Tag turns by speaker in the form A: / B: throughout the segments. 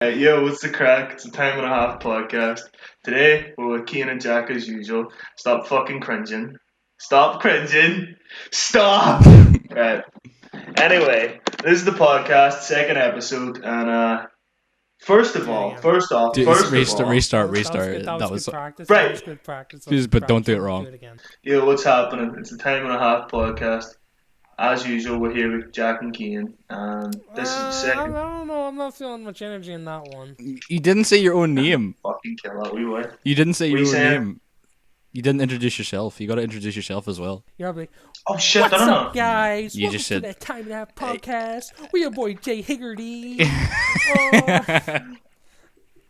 A: Yo, what's the crack? It's a time and a half podcast. Today, we're with Keane and Jack as usual. Stop fucking cringing. Stop cringing. Stop! Right. Anyway, this is the podcast, second episode, and first of all, first off,
B: Restart.
C: That was good practice.
A: Right.
C: That was good practice.
B: But don't do it wrong.
C: Do it again.
A: Yo, what's happening? It's a time and a half podcast. As usual, we're here with Jack and Keane, and this is the
C: I
A: second.
C: don't know. I'm not feeling much energy in that one.
B: You didn't say your own name.
A: Fucking kill that, we would.
B: You didn't say your
A: What
B: own
A: are you saying?
B: name. You didn't introduce yourself. You got to introduce yourself as well.
C: You're like,
A: Oh shit,
C: what's
A: I don't
C: up,
A: know.
C: guys?
B: You
C: Welcome
B: just
C: to
B: said-
C: that time and a half podcast. We're your boy Jay Higgerty. It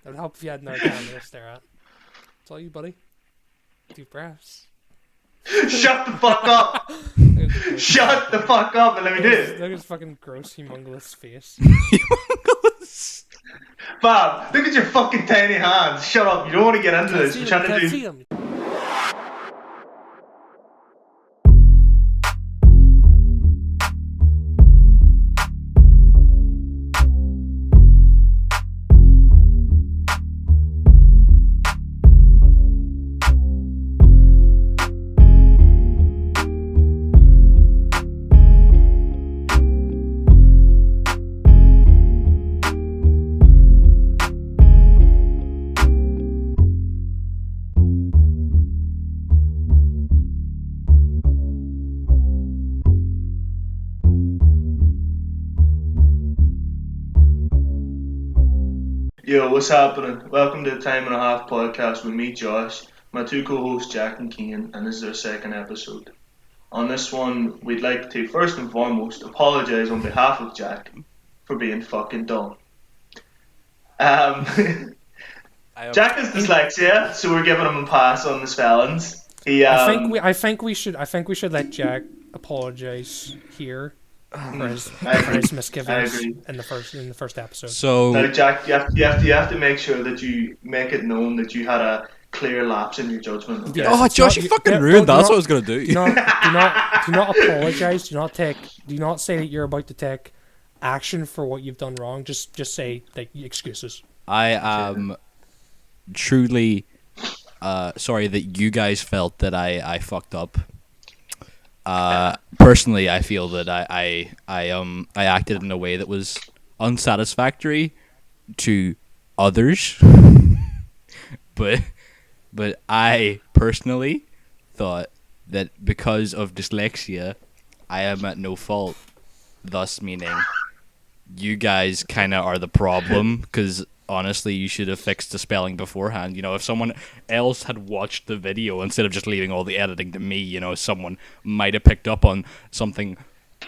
C: would help if you had another camera to stare at. It's all you, buddy. Deep breaths.
A: Shut the fuck up! Shut the fuck up and let me do it.
C: Look at his fucking gross, humongous face.
A: Bob, look at your fucking tiny hands. Shut up. You don't want to get into this. We're trying to
C: Can't
A: do.
C: see him.
A: Yo, what's happening? Welcome to the Time and a Half podcast with me, Josh, my two co-hosts, Jack and Keane, and this is our second episode. On this one, we'd like to first and foremost apologise on behalf of Jack for being fucking dumb. Jack has dyslexia, so we're giving him a pass on the spellings.
C: I think we should let Jack apologize here for his misgivings in the first episode.
B: So,
A: Now, Jack, you have to make sure that you make it known that you had a clear lapse in your judgment. Okay?
C: Yeah.
B: oh, Josh, you fucking ruined that. That's what I was gonna do.
C: Do not apologize. Do not say that you're about to take action for what you've done wrong. Just say like excuses.
B: I am truly sorry that you guys felt that I fucked up. Personally, I feel that I acted in a way that was unsatisfactory to others, but I personally thought that because of dyslexia, I am at no fault. Thus, meaning you guys kind of are the problem, because honestly, you should have fixed the spelling beforehand. You know, if someone else had watched the video instead of just leaving all the editing to me, you know, someone might have picked up on something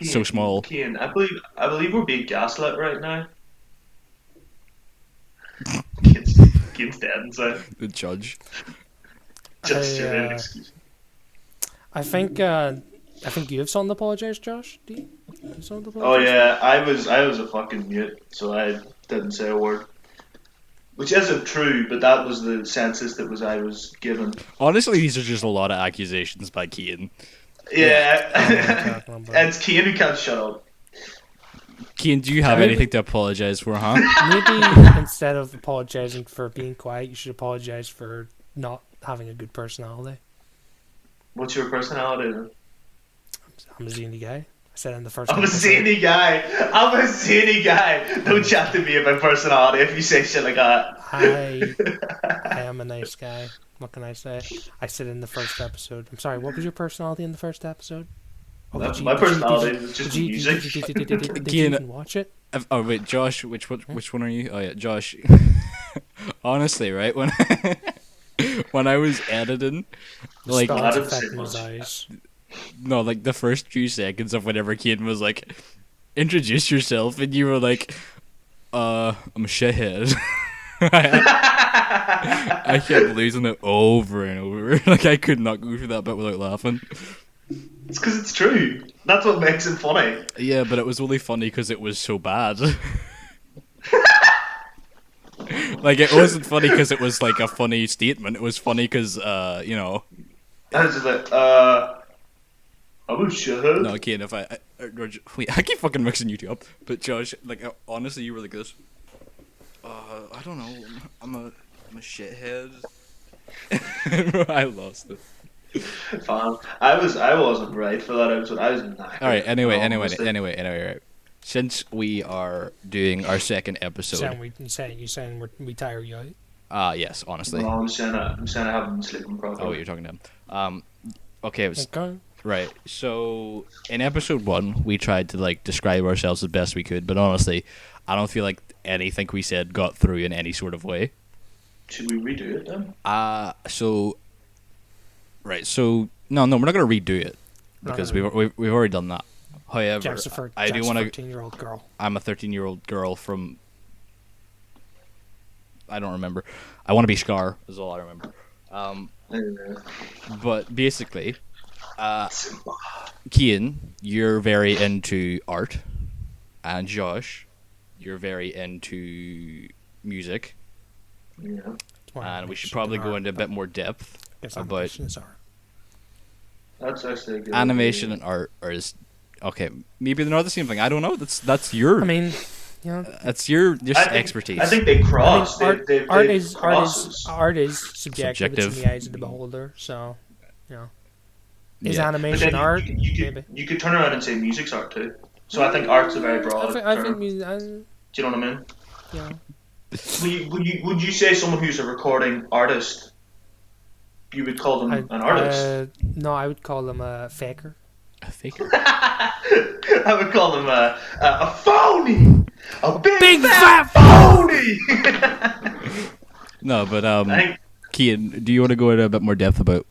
B: so small.
A: Keane, I believe we're being gaslit right now. Keane's dead inside.
B: The judge.
A: Just an excuse.
C: I think you have something to apologize, Josh. Do you have something to
A: Oh
C: apologize?
A: yeah, I was a fucking mute, so I didn't say a word. Which isn't true, but that was the census that I was given.
B: Honestly, these are just a lot of accusations by Keaton.
A: Yeah, and it's Keane who can't shut up.
B: Keaton, do you have anything to apologize for, huh?
C: Maybe instead of apologizing for being quiet, you should apologize for not having a good personality.
A: What's your personality then?
C: I'm a zany guy. I said in the first.
A: I'm a
C: episode.
A: zany guy. I'm a zany guy. Don't chat to me about personality if you say shit like that.
C: I am a nice guy. What can I say? I said in the first episode. I'm sorry. What was your personality in the first episode? Oh,
A: My personality is just music.
C: Did you even watch it?
B: Oh wait, Josh, which one are you? Oh yeah, Josh. Honestly, right when when I was editing,
C: The
B: like
C: spelling's
A: I didn't say
C: affecting his
A: much.
C: eyes.
B: no, like the first few seconds of whenever Keaton was like, introduce yourself, and you were like, I'm a shithead. I kept losing it over and over. Like I could not go through that bit without laughing.
A: It's because it's true. That's what makes it funny.
B: Yeah, but it was only funny because it was so bad. Like it wasn't funny because it was like a funny statement. It was funny because you know.
A: I was just like, I'm a shithead.
B: No, okay, and if wait, I keep fucking mixing you two up. But Josh, like honestly, you were like this. I don't know. I'm a shithead. I lost it.
A: Fam, I wasn't right for that episode. I was knackered.
B: All right. Anyway. Right. Since we are doing our second episode,
C: You saying we tire you out?
B: yes, honestly.
A: No, I'm saying I haven't been sleeping properly.
B: Oh, you're talking to him. Okay.
C: Okay.
B: Right. So in episode 1, we tried to like describe ourselves as best we could, but honestly, I don't feel like anything we said got through in any sort of way.
A: Should we redo it then?
B: Right. So no, we're not gonna redo it because we've already done that. However, I do want to.
C: 13-year-old girl.
B: I'm a 13-year-old girl from. I don't remember. I want to be Scar. Is all I remember. But basically, Kian, you're very into art, and Josh, you're very into music.
A: Yeah.
B: And we should probably go into a bit more depth about
A: That's actually a good
B: animation
A: idea.
B: and art. Is okay. Maybe they're not the same thing. I don't know. That's your.
C: I mean, you know,
B: that's your
A: think-
B: expertise.
A: I think they cross.
C: art is
A: crosses.
C: subjective. It's in the eyes of the beholder. So, you know, is
B: Yeah.
A: But
C: animation
A: then
C: art?
A: you could turn around and say music's art too. So I think art's a very broad
C: I
A: term.
C: think music.
A: Do you know what I mean?
C: You know,
A: Would you say someone who's a recording artist, you would call them an artist?
C: No, I would call them a faker.
B: A faker.
A: I would call them a phony! A big
C: fat
A: phony!
B: No, but
A: I think
B: Kian, do you want to go into a bit more depth about,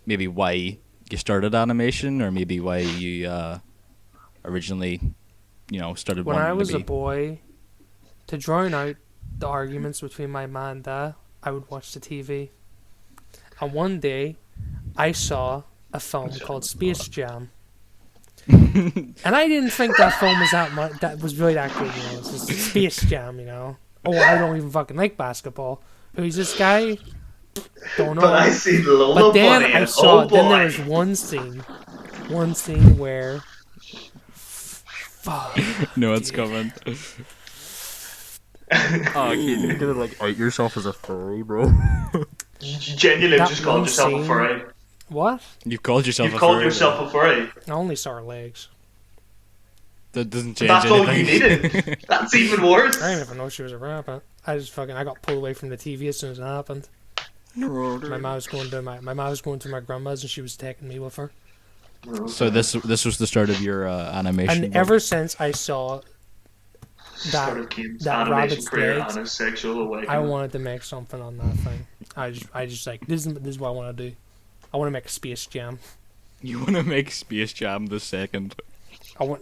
B: maybe why you started animation, or maybe why you originally, started
C: When
B: wanting
C: I was
B: to
C: a
B: be...
C: boy, to drown out the arguments between my mom and dad, I would watch the TV. And one day, I saw a film called Space Jam. And I didn't think that film was that was really that good, It's just Space Jam, Oh, I don't even fucking like basketball. Who's this guy? Don't know.
A: But I see Lola
C: But then
A: Bunny
C: I
A: and
C: saw.
A: oh boy.
C: Then there was one scene where. Fuck.
B: No, it's coming. Oh, Kian, you're gonna out yourself as a furry, bro.
A: You genuinely
C: That
A: just called
C: one
A: yourself a
C: scene-
A: furry.
C: What?
B: You've called yourself
A: You've
B: a
A: called
B: furry.
A: yourself a furry.
C: I only saw her legs.
B: That doesn't change
A: That's all you
B: anything.
A: needed. That's even worse.
C: I didn't even know she was a rapper. I got pulled away from the TV as soon as it happened. My mom was going to my grandma's and she was taking me with her.
B: So this was the start of your animation.
C: And ever since I saw
A: Started Kane's
C: that
A: animation
C: rabbit's
A: career
C: legs,
A: and his sexual awakening.
C: I wanted to make something on that thing. I just like this is what I want to do. I want to make a Space Jam.
B: You want to make Space Jam the second?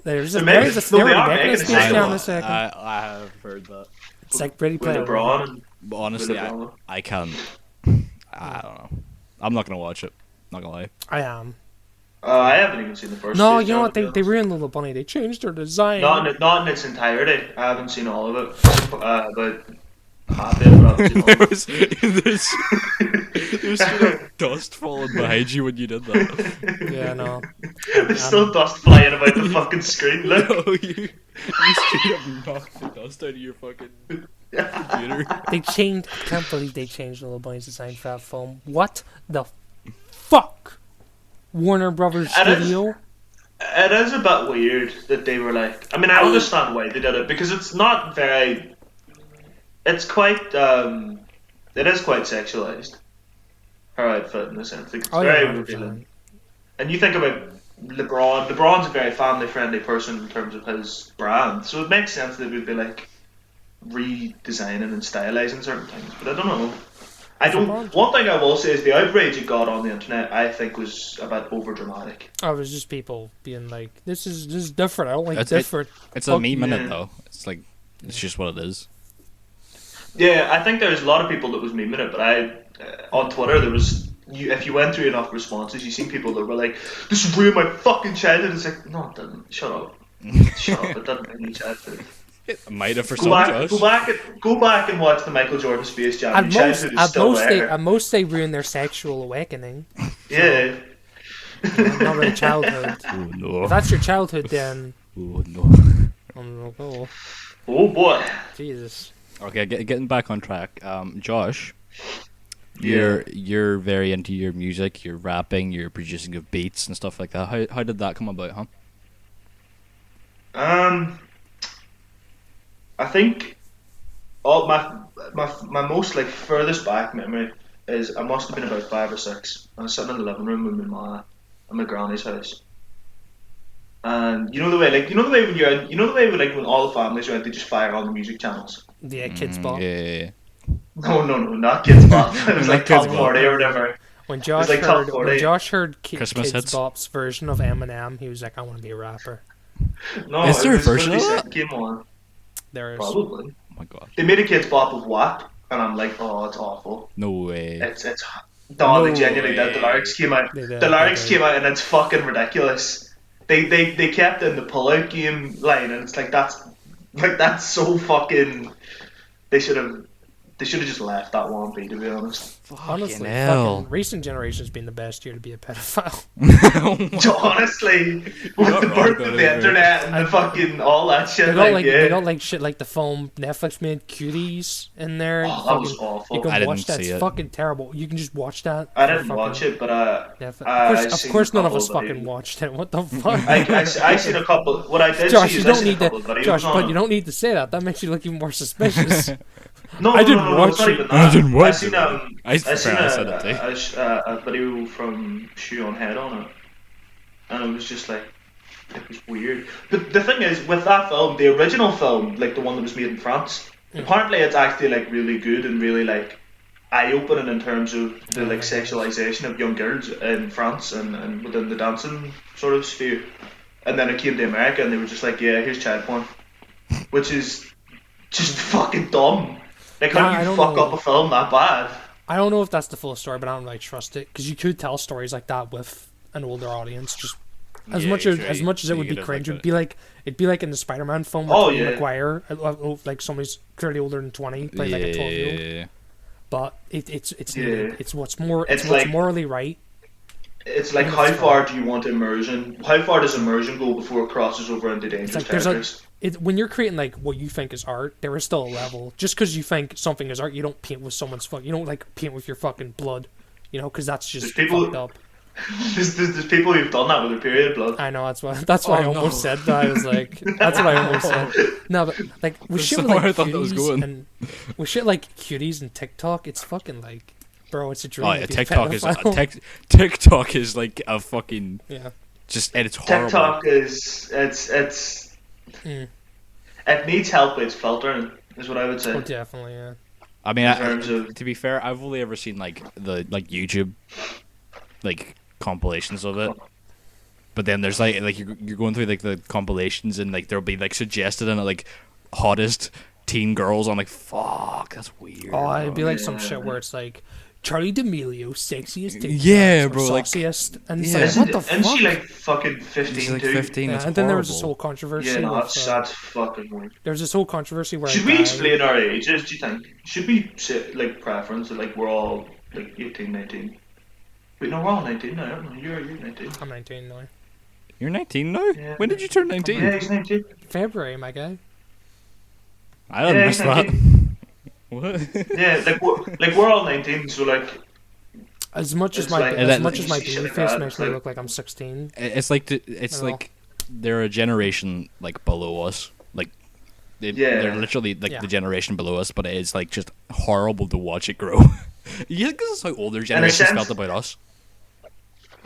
C: There's
A: They're
C: already
A: making
C: making a
A: a
C: Space
A: sequel.
C: Jam the second.
B: I have heard that.
C: It's like Ready
A: with
C: Player One.
A: LeBron and
B: But honestly,
A: with LeBron.
B: I can't. I don't know. I'm not gonna watch it. Not gonna lie.
C: I am.
A: I haven't even seen the first.
C: No,
A: Space
C: you know
A: Jam,
C: what?
A: to be
C: They
A: honest.
C: ruined Little Bunny. They changed their design.
A: Not in its entirety. I haven't seen all of it, but half it. But I've seen all of it.
B: There's straight up dust falling behind you when you did that.
C: Yeah, no.
A: There's still dust flying about the fucking screen. Look.
B: No, you straight up knocked the dust out of your fucking computer.
C: They changed. I can't believe they changed Little Bunny's design for that film. What the fuck? Warner Brothers
A: And it's-
C: Studio.
A: It is a bit weird that they were like. I mean, I understand why they did it because it's not very. It's quite. It is quite sexualized. Her outfit in a sense, like, it's very
C: 100%.
A: revealing. And you think about LeBron. LeBron's a very family-friendly person in terms of his brand, so it makes sense that we'd be like redesigning and stylizing certain things. But I don't know. I don't.
C: LeBron-
A: One thing I will say is the outrage it got on the internet, I think, was a bit overdramatic.
C: Oh, it was just people being like, "This is different. I don't like
B: It's-
C: different."
B: It's a meme in
A: yeah.
B: it though. It's like it's just what it is.
A: Yeah, I think there's a lot of people that was memeing it, but on Twitter there was if you went through enough responses, you seen people that were like, "This ruined my fucking childhood." It's like, no, it didn't. Shut up. Shut up. It didn't ruin your childhood.
B: It might have for
A: Go
B: some,
A: back,
B: Josh.
A: go back and watch the Michael Jordan Space Jam.
C: At
A: Your
C: most,
A: childhood is still there.
C: at most, they ruin their sexual awakening.
A: Yeah.
C: Not really childhood.
B: Oh no.
C: If that's your childhood, then
B: Oh no.
C: oh,
A: Oh boy.
C: Jesus.
B: Okay, getting back on track. Josh,
A: Yeah.
B: you're very into your music. You're rapping. You're producing of beats and stuff like that. How did that come about, huh?
A: Um, I think all my most like furthest back memory is I must have been about 5 or 6. I was sitting in the living room with my ma at my granny's house. And you know the way, like you know the way when you know the way when, like when all the families are out, they just fire on the music channels.
C: Yeah, Kids Bop.
B: Yeah.
A: No, no, no, not Kids Bop. It was
B: Not
A: like
B: Kids
A: Top
B: Bop.
A: 40 or whatever. It
C: When
A: was
C: Josh
A: like Top
C: heard
A: 40.
B: Christmas
C: Kids
B: hits.
C: Bop's version of Eminem, he was like, "I want to be a rapper."
A: No,
B: Is there
A: it
B: a
A: was
B: version
A: 50
B: of
A: Cent
B: that?
A: came on.
C: There is.
A: Probably.
B: Oh my god.
A: They made a Kids Bop of WAP, and I'm like, oh, it's awful.
B: No way.
A: It's no, they
B: No
A: genuinely did. The
B: way.
A: lyrics came out.
C: They did,
A: The lyrics
C: they did.
A: came out, and it's fucking ridiculous. They kept in the pull-out game line, and it's like that's so fucking. They should have just left that one be, to be honest.
C: Honestly,
B: hell.
C: fucking recent generation's been the best year to be a pedophile.
A: Honestly, with
B: not
A: the
B: wrong,
A: birth
B: though,
A: of the internet and the fucking all that shit,
C: They got like
A: yeah.
C: they got like shit like the film Netflix made Cuties in there.
A: Oh, that was
C: Fucking-
A: awful.
C: You can
B: I
C: watch
B: didn't
C: that.
B: see
C: It's
B: it.
C: fucking terrible. You can just watch that.
A: I
C: for
A: didn't
C: fucking
A: watch it, but
C: Netflix.
A: I
C: Of
A: seen
C: course,
A: a
C: none of
A: couple
C: us fucking
A: videos.
C: watched it. What the fuck?
A: I seen a couple. What I did
C: Josh,
A: see
C: you
A: is I
C: don't
A: seen
C: need
A: a couple
C: to.
A: of videos
C: Josh,
A: on
C: but
A: it.
C: you don't need to say that. That makes you look even more suspicious.
A: No,
C: I didn't
A: no,
C: watch
A: it's not
C: it.
A: even that.
B: I didn't watch
A: seen
B: it. I
A: seen
B: said it too.
A: a video from Shoe on Head on it, and it was just like it was weird. But the thing is, with that film, the original film, like the one that was made in France, apparently it's actually like really good and really like eye-opening in terms of the like sexualization of young girls in France and within the dancing sort of sphere. And then it came to America, and they were just like, yeah, here's child porn, which is just fucking dumb. Like, how
C: I
A: do you
C: don't
A: fuck
C: know.
A: up a film that bad?
C: I don't know if that's the full story, but I don't really trust it because you could tell stories like that with an older audience. Just as
B: Yeah,
C: much
B: true.
C: as it would be
B: could have,
C: cringe,
B: like,
C: it'd be like in the Spider-Man film with
A: Oh,
C: Tobey
A: yeah.
C: Maguire, like somebody's clearly older than 20, playing like a 12-year-old.
B: Yeah.
C: But it's
A: Yeah.
C: needed. It's what's
A: It's
C: what's
A: like-
C: morally right.
A: It's like,
C: Even if
A: how
C: it's
A: far do you want immersion? How far does immersion go before it crosses over into dangerous
C: like there's
A: territories?
C: When you're creating like what you think is art, there is still a level. Just because you think something is art, you don't paint with someone's fuck. You don't like paint with your fucking blood, because that's just
A: There's people-
C: fucked up.
A: There's people who've done that with their period blood.
C: I know that's why I
B: Oh, no.
C: almost said that. I was like, that's what I almost said. No, but like with
B: That's
C: shit with
B: not
C: like
B: where I thought that was
C: cuties
B: going.
C: and with shit like cuties and TikTok, it's fucking like, bro, it's a dream.
B: Oh
C: to
B: yeah,
C: be a
B: TikTok is
C: pedophile.
B: TikTok is like a fucking
C: Yeah.
B: just and it's horrible.
A: TikTok is it's
C: Mm.
A: it needs help with its filtering, is what I would say.
C: Oh, definitely, yeah.
B: I mean,
A: in terms of-
B: to be fair, I've only ever seen like the YouTube like compilations of it. But then there's like you're going through like the compilations and like there'll be like suggested in it like hottest teen girls. I'm like, fuck, that's weird.
C: Oh, it'd be
B: bro.
C: like some
A: Yeah.
C: shit where it's like Charlie D'Amelio, sexiest TikTok,
B: Yeah,
C: or
B: bro, like-
C: sauciest, and it's
B: Yeah.
C: like, what the
A: Isn't
C: fuck?
A: she like fucking 15
B: She's like
A: too?
B: 15.
C: Yeah,
B: It's
C: and then there was this
B: horrible.
C: whole controversy.
A: Yeah, no,
C: with,
A: that's fucking weird.
C: there was this whole controversy where
A: Should
C: a
A: we
C: guy-
A: explain our ages, do you think? Should we say, like, preference that, like, we're all, like, 18, 19? Wait, no, we're all 19 now, aren't we? You're 19.
C: I'm 19 now.
B: You're 19 now.
A: Yeah.
B: When did you turn 19?
A: Yeah, he's 19.
C: February, my guy.
B: I didn't
A: Yeah,
B: miss
A: he's
B: that.
A: 19.
B: What?
A: Yeah, we're all 19, so, like,
C: As much as
A: It's
C: my
A: like-
C: as
B: And
C: much
B: then-
C: as my
A: shit
C: baby
A: like
C: face
A: that,
C: makes
A: it's
C: me
A: like-
C: look like I'm 16.
B: It's like it's
C: I know.
B: like they're a generation like below us. Like
A: Yeah.
B: they're literally like
C: Yeah.
B: the generation below us, but it is like just horrible to watch it grow. Yeah, because it's how older generations
A: sense-
B: felt about us,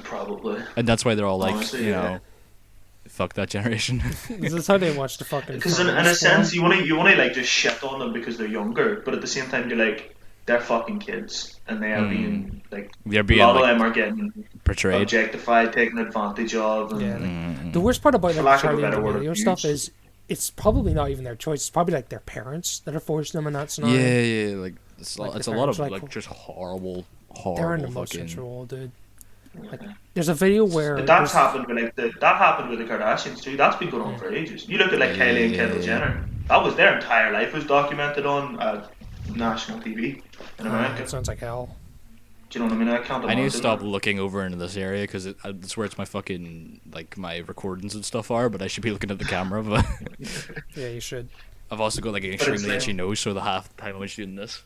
A: probably.
B: and that's why they're all like,
A: Honestly,
B: you
A: yeah.
B: know, fuck that generation.
C: This is how they watch the fucking.
A: Because in a
C: Friends
A: sense,
C: one.
A: you wanna, like, just shit on them because they're younger, but at the same time, you're like, they're fucking kids, and they are being, like,
B: They're
A: a
B: being
A: lot of
B: like
A: them are getting
B: portrayed.
A: objectified, taken advantage of, and
C: Yeah, like,
B: Mm.
C: the worst part about
A: For
C: like
A: lack of a
C: Charlie and
A: better word,
C: D'Amelio stuff
A: abuse.
C: is it's probably not even their choice. It's probably like their parents that are forcing them in that scenario.
B: Yeah, like it's,
C: Like
B: it's
C: the
B: a lot of
C: parents,
B: like just horrible,
C: They're in the
B: horrible
C: most
B: fucking.
C: central, dude. Like, there's a video where
A: But that's
C: there's-
A: happened with like that happened with the Kardashians too. That's been going on for ages. You look at like Kylie and Kendall
B: Yeah.
A: Jenner. That was their entire life was documented on national TV in America.
C: It sounds like hell.
A: Do you know what I mean? I can't.
B: I need to
A: imagine
B: stop
A: that.
B: looking over into this area because it's where it's my fucking like my recordings and stuff are. But I should be looking at the camera. But
C: Yeah, you should.
B: I've also got like an
A: But it's
B: extremely
A: like
B: itchy nose, so the half the time I was doing this,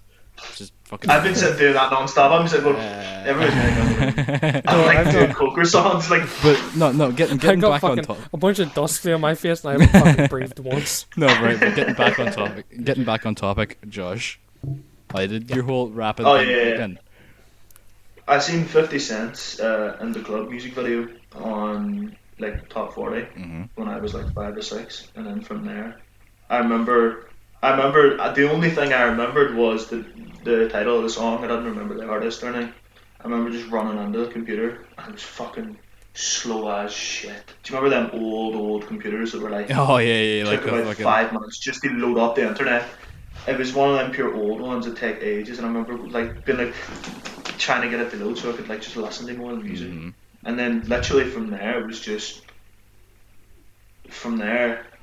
B: just fucking.
A: I've been sitting doing that non-stop. I'm sitting going, everyone's like,
C: No,
A: I'm like
C: I've
A: doing
C: got
A: Coker songs, like.
B: But no, getting
C: I got
B: back on
C: fucking
B: top.
C: a bunch of dust on my face and I haven't fucking breathed once.
B: No, right, but getting back on topic. Getting back on topic, Josh. I did your whole rapping
A: Oh
B: thing
A: yeah, yeah.
B: again.
A: I seen 50 Cent's in the club music video on like top 40 when I was like 5 or 6, and then from there, I remember. The only thing I remembered was the title of the song. I didn't remember the artist or anything. I remember just running onto the computer and it was fucking slow as shit. Do you remember them old computers that were like
B: Oh yeah, like
A: took
B: the
A: about
B: fucking.
A: 5 months just to load up the internet? It was one of them pure old ones that take ages, and I remember like being like trying to get it to load so I could like just listen to more of the music. And then literally from there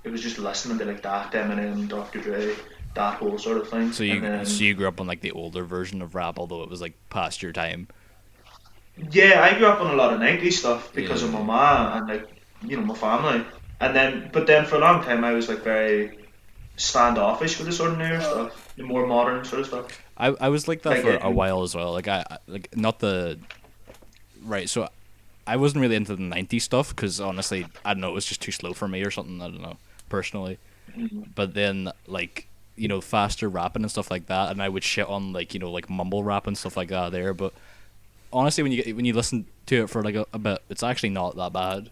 A: it was just listening to like that Eminem, Dr. Dre, that whole sort of thing.
B: So
A: And then,
B: you grew up on like the older version of rap, although it was like past your time.
A: yeah, I grew up on a lot of 90s stuff because of my
B: Yeah.
A: ma and like my family. And then but then for a long time I was like very standoffish with the sort of newer stuff, the more modern sort of stuff.
B: I was like that
A: Like
B: for a while as well. Like like not the right. So I wasn't really into the '90s stuff because honestly, I don't know, it was just too slow for me or something. I don't know personally. But then like faster rapping and stuff like that, and I would shit on like like mumble rap and stuff like that there. But honestly, when you listen to it for like a bit, it's actually not that bad.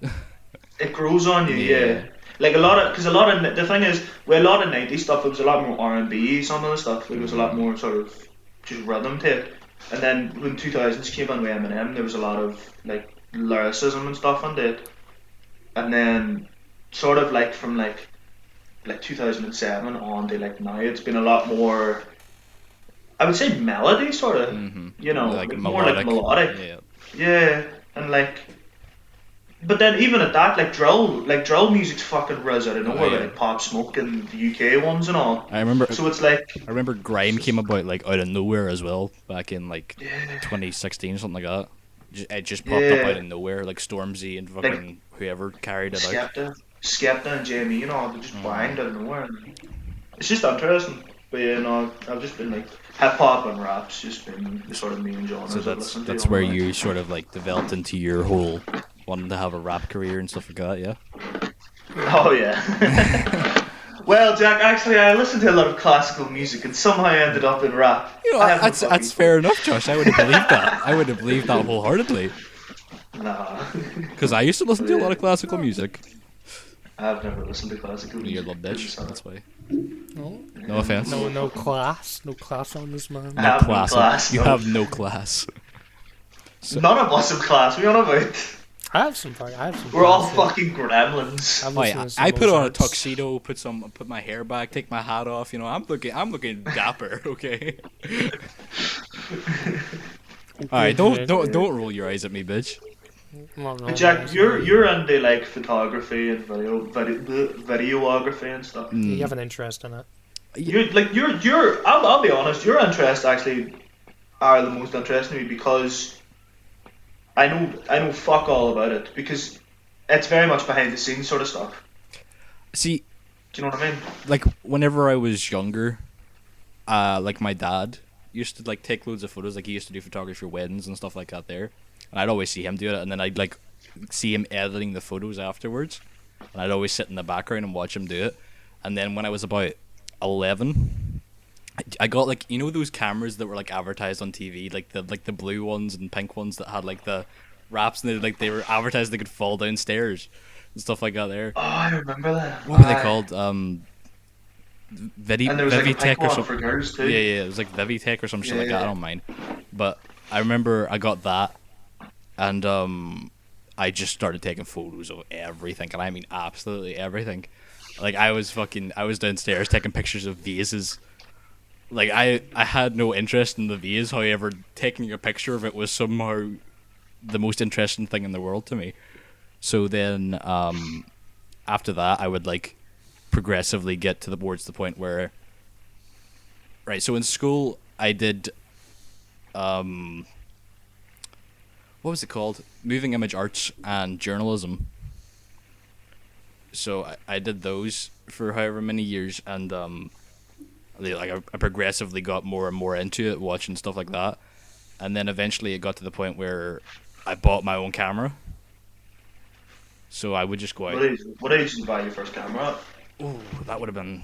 A: it grows on you,
B: Yeah.
A: yeah. Like a lot of, because a lot of the thing is, with a lot of 90s stuff, it was a lot more R&B. Some of the stuff, it was a lot more sort of just rhythm to it. And then when 2000s came on with Eminem, there was a lot of like lyricism and stuff on it. And then sort of like from like 2007 on to like now, it's been a lot more. I would say melody, sort of.
B: Like
A: Like more like
B: melodic.
A: melodic.
B: Yeah.
A: Yeah, and like. But then even at that, like drill music's fucking rise out of
B: Oh
A: nowhere,
B: yeah.
A: like Pop Smoke and the UK ones and all.
B: I remember
A: So it's like,
B: I remember grime came about like out of nowhere as well back in like
A: yeah,
B: 2016 something like that. It just popped up out
A: yeah,
B: of nowhere like Stormzy and
A: like
B: fucking whoever carried it out.
A: Skepta and Jamie and all, they just
B: Mm.
A: banged out of nowhere. And it's just interesting. But yeah, no, I've just been like hip hop and rap's just been the sort of main
B: So
A: genres I've listened to
B: that's
A: all
B: where
A: my
B: you
A: life.
B: sort of like developed into your whole wanting to have a rap career and stuff like that. Yeah.
A: Oh yeah. Well, Jack, actually, I listened to a lot of classical music and somehow I ended up in rap. I have no fucking
B: That's
A: clue.
B: fair enough, Josh. I would have believed that. I would have believed that wholeheartedly
A: Nah.
B: because I used to listen to a lot
A: Yeah.
B: of classical music.
A: I've never listened to classical
B: You're a
A: music.
B: little bitch. That's why.
C: No,
B: No offense.
C: no class, no class on this man.
A: I
B: No
A: have no
B: class.
A: class.
B: You
A: No.
B: have no class.
A: None of us have class. We on about.
C: I have some.
A: We're all
C: class, yeah.
A: fucking gremlins.
C: I've
B: Oh
C: listened
B: yeah,
C: to some
B: I put on a
C: Mozarts.
B: tuxedo, put my hair back, take my hat off. I'm looking dapper. Okay. All right, don't roll your eyes at me, bitch.
C: Well, no,
A: But Jack,
C: no,
A: you're into like photography and videography and stuff.
C: you have an interest in it.
A: You're. I'll be honest. Your interests actually are the most interesting to me because I know fuck all about it because it's very much behind the scenes sort of stuff.
B: See,
A: Do you know what I mean?
B: like whenever I was younger, like my dad used to like take loads of photos. Like he used to do photography for weddings and stuff like that there, and I'd always see him do it, and then I'd like see him editing the photos afterwards, and I'd always sit in the background and watch him do it. And then when I was about 11, I got like those cameras that were like advertised on TV, like the blue ones and pink ones that had like the wraps, and they were advertised they could fall downstairs and stuff like that there.
A: Oh, I remember that.
B: What were they
A: Aye.
B: called?
A: And there was like a
B: Vivitech
A: pink
B: or
A: one
B: something.
A: for girls too.
B: Yeah, it was like Vivitech or some shit like that. I
A: Yeah.
B: don't mind, but I remember I got that, and I just started taking photos of everything, and I mean absolutely everything. Like I was downstairs taking pictures of vases. Like I had no interest in the vase, however, taking a picture of it was somehow the most interesting thing in the world to me. So then, after that, I would like progressively get towards the point where, right. So in school, I did, what was it called? Moving image arts and journalism. So I did those for however many years, and I progressively got more and more into it, watching stuff like that, and then eventually it got to the point where I bought my own camera. So I would just go out.
A: What age did you buy your first camera at?
B: Ooh, that would have been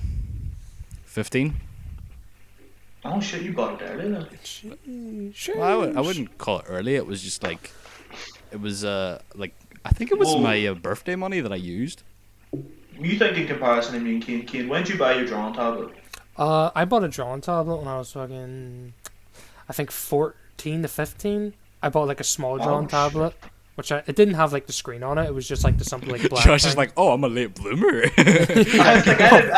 B: 15.
A: Oh shit, you bought it early then.
B: Well, I wouldn't call it early. It was just like, it was like I think it was
A: Whoa.
B: my birthday money that I used.
A: You think in comparison to me and Kane, when did you buy your drawing tablet?
C: I bought a drawing tablet when I was fucking, I think 14 to 15. I bought like a small drawing tablet, which it didn't have like the screen on it. It was just like the simple like black.
B: Josh is like, oh, I'm a late bloomer.
A: I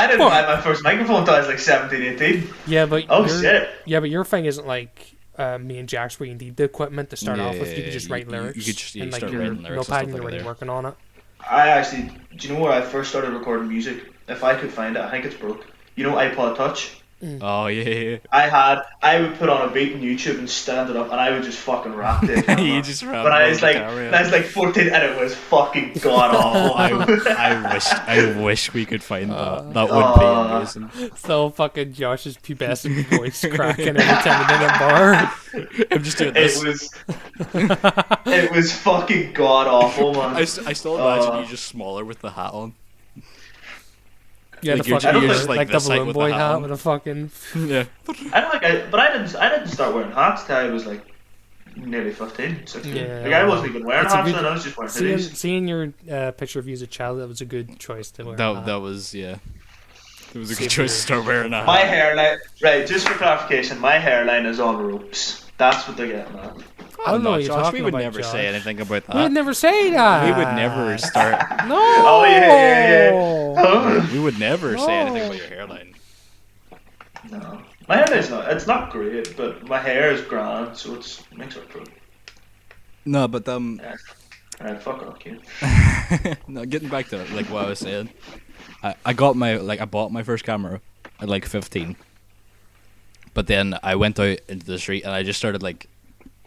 A: didn't buy my first microphone until I was like 17, 18.
C: Yeah, but
A: Shit.
C: Yeah, but your thing isn't like me and Jack's, where you need the equipment to start off with. You could just write lyrics.
B: You could just
C: and like
B: start
C: your
B: writing lyrics
C: notepad,
B: and
C: and
B: stuff
C: you're already
B: like
C: working on it.
A: I actually, do you know where I first started recording music? If I could find it, I think it's broke. You know iPod Touch?
B: Oh yeah.
A: I would put on a beat on YouTube and stand it up, and I would just fucking rap the camera.
B: You just rap.
A: But I was like 14, and it was fucking god awful.
B: I wish we could find that. That would be amazing.
C: So fucking Josh's pubescent voice cracking every time he did a bar.
B: I'm just doing this.
A: It was fucking god awful, man.
B: I still imagine you just smaller with the hat on.
C: Yeah,
B: Like
C: the
B: you're
C: fucking
B: just
C: like the
B: this height
C: balloon
B: with
C: boy
B: the hat
C: hat
B: on.
C: with a fucking.
B: Yeah.
A: I didn't start wearing hats till I was like nearly 15, 16.
C: Yeah,
A: Like I wasn't even wearing
C: it's a
A: hats
C: good-
A: then, I was just wearing
C: Seeing,
A: hoodies.
C: seeing your picture of you as a child, that was a good choice to wear. a hat.
B: That was yeah. It was a
C: Same
B: good choice to
C: here.
B: start wearing a hat.
A: My hairline, right, just for clarification, my hairline is on ropes. That's what they're getting at.
C: I don't know what you're
B: Josh,
C: talking
B: we would
C: about,
B: never
C: Josh.
B: say anything about that.
C: We would never say that.
B: We would never start.
C: No.
A: Oh, yeah.
B: We would never say anything about your hairline.
A: No. My hairline's it's not great, but my hair is grand, so it makes up for it.
B: No, but
A: Alright, fuck off, kid.
B: no, getting back to like what I was saying. I bought my first camera at like 15. But then I went out into the street and I just started like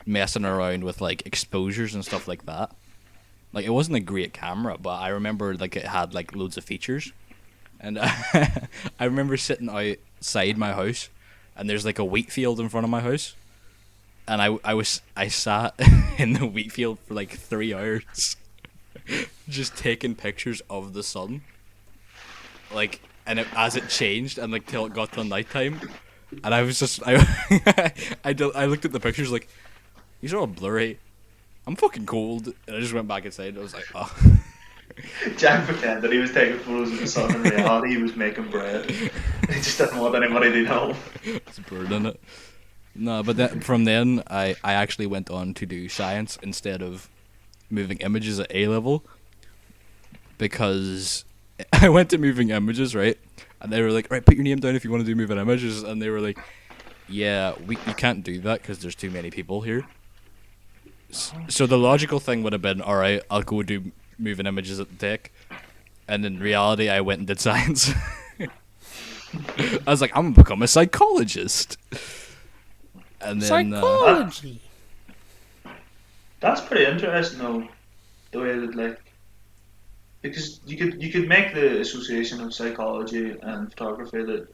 B: messing around with like exposures and stuff like that. Like it wasn't a great camera, but I remember like it had like loads of features. And I remember sitting outside my house and there's like a wheat field in front of my house. And I sat in the wheat field for like 3 hours just taking pictures of the sun. Like, and as it changed and like till it got to nighttime, and I was just I looked at the pictures like, these are all blurry. I'm fucking cold, and I just went back inside. And I was like, oh.
A: Jack pretended he was taking photos of the sun. In reality, he was making bread. He just didn't want anybody to know.
B: It's burning it. No, but from then I actually went on to do science instead of moving images at A level, because I went to moving images, right? And they were like, right, put your name down if you want to do moving images. And they were like, yeah, you can't do that because there's too many people here. So the logical thing would have been, all right, I'll go do moving images at the tech. And in reality, I went and did science. I was like, I'm going to become a psychologist. And then,
C: Psychology.
A: That's pretty interesting, though. The way that, like, because you could make the association of psychology and photography that,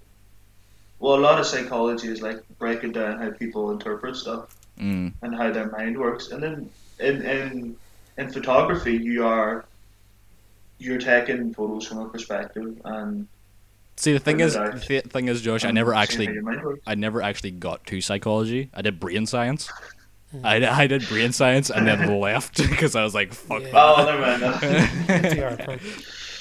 A: well, a lot of psychology is like breaking down how people interpret stuff and how their mind works, and then in photography you're taking photos from a perspective and.
B: See, the thing is, Josh, I never actually got to psychology. I did brain science. I did brain science and then left because I was like, fuck.
C: Yeah.
A: Oh, never mind.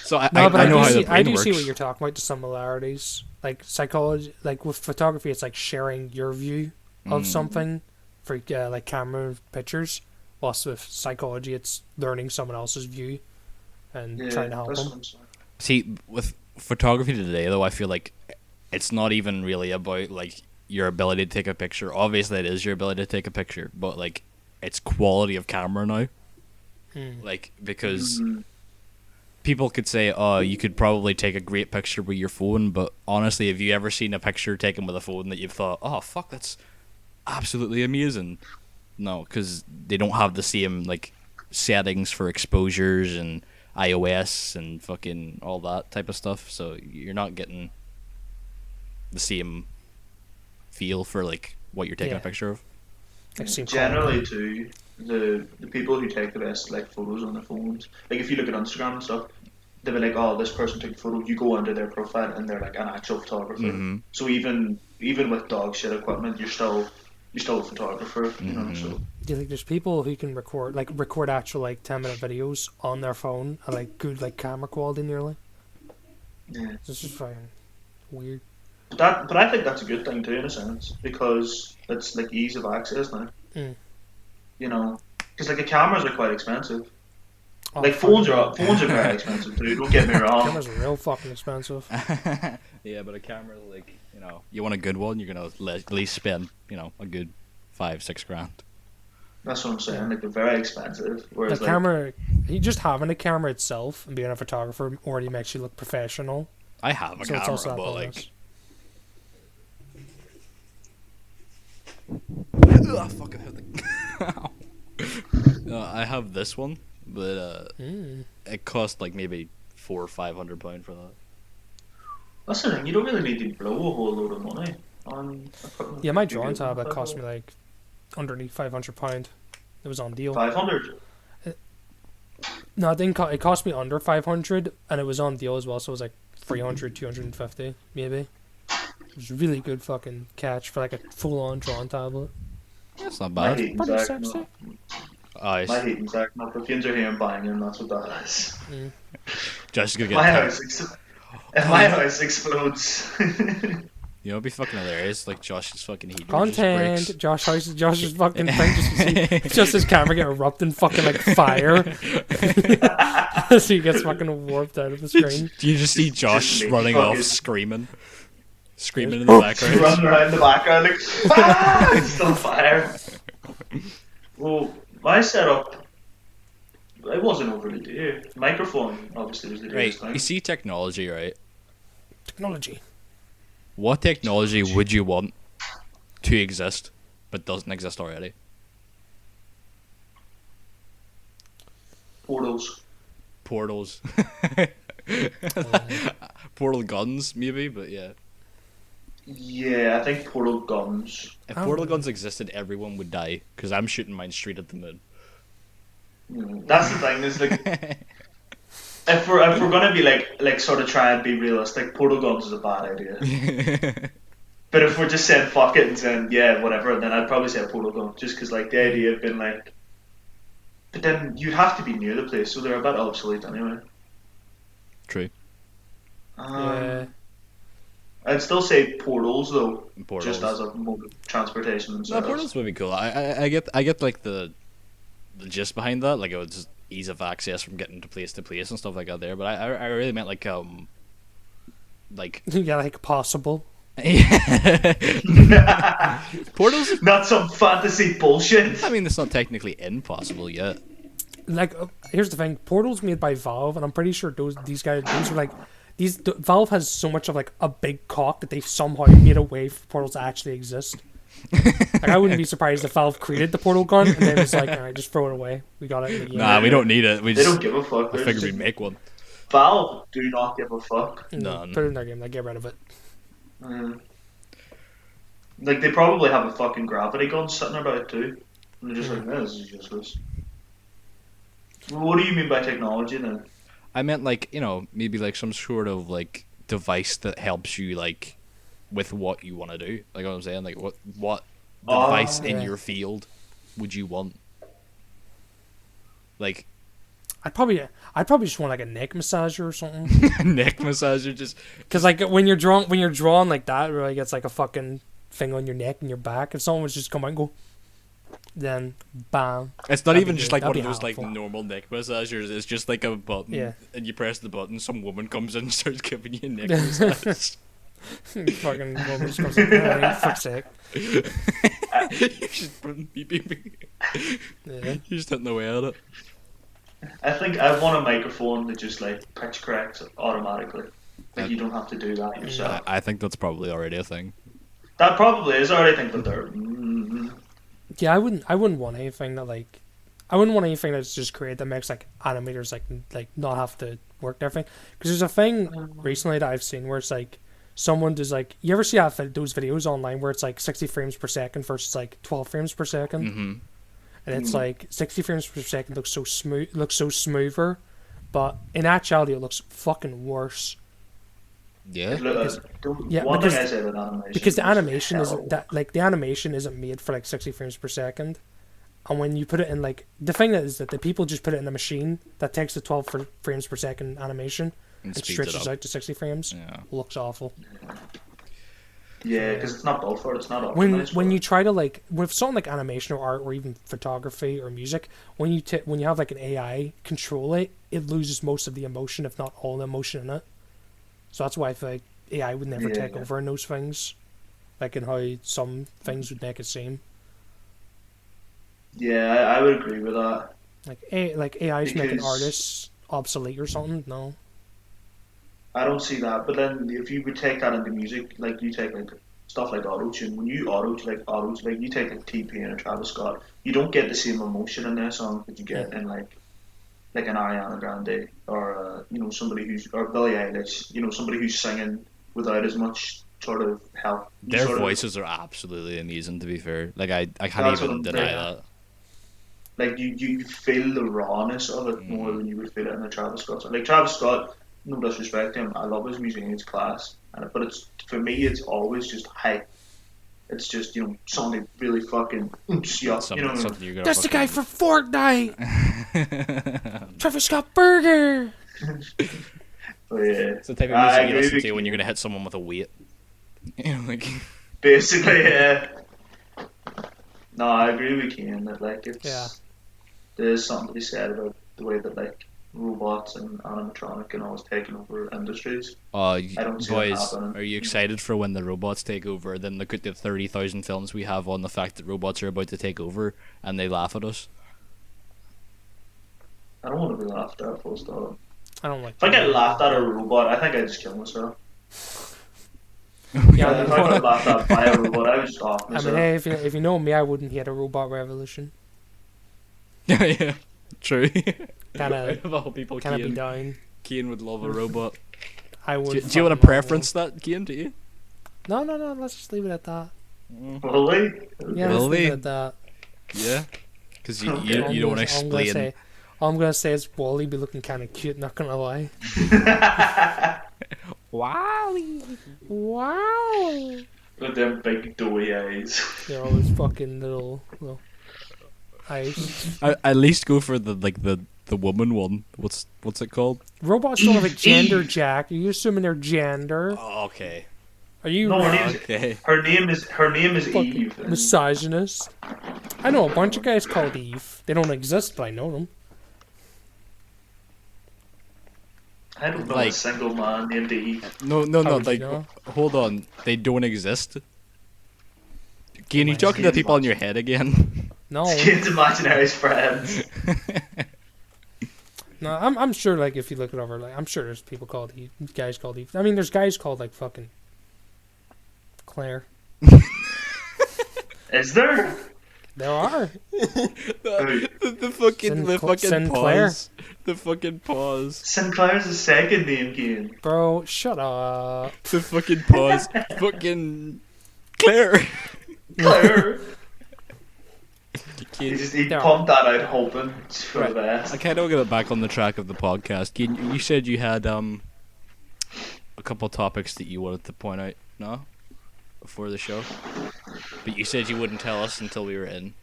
B: So I
C: No, but
B: know how the brain
C: I do
B: works.
C: see what you're talking about. The similarities, like psychology, like with photography, it's like sharing your view of something for like camera pictures. Whilst with psychology, it's learning someone else's view and trying to help them.
B: See, with photography today, though, I feel like it's not even really about like your ability to take a picture. Obviously, it is your ability to take a picture, but like it's quality of camera now. Like because people could say, "Oh, you could probably take a great picture with your phone," but honestly, have you ever seen a picture taken with a phone that you've thought, "Oh, fuck, that's absolutely amazing"? No, because they don't have the same like settings for exposures and iOS and fucking all that type of stuff. So you're not getting the same feel for like what you're taking a
C: Yeah.
B: picture of.
C: Like same
A: Generally,
C: quality.
A: too, the people who take the best like photos on their phones, like if you look at Instagram and stuff, they'll be like, "Oh, this person took a photo." You go onto their profile, and they're like an actual photographer.
B: Mm-hmm.
A: So even with dog shit equipment, you're still a photographer, you know. So
C: Do you think there's people who can record actual like 10-minute videos on their phone at like good like camera quality nearly?
A: yeah,
C: This is fucking weird.
A: but I think that's a good thing too in a sense because it's like ease of access now.
C: Mm.
A: You know, because like the cameras are quite expensive.
C: Oh,
A: Like
C: fucking
A: phones are very expensive too. Don't get me wrong.
C: cameras are real fucking expensive.
B: Yeah, but a camera, like, you want a good one, you're gonna at least spend, a good 5-6 grand.
A: That's what I'm saying. Like they're very expensive.
C: The
A: Whereas like
C: camera, just having a camera itself and being a photographer already makes you look professional.
B: I have a
C: So it's also
B: camera,
C: that
B: but
C: bonus.
B: I fucking hit the. I have this one, but it cost like maybe £400-500 for that.
A: that's the thing. You don't really need to blow a whole load of money on equipment.
C: Yeah, my
A: You
C: drawing
A: get
C: tablet cost me like underneath £500. It was on deal.
A: 500.
C: No, it didn't. It cost me under 500, and it was on deal as well. So it was like 300, 250 maybe. It was a really good fucking catch for like a full-on drawing tablet.
B: That's not
A: My
B: bad.
A: heating's
C: Pretty
A: acting
C: sexy.
A: up.
B: Oh,
A: My heating's acting up. If you're hearing banging, that's what that is.
B: Josh is gonna
A: My
B: get.
A: house, if my house explodes.
B: It'd be fucking hilarious. Like Josh's fucking heat.
C: Content. Josh's fucking thing. Just his camera get erupting fucking like fire. So he gets fucking warped out of the screen.
B: You just see Josh
A: Just
B: running
A: fucking-
B: off, screaming in the background.
A: Running around the background like, ah, it's still fire. Well, my setup, it wasn't overly dear. Microphone, obviously, was the
B: Right,
A: dearest thing.
B: you see technology, right?
C: Technology.
B: What technology would you want to exist, but doesn't exist already?
A: Portals.
B: Portals. Portal guns, maybe, but yeah.
A: Yeah, I think portal guns.
B: If
C: Oh.
B: portal guns existed, everyone would die, because I'm shooting mine straight at the moon.
A: That's the thing. Is like, if we're gonna be like sort of try and be realistic, portal guns is a bad idea. But if we're just saying fuck it and saying yeah whatever, then I'd probably say a portal gun, just because like the idea of being like. But then you'd have to be near the place, so they're a bit obsolete anyway.
B: True.
C: Yeah.
A: I'd still say portals though,
B: Portals.
A: just as a mode of transportation
B: No,
A: themselves.
B: portals would be cool. I get like the gist behind that. Like it was just ease of access from getting to place and stuff like that there. But I really meant like
C: Yeah, like possible.
B: portals.
A: Not some fantasy bullshit.
B: I mean, it's not technically impossible yet.
C: Like, here's the thing: Portal's made by Valve, and I'm pretty sure those are like Valve has so much of like a big cock that they've somehow made a way for portals to actually exist. Like, I wouldn't be surprised if Valve created the portal gun and then was like, all right, just throw it away. We got it in the game.
B: Nah, we don't need it. We
A: They
B: just
A: don't give a fuck.
B: I
A: They're
B: figured
A: just-
B: we'd make one.
A: Valve do not give a fuck.
B: None.
C: Put it in their game. Like, get rid of it.
A: Like they probably have a fucking gravity gun sitting about too, and they're just like, "No, this is useless." Well, what do you mean by technology then?
B: I meant like maybe like some sort of like device that helps you like with what you want to do. Like what I'm saying, like what device in
C: yeah.
B: your field would you want? Like
C: I'd probably just want like a neck massager or something.
B: neck massager, just
C: Because like when you're drawn like that, where like it's like a fucking thing on your neck and your back. If someone was just come out and go, then bam.
B: it's not
C: That'd
B: even
C: be
B: just
C: good.
B: like one
C: That'd
B: of
C: be
B: those like
C: helpful.
B: normal neck massagers. It's just like a button,
C: Yeah.
B: and you press the button. Some woman comes in and starts giving you a neck massage.
C: Fucking woman just comes like, "Hey, fuck's sake."
B: You're just beep, beep, beep.
C: Yeah.
B: You're just hitting away at it.
A: I think I want a microphone that just like pitch corrects automatically. Like you don't have to do that yourself.
B: I think that's probably already a thing.
A: That probably is already. I think, but they're
C: Yeah, I wouldn't want anything that like I wouldn't want anything that's just created that makes like animators like not have to work and everything. Because there's a thing recently that I've seen where it's like someone does like, you ever see those videos online where it's like 60 frames per second versus like 12 frames per second, and it's like 60 frames per second looks so smooth, looks so smoother, but in actuality it looks fucking worse.
B: Yeah.
A: One thing I say about animation
C: Because the animation
A: terrible.
C: isn't that like the animation isn't made for like 60 frames per second. And when you put it in, like, the thing is that the people just put it in a machine that takes the 12 frames per second animation and
B: speeds it
C: stretches
B: up.
C: out to 60 frames.
B: Yeah.
C: Looks awful.
A: Yeah, because it's not built for it. It's not
C: When
A: optimized for
C: you
A: it.
C: try to, like, with something like animation or art or even photography or music, when you have like an AI control it, it loses most of the emotion, if not all the emotion in it. So that's why I feel like AI would never take over in those things, like in how some things would make it seem.
A: Yeah, I would agree with that.
C: Like AI's making
A: Because-
C: artists obsolete or something. No.
A: I don't see that. But then if you would take that into music, like you take like stuff like auto-tune, when you like you take like T-Pain or Travis Scott, you don't get the same emotion in their songs that you get in like an Ariana Grande or somebody who's, or Billie Eilish, somebody who's singing without as much sort of help.
B: Their
A: sort of-
B: voices are absolutely amazing, to be fair. Like, I can't
A: That's what
B: even
A: I'm
B: deny
A: saying.
B: that.
A: Like you feel the rawness of it more than you would feel it in a Travis Scott song. Like Travis Scott, no disrespect to him, I love his music and it's class. But it's, for me, it's always just hype. It's just something really fucking
B: Something you're gonna
C: That's the guy
B: fucking-
C: from Fortnite. Travis Scott Burger.
A: But yeah,
B: It's the type of
A: I
B: music you
A: agree
B: listen
A: with
B: to when
A: you.
B: you're gonna hit someone with a weight. Like,
A: basically, yeah. No, I agree with Ian that like there's something to be said about the way that like robots and animatronic and all is taking over industries. I don't see it
B: boys,
A: happening.
B: are you excited for when the robots take over? Then look at the 30,000 films we have on the fact that robots are about to take over, and they laugh at us.
A: I don't want to be laughed at, full stop.
C: I don't like.
A: If I get laughed at a robot, I think I'd just kill myself.
C: Yeah,
A: If I got laughed at by a robot, I would just off
C: I
A: myself.
C: mean, hey, if you know me, I wouldn't hate a robot revolution.
B: Yeah, true.
C: Kind of
B: Of all people,
C: be
B: Cian,
C: down.
B: Cian would love a robot.
C: I would.
B: Do you want to
C: fucking
B: preference that, Cian? Do you?
C: No. Let's just leave it at that.
A: Really?
C: Yeah,
B: Will
C: let's leave
B: we?
C: it at that.
B: Yeah, because you
A: Okay.
B: you don't want to explain.
C: All I'm gonna say is Wally be looking kind of cute. Not gonna lie.
B: Wally.
C: Wow.
A: With them big doughy eyes.
C: They're always fucking little eyes.
B: At least go for the woman one. What's it called?
C: Robots don't have a gender,
A: Eve.
C: Jack. Are you assuming they're gender?
B: Oh, okay.
C: Are you
A: No, her
C: really
A: name's,
B: Okay.
A: her name is
C: fucking
A: Eve. and
C: misogynist? I know a bunch of guys called Eve. They don't exist, but I know them.
A: I don't know
B: Like-
A: a single man named Eve.
B: No.
C: How would you
B: Like,
C: know?
B: hold on. They don't exist. Cian, you
C: my
B: talking to
A: God.
B: people in your head again?
C: No,
A: Kids' imaginary friends.
C: no. I'm sure. Like, if you look it over, like, I'm sure there's people called Eve. Guys called Eve. I mean, there's guys called like fucking Claire.
A: Is there?
C: There are.
B: the fucking
C: Sinclair.
B: pause. The fucking pause.
A: Sinclair's the second name, Kane.
C: Bro, shut up.
B: The fucking pause. Fucking Claire.
A: Claire.
B: Cian,
A: He
C: There
A: pumped that out hoping for
C: Right.
A: the best.
B: I kind of get back on the track of the podcast. Cian, you said you had a couple topics that you wanted to point out, no? Before the show, but you said you wouldn't tell us until we were in.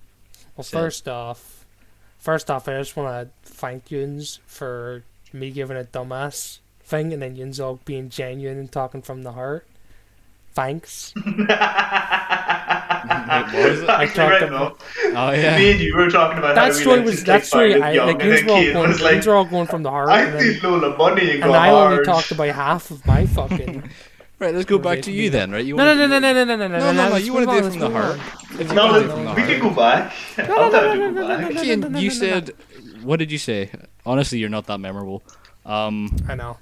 C: Well,
B: So-
C: first off, I just want to thank Yuns for me giving a dumbass thing and then Yuns all being genuine and talking from the heart. Thanks.
B: Wait, what was it?
A: Actually,
C: talked
A: right
C: about-
A: now,
B: Oh yeah.
A: me and you were talking about
C: That
A: how
C: story
A: we
C: was
A: like
C: that
A: to
C: story.
A: take
C: I
A: young,
C: like
A: and then Kane was like,
C: Yuns were all going from the heart,
A: I
C: and,
A: think
C: then,
A: Lola Bunny and
C: and
A: go
C: I only
A: hard.
C: talked about half of my fucking.
B: Right, let's go back to you then. Right? You
C: No.
B: wanna-
C: No.
B: You want to do it from the heart. If you
A: No,
B: wanna do it from the
A: we
B: heart.
A: can go back. I'll tell you to go back.
B: Cian, you said, what did you say? Honestly, you're not that memorable.
C: I know.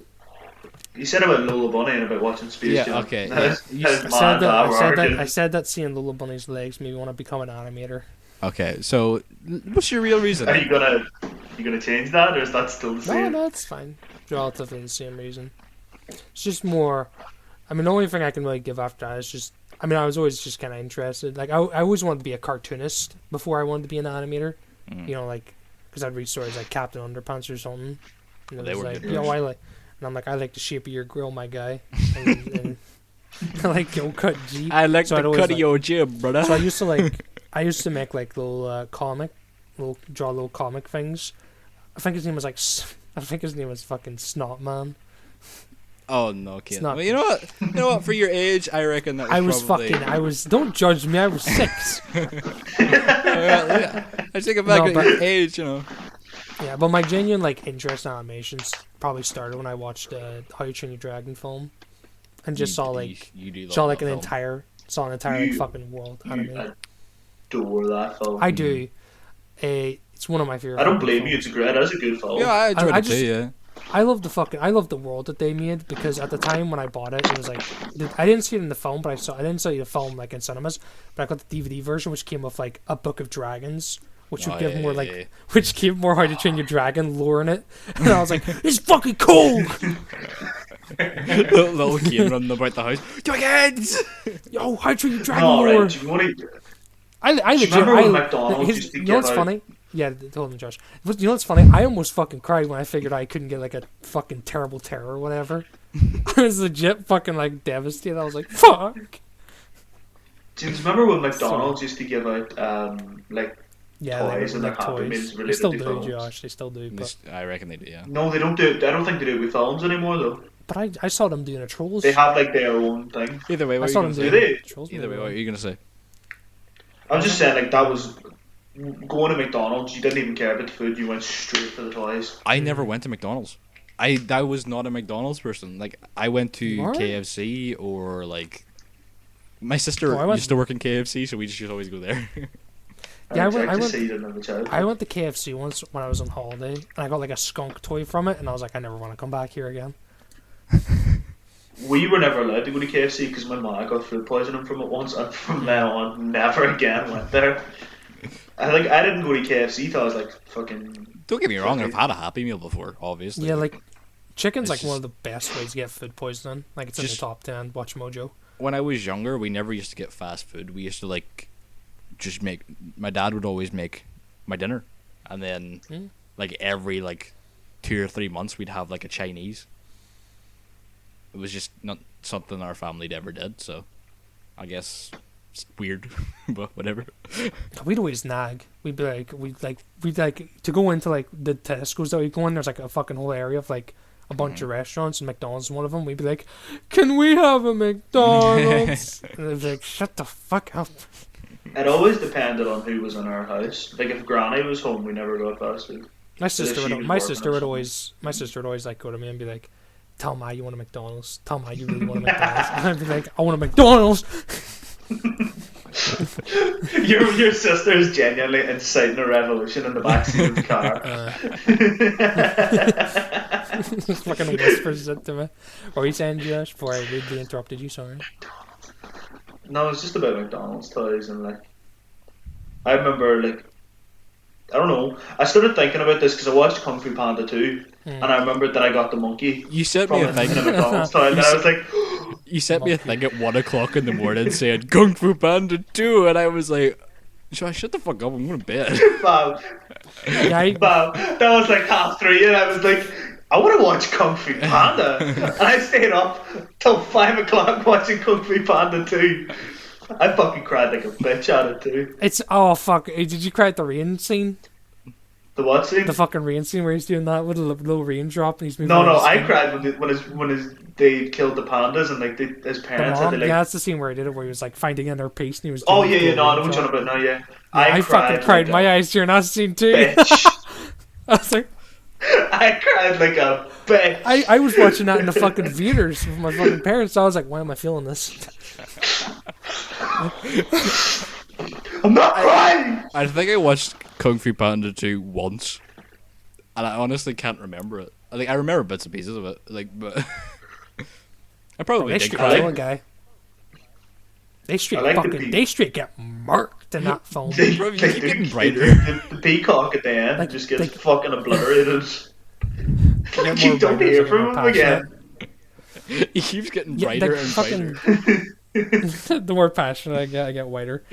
A: You said about Lola Bunny and about watching Space
B: Yeah,
A: Jam.
B: okay,
A: His
B: yeah.
A: man, we're arguing.
C: I said that seeing Little Bunny's legs made me want to become an animator.
B: Okay, so what's your real reason?
A: Are you gonna change that, or is that still the
C: No,
A: same?
C: no, it's fine. Relatively the same reason. It's just more. I mean, the only thing I can really give after that is just. I mean, I was always just kind of interested. Like, I always wanted to be a cartoonist before I wanted to be an animator. You know, like, because I'd read stories like Captain Underpants or something. And it
B: They
C: was
B: were
C: like,
B: good
C: yo,
B: ones.
C: I like. And I'm like, I like the shape of your grill, my guy. And I like your cut G.
B: I like
C: So I'd
B: the
C: always,
B: cut of
C: like-
B: your jib, brother.
C: So I used to like. I used to make like little draw little comic things. I think his name was like. I think his name was fucking Snot Man.
B: Oh no, kid.
C: It's not-
B: Well, you know what? You know what? For your age, I reckon that was
C: I was
B: probably...
C: fucking. I was. Don't judge me. I was 6.
B: Well, yeah. I take it back
C: No,
B: at
C: but-
B: your age, you know.
C: Yeah, but my genuine like interest in animations probably started when I watched How You Train Your Dragon film, and just saw like
B: you do love
C: saw like
B: that
C: an
B: film.
C: entire like
A: You-
C: fucking world animated.
A: Adore that film.
C: I do. It's one of my favorite.
A: I don't
C: fucking
A: blame you.
C: films.
A: It's a great. It is a good film.
B: Yeah, I enjoyed
C: I
B: it
C: just-
B: too. Yeah.
C: I love the world that they made because at the time when I bought it, it was like I didn't see it in the film, but I didn't see the film like in cinemas, but I got the DVD version which came with like a Book of Dragons, which would
B: Oh,
C: give
B: yeah,
C: more
B: yeah,
C: like
B: yeah.
C: which gave more How to Train Your Dragon lore in it, and I was like, it's fucking cool.
B: Little kid running about the house. Dragons!
C: Yo, How to Train Your Dragon
A: No,
C: lore.
A: right. Do you want to?
C: I
A: Do you
C: legit.
A: remember when
C: I,
A: McDonald's
C: his,
A: used to
C: you know what's
A: give out-
C: funny? Yeah, hold on, Josh. You know what's funny? I almost fucking cried when I figured I couldn't get like a fucking terrible terror or whatever. I was legit fucking like devastated. I was like, fuck.
A: Do you remember when McDonald's used to give out like
C: Yeah, they
A: toys
C: were
A: and
C: like
A: their Happy Meals
C: toys. They
A: related
C: still
A: to
C: do,
A: films?
C: Josh. They still do. But,
B: I reckon they do. Yeah.
A: No, they don't do it. I don't think they do it with films anymore though.
C: but I saw them doing a Trolls.
A: They have like their own thing.
B: Either way,
C: I
B: what are
C: saw
B: you
C: them
B: gonna
C: doing
B: say?
A: Do they?
C: a Trolls
B: Either way,
C: movie.
B: what are you gonna say?
A: I'm just saying like that was going to McDonald's. You didn't even care about the food. You went straight for the toys.
B: I never went to McDonald's. I was not a McDonald's person. Like I went to
C: You weren't?
B: KFC or like my sister
C: Oh, I went-
B: used to work in KFC, so we just used to always go there.
C: Yeah, I
A: checked
C: went-
A: to see you didn't have a child.
C: I went to KFC once when I was on holiday, and I got like a skunk toy from it, and I was like, I never want to come back here again.
A: We were never allowed to go to KFC because my mom got food poisoning from it once, and from then on, never again went there. I didn't go to KFC till I was like fucking.
B: Don't get me wrong, I've
A: 50.
B: had a Happy Meal before, obviously.
C: Yeah, like chicken's
B: It's
C: like one of the best ways to get food poisoning. Like it's in the
B: Just-
C: top 10. Watch Mojo.
B: when I was younger, we never used to get fast food. We used to like just make. My dad would always make my dinner, and then
C: Hmm.
B: like every like 2 or 3 months, we'd have like a Chinese. It was just not something our family ever did, so I guess it's weird, but whatever.
C: We'd always nag. We'd to go into like the Tesco's that we go in. There's like a fucking whole area of like a bunch of restaurants, and McDonald's is one of them. We'd be like, "Can we have a McDonald's?" And they'd be like, "Shut the fuck up."
A: It always depended on who was in our house. Like if Granny was home, we never got fast food.
C: My
A: she
C: sister
A: was
C: would.
A: working
C: My
A: or
C: sister would
A: something.
C: always like go to me and be like, "Tell Ma you want a McDonald's. Tell Ma you really want a McDonald's." And I'd be like, "I want a McDonald's."
A: Your sister is genuinely inciting a revolution in the backseat of the car.
C: Fucking whispers it to me. What were you saying, Josh? Before I rudely interrupted you. Sorry.
A: No, it's just about McDonald's toys and like. I remember like. I don't know. I started thinking about this because I watched Kung Fu Panda 2, and I remembered that I got the monkey
B: You sent
A: from
B: me a
A: it in a
B: thing.
A: McDonald's toy, and I was like,
B: You sent me a thing at 1 o'clock in the morning saying Kung Fu Panda 2, and I was like, shut the fuck up, I'm going to bed.
A: "Wow,
C: Yeah,
A: wow." That was like 3:30, and I was like, "I want to watch Kung Fu Panda," and I stayed up till 5 o'clock watching Kung Fu Panda 2. I fucking cried like a bitch at it too.
C: it's oh fuck. Did you cry at the rain scene?
A: The what scene?
C: The fucking rain scene where he's doing that with a little raindrop and he's moving.
A: No,
C: around
A: no,
C: his
A: I
C: skin?
A: cried when they killed the pandas and like his
C: The
A: parents had
C: mom,
A: to like.
C: yeah, that's the scene where he did it, where he was like finding inner peace and he was.
A: Oh
C: doing
A: yeah,
C: the
A: yeah, no, I know what
C: raindrop.
A: you're on about now. Yeah,
C: I fucking cried
A: like
C: my
A: a
C: eyes during that scene too.
A: bitch.
C: I was like,
A: I cried like a bitch.
C: I was watching that in the fucking theaters with my fucking parents. So I was like, why am I feeling this?
A: I'm not crying.
B: I think I watched Kung Fu Panda 2 once, and I honestly can't remember it. I remember bits and pieces of it, like, but I probably did
C: Extra
B: cry.
C: kill a guy. They straight
A: like the
C: fucking,
A: peak.
C: they straight get murked in that film.
A: They,
B: Bro, you
A: they
B: keep
A: do-
B: getting
A: they
B: brighter.
A: do. The peacock at the end
C: Like,
A: just gets
C: they-
A: fucking obliterated.
C: They get
A: You
C: more
A: don't
C: writers,
A: hear
C: they get more
A: from him again.
C: passionate.
B: He keeps getting
C: Yeah,
B: brighter
C: like
B: and
C: fucking.
B: brighter.
C: The more passionate I get whiter.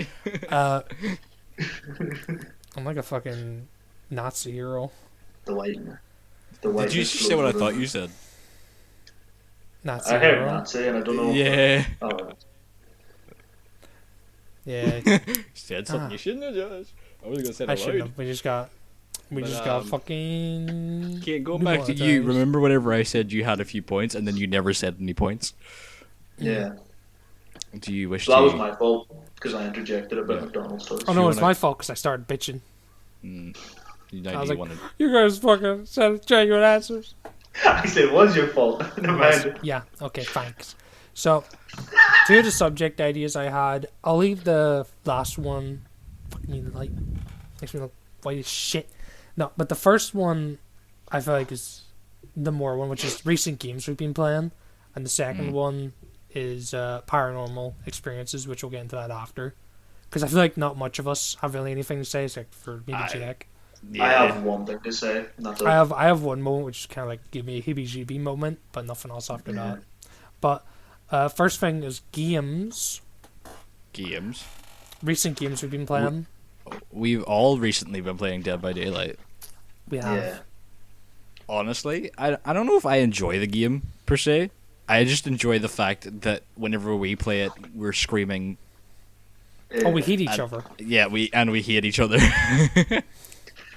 C: I'm like a fucking Nazi hero.
A: The white. The white.
B: Did you just say what I thought you said?
C: Nazi
A: I heard
C: hero.
A: Nazi, and I don't know.
B: Yeah.
A: Oh,
C: Yeah,
B: Said something
C: Ah.
B: you shouldn't have just. I was gonna say
C: I
B: it
C: shouldn't
B: aloud.
C: have. We just got
B: But,
C: fucking.
B: Okay, go back to you. Remember whenever I said you had a few points and then you never said any points?
A: yeah.
B: Do you wish
A: So that was
B: to?
A: my fault because I interjected about
B: Yeah.
A: McDonald's toys.
C: Oh no,
B: you
C: it's
B: wanna-
C: my fault because I started bitching.
B: I
C: I was
B: do
C: like-
B: wanna-
C: You guys fucking said genuine answers.
A: I said it was your fault. Never mind.
C: Yeah. Okay. Thanks. So, two of the subject ideas I had, I'll leave the last one. Fucking need the light. Makes me look white as shit. No, but the first one, I feel like is the more one, which is recent games we've been playing, and the second one is paranormal experiences, which we'll get into that after. Because I feel like not much of us have really anything to say, except for maybe Jack.
A: I have one thing to say. And that's it.
C: I have one moment which kind of like give me a heebie-jeebie moment, but nothing else after that. But first thing is games.
B: Games.
C: Recent games we've been playing.
B: We've all recently been playing Dead by Daylight.
C: We have.
A: Yeah.
B: Honestly, I don't know if I enjoy the game per se. I just enjoy the fact that whenever we play it, we're screaming.
C: Oh, we hate each
B: And-
C: other.
B: Yeah, we hate each other.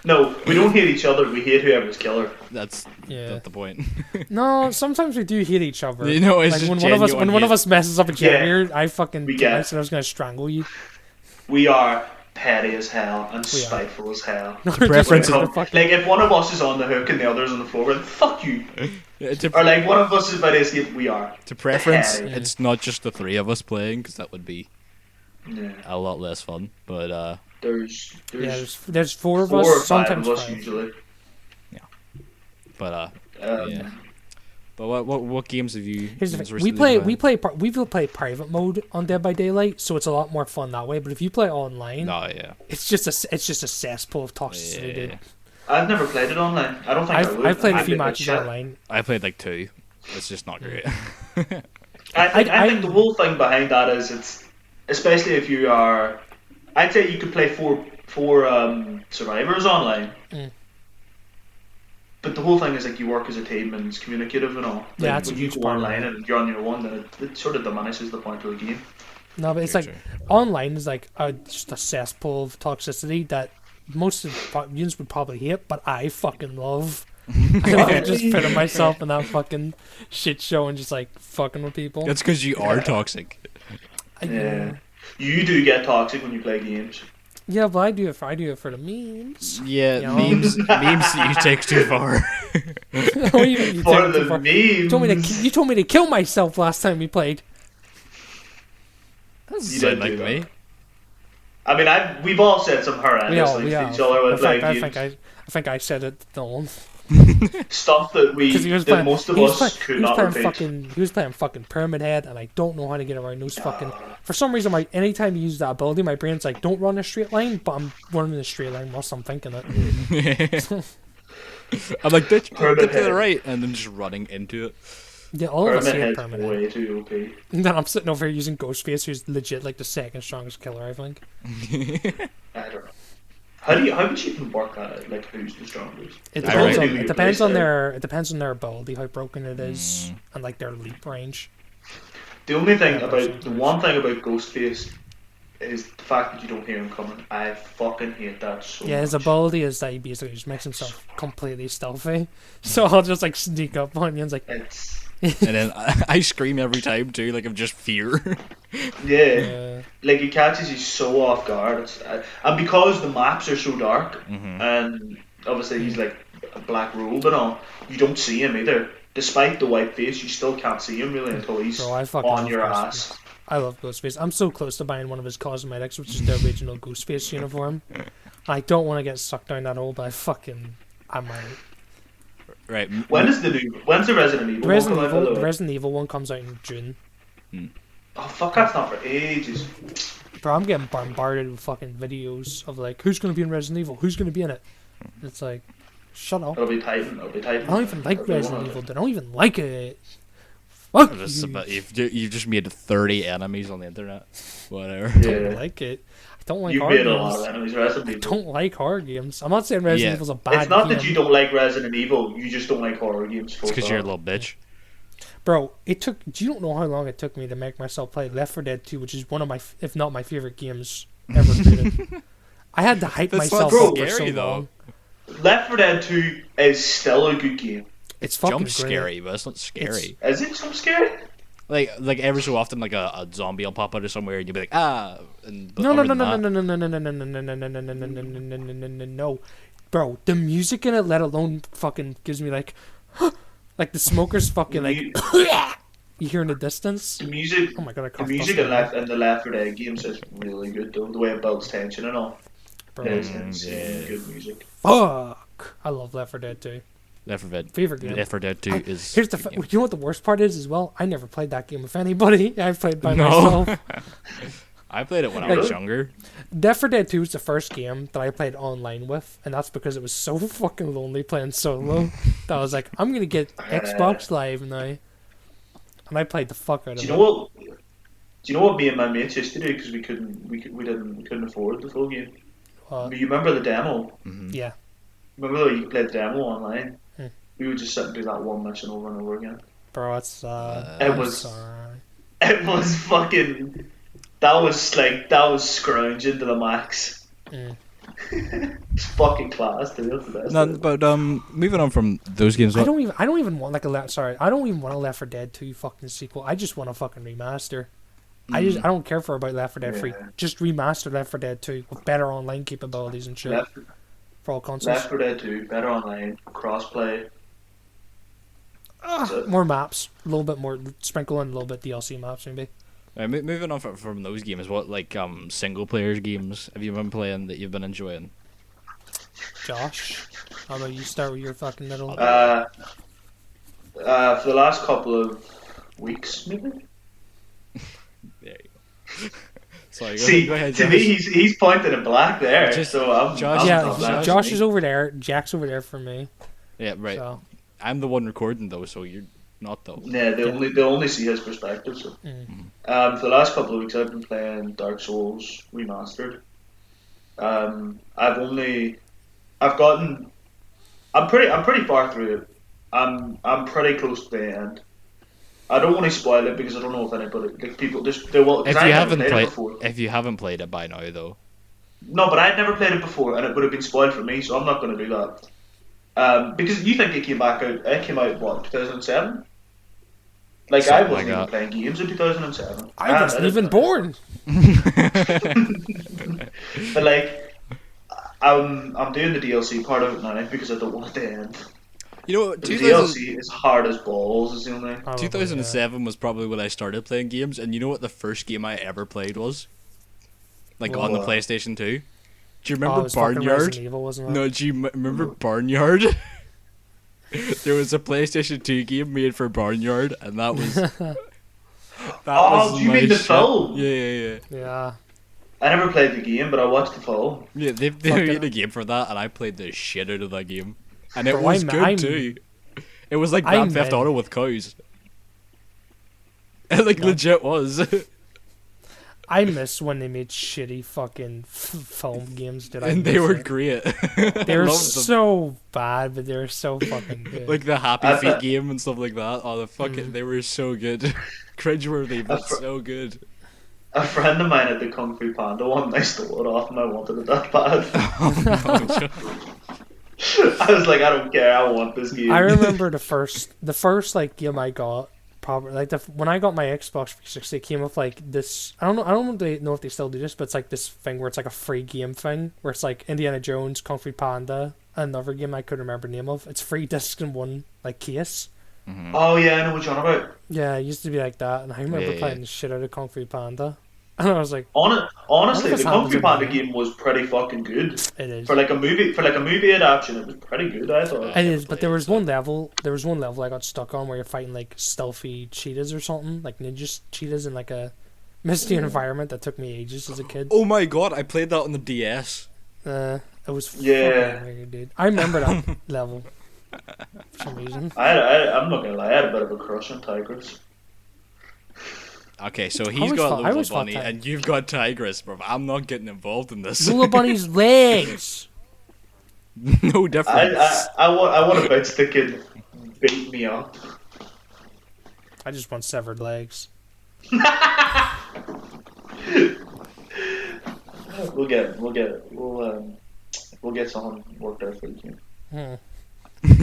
A: No, we don't hate each other. We hate whoever's killer.
B: That's
C: Yeah.
B: the point.
C: No, sometimes we do hate each other.
B: You know, it's
C: like
B: just
C: when one
B: genuine
C: of us messes up a
A: Yeah.
C: carrier, I fucking
A: We get
C: I
A: it.
C: said I was gonna strangle you.
A: We are petty as hell and
C: We are.
A: spiteful as hell.
B: preference
C: We're
A: When it
C: just
A: come-
C: fucking-
A: like if one of us is on the hook and the other's on the floor, then fuck you.
B: to,
A: Or like one of us is about to escape, we are.
B: to preference,
A: petty.
B: it's not just the three of us playing because that would be
A: Yeah.
B: a lot less fun. But
A: There's
C: there's four of
A: four
C: us,
A: or five
C: sometimes
A: of us
C: five.
A: usually.
B: but
A: Um,
B: yeah. But what games have you?
C: Here's the
B: games
C: thing.
B: recently
C: We
B: played?
C: play private mode on Dead by Daylight, so it's a lot more fun that way. But if you play online,
B: No, yeah.
C: it's just a cesspool of toxicity, dude.
A: I've never played it online. I don't think I would.
C: I've played a
A: I
C: few
A: think it's
C: matches
A: shit.
C: online.
B: I played like 2. It's just not great.
A: I think the whole thing behind that is it's especially if you are. I'd say you could play four survivors online.
C: Mm.
A: But the whole thing is like you work as a team and it's communicative and all. Like,
C: Yeah, that's a
A: when you
C: huge
A: go
C: part of
A: online
C: it.
A: and you're on your own, then it sort of diminishes the point of the game.
C: No, but it's
B: Very
C: like
B: true.
C: online is like just a cesspool of toxicity that most of the unions would probably hate, but I fucking love. I like just putting myself in that fucking shit show and just like fucking with people.
B: That's because you are toxic.
A: Yeah. You do get toxic when you play games.
C: Yeah, but I do it for the memes.
B: Yeah,
C: You know?
B: memes that you take too far.
C: Oh, you
A: For
C: take it too
A: the
C: far.
A: memes.
C: You told me to kill myself last time we played.
B: That doesn't
A: You
B: sound
A: didn't
B: like
A: do
B: me.
A: that. I mean, we've all said some horrendous things to each other when
C: In fact,
A: playing games.
C: I think I said it to Nolan.
A: Stuff that
C: Because he was
A: that
C: playing,
A: most of
C: he was
A: us
C: playing,
A: could
C: he was
A: not
C: playing
A: repeat.
C: fucking, he was playing fucking Pyramid Head, and I don't know how to get around those fucking. For some reason, anytime you use that ability, my brain's like, don't run a straight line, but I'm running a straight line whilst I'm thinking it.
B: I'm like, bitch,
A: Pyramid
B: get to the
A: Head.
B: right, and then just running into it.
C: Yeah, all of us
A: Pyramid
C: hate
A: Head's
C: Pyramid Head.
A: way too OP.
C: And then I'm sitting over here using Ghostface, who's legit like the second strongest killer, I think.
A: I don't know. How would you even work that out? Like who's the strongest?
C: It
B: I
C: depends
B: reckon
C: on
A: your
C: it depends on
A: playstyle.
C: their ability, how broken it is, and like their leap range.
A: The only thing
C: Yeah,
A: about the
C: personally.
A: one thing about Ghostface is the fact that you don't hear him coming. I fucking hate that so
C: Yeah, his
A: much.
C: ability is that he basically just makes himself completely stealthy. So I'll just like sneak up on you and it's like,
A: It's
B: And then I scream every time too, like of just fear.
A: yeah. Like he catches you so off guard. And because the maps are so dark, and obviously he's like a black robe and all, you don't see him either. Despite the white face, you still can't see him really until he's
C: Bro, I fucking
A: on
C: love
A: your
C: Ghostface.
A: ass.
C: I love Ghostface. I'm so close to buying one of his cosmetics, which is the original Ghostface uniform. I don't want to get sucked down that hole, but I might.
B: Right.
A: When's the Resident Evil?
C: The Resident
A: one come out, by the way?
C: Evil one comes out in June.
A: Oh fuck, that's not for ages.
C: Bro, I'm getting bombarded with fucking videos of like, who's gonna be in Resident Evil? Who's gonna be in it? And it's like, shut up.
A: It'll be typing. It'll be typing.
C: I don't even like
A: Every one
C: Resident
A: of
C: Evil.
A: it.
C: I don't even like it. Fuck
B: Just
C: you.
B: about, you've just made 30 enemies on the internet. Whatever.
C: I don't
A: Yeah.
C: like it. I don't like
A: You've
C: horror
A: made a lot
C: games.
A: of enemies. Resident
C: I
A: Evil.
C: don't like horror games. I'm not saying Resident
B: Yeah.
C: Evil's a bad
A: It's not
C: game.
A: that you don't like Resident Evil. You just don't like horror games.
B: It's because you're a little bitch.
C: Bro, it took. Do you don't know how long it took me to make myself play Left 4 Dead 2, which is one of my, if not my favorite games ever created. I had to hype
B: That's
C: myself
B: not
C: up for so
B: scary, though.
C: long.
A: Left 4 Dead 2 is still a good game.
C: It's fucking
B: Jump
C: great.
B: scary, but it's not scary.
A: Is it so scary?
B: Like every so often, like a zombie will pop out of somewhere, and you'll be like, ah. And, but
C: No, no,
B: other
C: no,
B: than
C: no,
B: that-
C: no, no, no, no, no, no, no, no, no, no, no, no, no, no, no, no, no. Bro, the music in it, let alone fucking gives me like, like the smokers fucking like, you hear in the distance.
A: The music,
C: Oh my god, I
A: the
C: coughed.
A: music in the Left 4 Dead games is really good though. The way it builds tension and all.
C: Bro,
A: It is
B: Mm,
A: insane
B: yeah.
A: good music.
C: fuck. I love Left 4 Dead 2.
B: Left 4 Dead.
C: Favorite game.
B: Left 4 Dead 2 is.
C: Here's the.
B: good
C: You
B: game.
C: know what the worst part is as well? I never played that game with anybody. I played by
B: No.
C: myself.
B: I played it when I was
A: Really?
B: younger.
C: Left 4 Dead 2 was the first game that I played online with, and that's because it was so fucking lonely playing solo that I was like, I'm gonna get Xbox Live now, and I played the fuck out
A: Do
C: of
A: you
C: it.
A: know what? Do you know what me and my mates used to do because we couldn't afford the full game? You remember the demo?
C: Yeah,
A: Remember though you played the demo online?
C: Hmm.
A: We would just sit and do that one mission over and over again.
C: bro, it's
A: It was
C: sorry.
A: it was fucking that was scrounging to the max.
C: Mm.
A: It's fucking class to that's the best.
B: No, but moving on from those games,
C: I don't even want like I don't even want a Left 4 Dead 2 fucking sequel. I just want a fucking remaster. I don't care for about Left 4 Dead 3.
A: Yeah.
C: Just remaster Left 4 Dead 2 with better online capabilities and shit
A: Left,
C: for all consoles.
A: Left 4 Dead 2, better online, crossplay.
C: More maps, a little bit more, sprinkle in a little bit DLC maps maybe.
B: moving on from those games, what like single player games have you been playing that you've been enjoying?
C: Josh, how about you start with your fucking middle?
A: For the last couple of weeks, maybe.
B: There you go. Sorry,
A: See,
B: go ahead,
A: to
B: Josh.
A: me, he's pointing in black there.
B: Just-
A: so I'm,
B: Josh-
A: I'm
C: Yeah,
A: not blaming
C: Josh
A: me.
C: is over there. Jack's over there for me.
B: Yeah, right.
C: So,
B: I'm the one recording though, so you're not though.
A: Yeah, they only see his perspective. So, for the last couple of weeks, I've been playing Dark Souls Remastered. I'm pretty far through it. I'm pretty close to the end. I don't want to spoil it because I don't know if anybody, like people, just they will. 'cause
B: If
A: I
B: you
A: never
B: haven't
A: played it
B: played,
A: before.
B: if you haven't played it by now though,
A: No, but I'd never played it before, and it would have been spoiled for me, so I'm not going to do that. Because you think it came out what 2007? Like I
B: Something
A: wasn't
B: like
A: even
B: that.
A: playing games in 2007.
C: I wasn't even born.
A: But like, I'm doing the DLC part of it now because I don't want it to end.
B: you know,
A: The DLC is hard as balls. Is the only.
C: Probably,
B: 2007 was probably when I started playing games, and you know what the first game I ever played was? Like on the
A: What?
B: PlayStation 2. Do you
C: Yeah. Oh, it
B: remember
C: was fucking
B: Barnyard?
C: Resident Evil, wasn't it?
B: No, do you remember Barnyard? There was a PlayStation 2 game made for Barnyard, and that was.
A: Oh, do you
B: my
A: mean the
B: shit.
A: film?
B: Yeah.
C: Yeah.
A: I never played the game, but I watched the film.
B: Yeah, they
C: Fucking-
B: made a game for that, and I played the shit out of that game. And it
C: Bro,
B: was
C: I'm-
B: good
C: I'm-
B: too. It was like
C: I'm
B: Grand Theft
C: mid.
B: Auto with cows. It like legit was.
C: I miss when they made shitty fucking film games. Did I?
B: And they
C: miss
B: were
C: it.
B: great.
C: They
B: I
C: were
B: loved them.
C: so bad, but they were so fucking good.
B: Like the Happy
A: I
B: Feet
A: bet-
B: game and stuff like that. Oh, the fucking, they were so good. Cringeworthy, but
A: fr-
B: so good.
A: A friend of mine at the Kung Fu Panda one, I stole it off and I wanted it that bad. I was like, I don't care, I want this game.
C: I remember the first like game I got. Probably like when I got my Xbox 360, it came with like this. I don't know if they still do this, but it's like this thing where it's like a free game thing where it's like Indiana Jones, Kung Fu Panda, another game I couldn't remember the name of. It's 3 discs in one like case.
A: Oh yeah, I know what you're on about.
C: Yeah, it used to be like that, and I remember
B: Yeah,
C: playing
B: yeah.
C: the shit out of Kung Fu Panda, and I was like,
A: Honestly,
C: What if
A: the
C: it's
A: Kung Fu
C: happened
A: Panda
C: to me?
A: game was pretty fucking good.
C: it is.
A: For like a movie adaptation, it was pretty good, I thought.
C: It is, but there was one level. I got stuck on where you're fighting like stealthy cheetahs or something, like ninja cheetahs in like a Misty Environment that took me ages as a kid.
B: Oh my god, I played that on the DS.
C: It was
A: Yeah.
C: fucking weird, dude. I remember that level for some reason.
A: I'm not gonna lie, I had a bit of a crush on Tigers.
B: Okay, so
C: I
B: he's
C: always
B: got
C: thought- I
B: Lola
C: always thought
B: Bunny
C: Tig-
B: and you've got Tigress, bro. I'm not getting involved in this.
C: Lula Bunny's legs.
B: No difference.
A: I want a bitch that can beat me up.
C: I just want severed legs.
A: We'll get something worked out for you.
C: Hmm.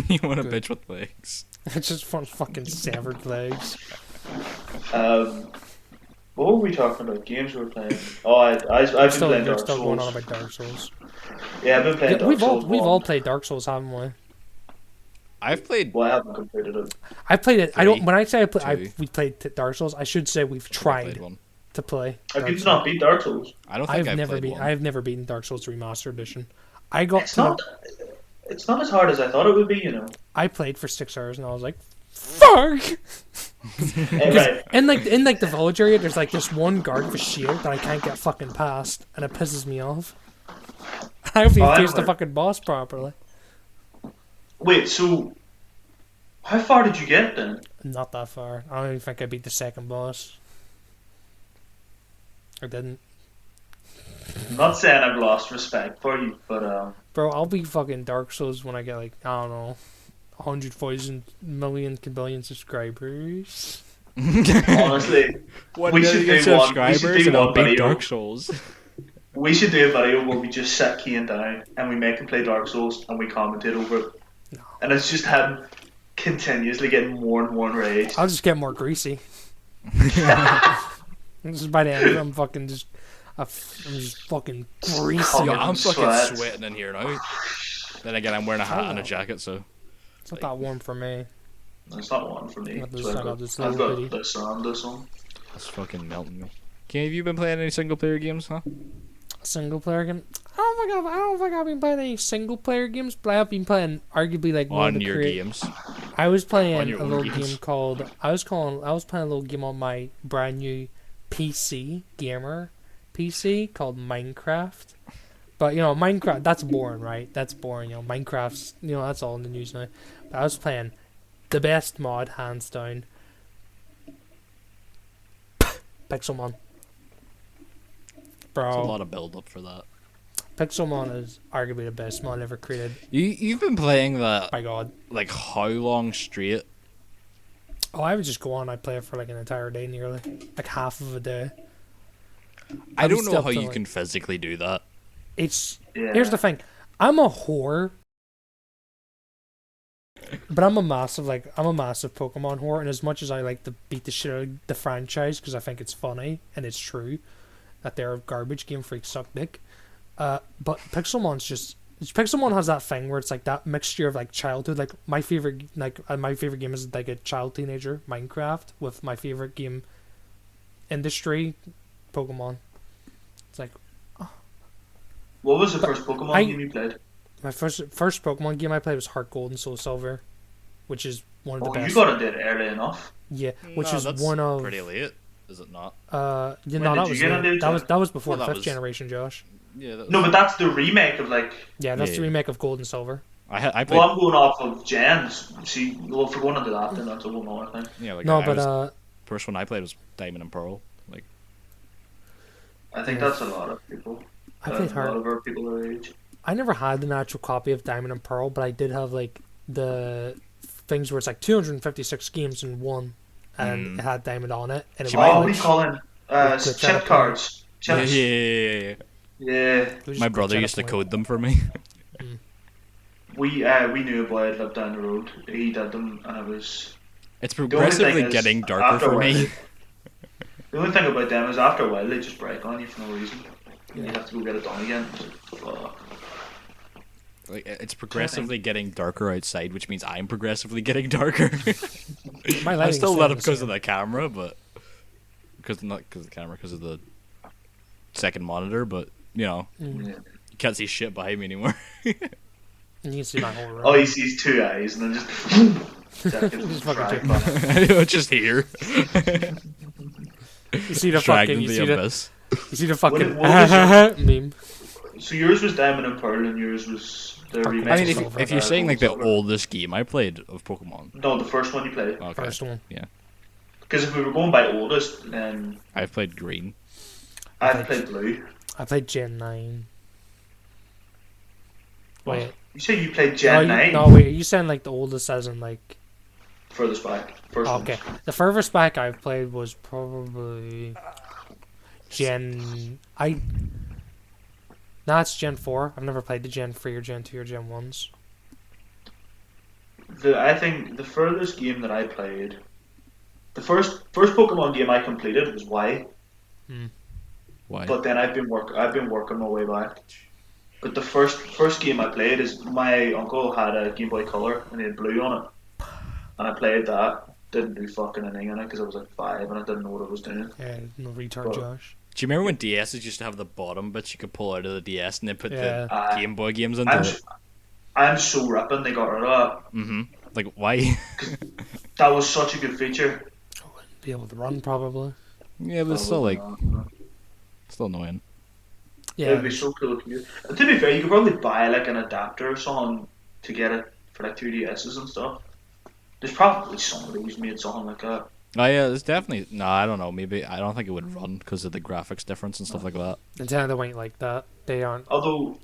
B: You want a
C: Good.
B: bitch with legs.
C: I just want fucking severed legs.
A: What were we talking about? Games we were playing. Oh, I've been playing
C: They're
A: Dark
C: still going on
A: Souls.
C: about Dark Souls.
A: Yeah, I've been playing
C: Yeah,
A: Dark Souls.
C: we've all played Dark Souls, haven't we?
B: I've played.
A: Well, I haven't completed it.
C: I played it. I don't.
B: Three,
C: When I say
B: two.
C: we played Dark Souls, I should say we've
B: Played
C: tried
B: one.
C: to play.
A: Have
C: Dark
A: you
C: Souls.
A: not beat Dark Souls?
B: I don't think I've
C: never
B: played
C: beat.
B: one.
C: I've never beaten Dark Souls Remastered Edition. I got
A: It's
C: to
A: not. It's not as hard as I thought it would be. You know.
C: I played for 6 hours and I was like, "Fuck!"
A: Right.
C: In like the village area, there's like this one guard with a shield that I can't get fucking past, and it pisses me off. I haven't even
A: I
C: faced the
A: know.
C: fucking boss properly.
A: Wait. So, how far did you get then?
C: Not that far. I don't even think I beat the second boss. I didn't.
A: I'm not saying I've lost respect for you, but
C: Bro, I'll be fucking Dark Souls when I get like, I don't know, 100,000 million billion subscribers.
A: honestly,
B: 1
A: We should
B: million
A: do one- we
B: subscribers
A: should do
B: and I'll
A: one
B: beat
A: video.
B: Dark Souls.
A: we should do a video where we just sit Kane down and we make him play Dark Souls and we commentate over it.
C: No.
A: And it's just him continuously getting more and more enraged.
C: I'll just get more greasy. Just by the end of it, I'm fucking just, I'm just fucking greasy.
A: Covered
B: Yo,
A: in
B: I'm fucking
A: sweat.
B: sweating in here now. Then again, I'm wearing a hat and a jacket, so.
C: It's not that warm for me.
A: It's not one for me.
C: Got this-
A: So
C: I got this
A: I've
C: little
A: got
C: bitty-
A: this on, this one.
B: It's fucking melting me. Kane, have you been playing any single player games, huh?
C: Single player game. I don't think I've been playing any single player games, but I've been playing arguably like one of
B: On
C: the
B: your
C: create-
B: games.
C: I was
B: On
C: playing
B: your
C: a
B: own
C: little
B: games.
C: game called. I was playing a little game on my brand new PC gamer PC called Minecraft. But you know, Minecraft, that's boring, right? That's boring. You know, Minecraft's, you know, that's all in the news now. But I was playing the best mod, hands down. Pixelmon.
B: There's a
C: Bro,
B: lot of build up for that.
C: Pixelmon is arguably the best mod ever created.
B: You've been playing that
C: By God.
B: like how long straight?
C: Oh, I would just go on. I'd play it for like an entire day, nearly, like half of a day.
B: I
C: I'd be
B: don't know
C: still
B: how you
C: playing.
B: can physically do that.
C: It's
A: Yeah.
C: here's the thing. I'm a whore, but I'm a massive Pokemon whore. And as much as I like to beat the shit out of the franchise because I think it's funny and it's true that they're garbage, Game Freak suck dick. But Pixelmon has that thing where it's like that mixture of like childhood. Like my favorite game is like a child teenager Minecraft with my favorite game industry Pokemon. It's like
A: What was the first Pokemon
C: I-
A: game you played?
C: my first Pokemon game I played was Heart Gold and Soul Silver, which is one of the
A: Oh,
C: best.
A: you got it early enough.
C: Yeah, which
B: No,
C: is
B: that's
C: one of
B: pretty late, is it not?
C: yeah,
A: When
C: no,
A: did
C: that
A: you
C: was
A: get
C: late.
A: into it,
C: that was
A: Jack?
C: that was before
B: Well, that
C: fifth
B: was-
C: generation, Josh.
B: Yeah. That was,
A: No, but that's the remake of like.
C: Yeah, that's the
B: Yeah.
C: remake of Gold and Silver.
B: I played.
A: Well, I'm going off of Jen's. See, well, if we're going into that, then that's a whole other thing.
B: Yeah, like
C: No,
B: I
C: but
B: was, first one I played was Diamond and Pearl. Like
A: I think
C: Yeah.
A: that's a lot of people.
C: I played
A: A lot
C: Heart.
A: of our people our age.
C: I never had an actual copy of Diamond and Pearl, but I did have like the things where it's like 256 games in one, and it had Diamond on it, and it
B: She
C: was
B: might-
A: Oh,
C: like-
A: we call it
C: Good
A: chip
C: chat
A: cards.
B: yeah,
A: Chips.
B: yeah.
A: Yeah.
C: it was
B: My
C: just
B: brother
C: good
B: used to
C: setup point.
B: code them for me.
A: We knew a boy that lived down the road. He did them, and it was.
B: It's
A: The only
B: progressively
A: thing is,
B: getting darker
A: after a
B: for
A: while-
B: me.
A: The only thing about them is after a while they just break on you for no reason. And you
C: Yeah.
A: have to go get it done again. Fuck.
B: Like it's progressively getting darker outside, which means I'm progressively getting darker.
C: My
B: I'm
C: lighting
B: still
C: is
B: lit
C: the
B: up because
C: same.
B: of the camera, but because of the second monitor. But you know,
A: Yeah.
B: you can't see shit behind me anymore.
C: And you can see my whole room.
A: Oh, he sees two eyes and then just.
C: Just fucking
B: Just here.
C: You see the
B: Dragged
C: fucking,
B: into
C: you
B: the
C: see the,
B: abyss.
C: you see the fucking
A: What was
C: meme.
A: So yours was Diamond and Pearl, and yours was the
C: Fuck,
A: remake.
B: I mean,
A: of
B: if you're saying like
A: Gold
B: the
A: and Silver.
B: oldest game I played of Pokemon.
A: No, the first one you played.
B: Okay.
C: First one.
B: Yeah.
A: Because if we were going by oldest, then
B: I've played Green.
A: I've played Blue.
C: I played Gen 9.
A: What?
C: Wait.
A: You say you played Gen 9?
C: No, wait, are you saying like the oldest as in like...
A: Furthest back. First
C: Okay.
A: one.
C: The furthest back I've played was probably... Nah, it's Gen 4. I've never played the Gen 3 or Gen 2 or Gen 1s.
A: I think the furthest game that I played, the first Pokemon game I completed was Y.
B: Why?
A: But then I've been working my way back. But the first game I played is my uncle had a Game Boy Color and he had Blue on it, and I played that. Didn't do fucking anything in it because I was like 5 and I didn't know what I was doing.
C: Yeah, no retard
A: But-
C: Josh.
B: Do you remember when DSs used to have the bottom bits you could pull out of the DS and then put
C: Yeah.
B: the Game Boy games into
A: I'm,
B: it?
A: s- I'm so ripping they got rid of
B: Mm-hmm. Like, why?
A: that. That was such a good feature.
C: Be able to run probably.
B: Yeah, but it's still, like, still annoying.
A: It
C: Yeah.
A: would be so cool if you. And to be fair, you could probably buy like an adapter or something to get it for like 2DSs and stuff. There's probably somebody who's made something like that.
B: Oh, yeah, it's definitely... No, I don't know. Maybe... I don't think it would run because of the graphics difference and stuff like that.
C: Nintendo ain't like that. They aren't.
A: Although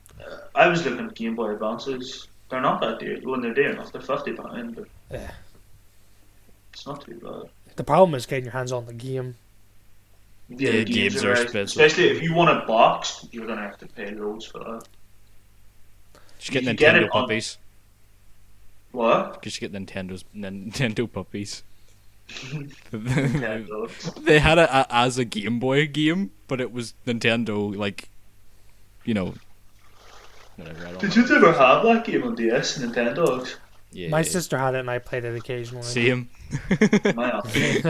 A: I was looking at Game Boy Advances, they're not that dear. When they're dear enough, they're £50, but
C: Yeah.
A: it's not too bad.
C: The problem is getting your hands on the game.
A: Yeah,
B: Yeah,
A: the
B: games are
A: right.
B: expensive.
A: Especially if you want it boxed, you're gonna have to pay loads for that.
B: Just get
A: You get
B: Nintendo
A: it on-
B: puppies.
A: What?
B: Just get Nintendo puppies.
A: Nintendo.
B: They had it as a Game Boy game, but it was Nintendo, like, you know. Whatever, I don't
A: Did
B: know.
A: you ever have that game on DS, Nintendo?
B: Yeah.
C: My sister had it and I played it occasionally.
B: See him?
A: My auntie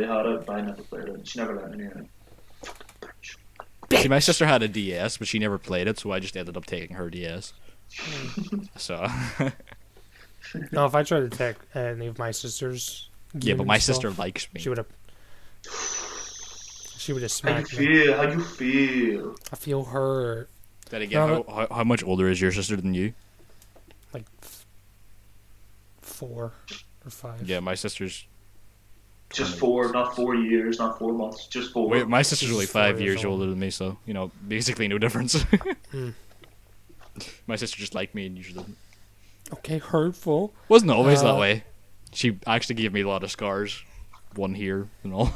A: had it, but I never played it. She never let me near it.
B: See, my sister had a DS, but she never played it, so I just ended up taking her DS. So,
C: No, if I tried to take any of my sister's
B: yeah, but
C: gaming
B: my
C: stuff,
B: sister likes me.
C: she would have
A: How you
C: smacked me.
A: feel? How you feel?
C: I feel hurt.
B: Then again,
C: No,
B: how much older is your sister than you?
C: Like 4 or 5.
B: Yeah, my sister's...
A: Just 4, not 4 years, not 4 months, just 4.
B: Wait, my sister's
C: She's
B: only
C: 4
B: 5
C: years
B: years
C: old.
B: older than me, so, you know, basically no difference.
C: Hmm.
B: My sister just liked me and usually didn't.
C: Okay, hurtful.
B: Wasn't always that
C: Uh,
B: way. She actually gave me a lot of scars. One here and all.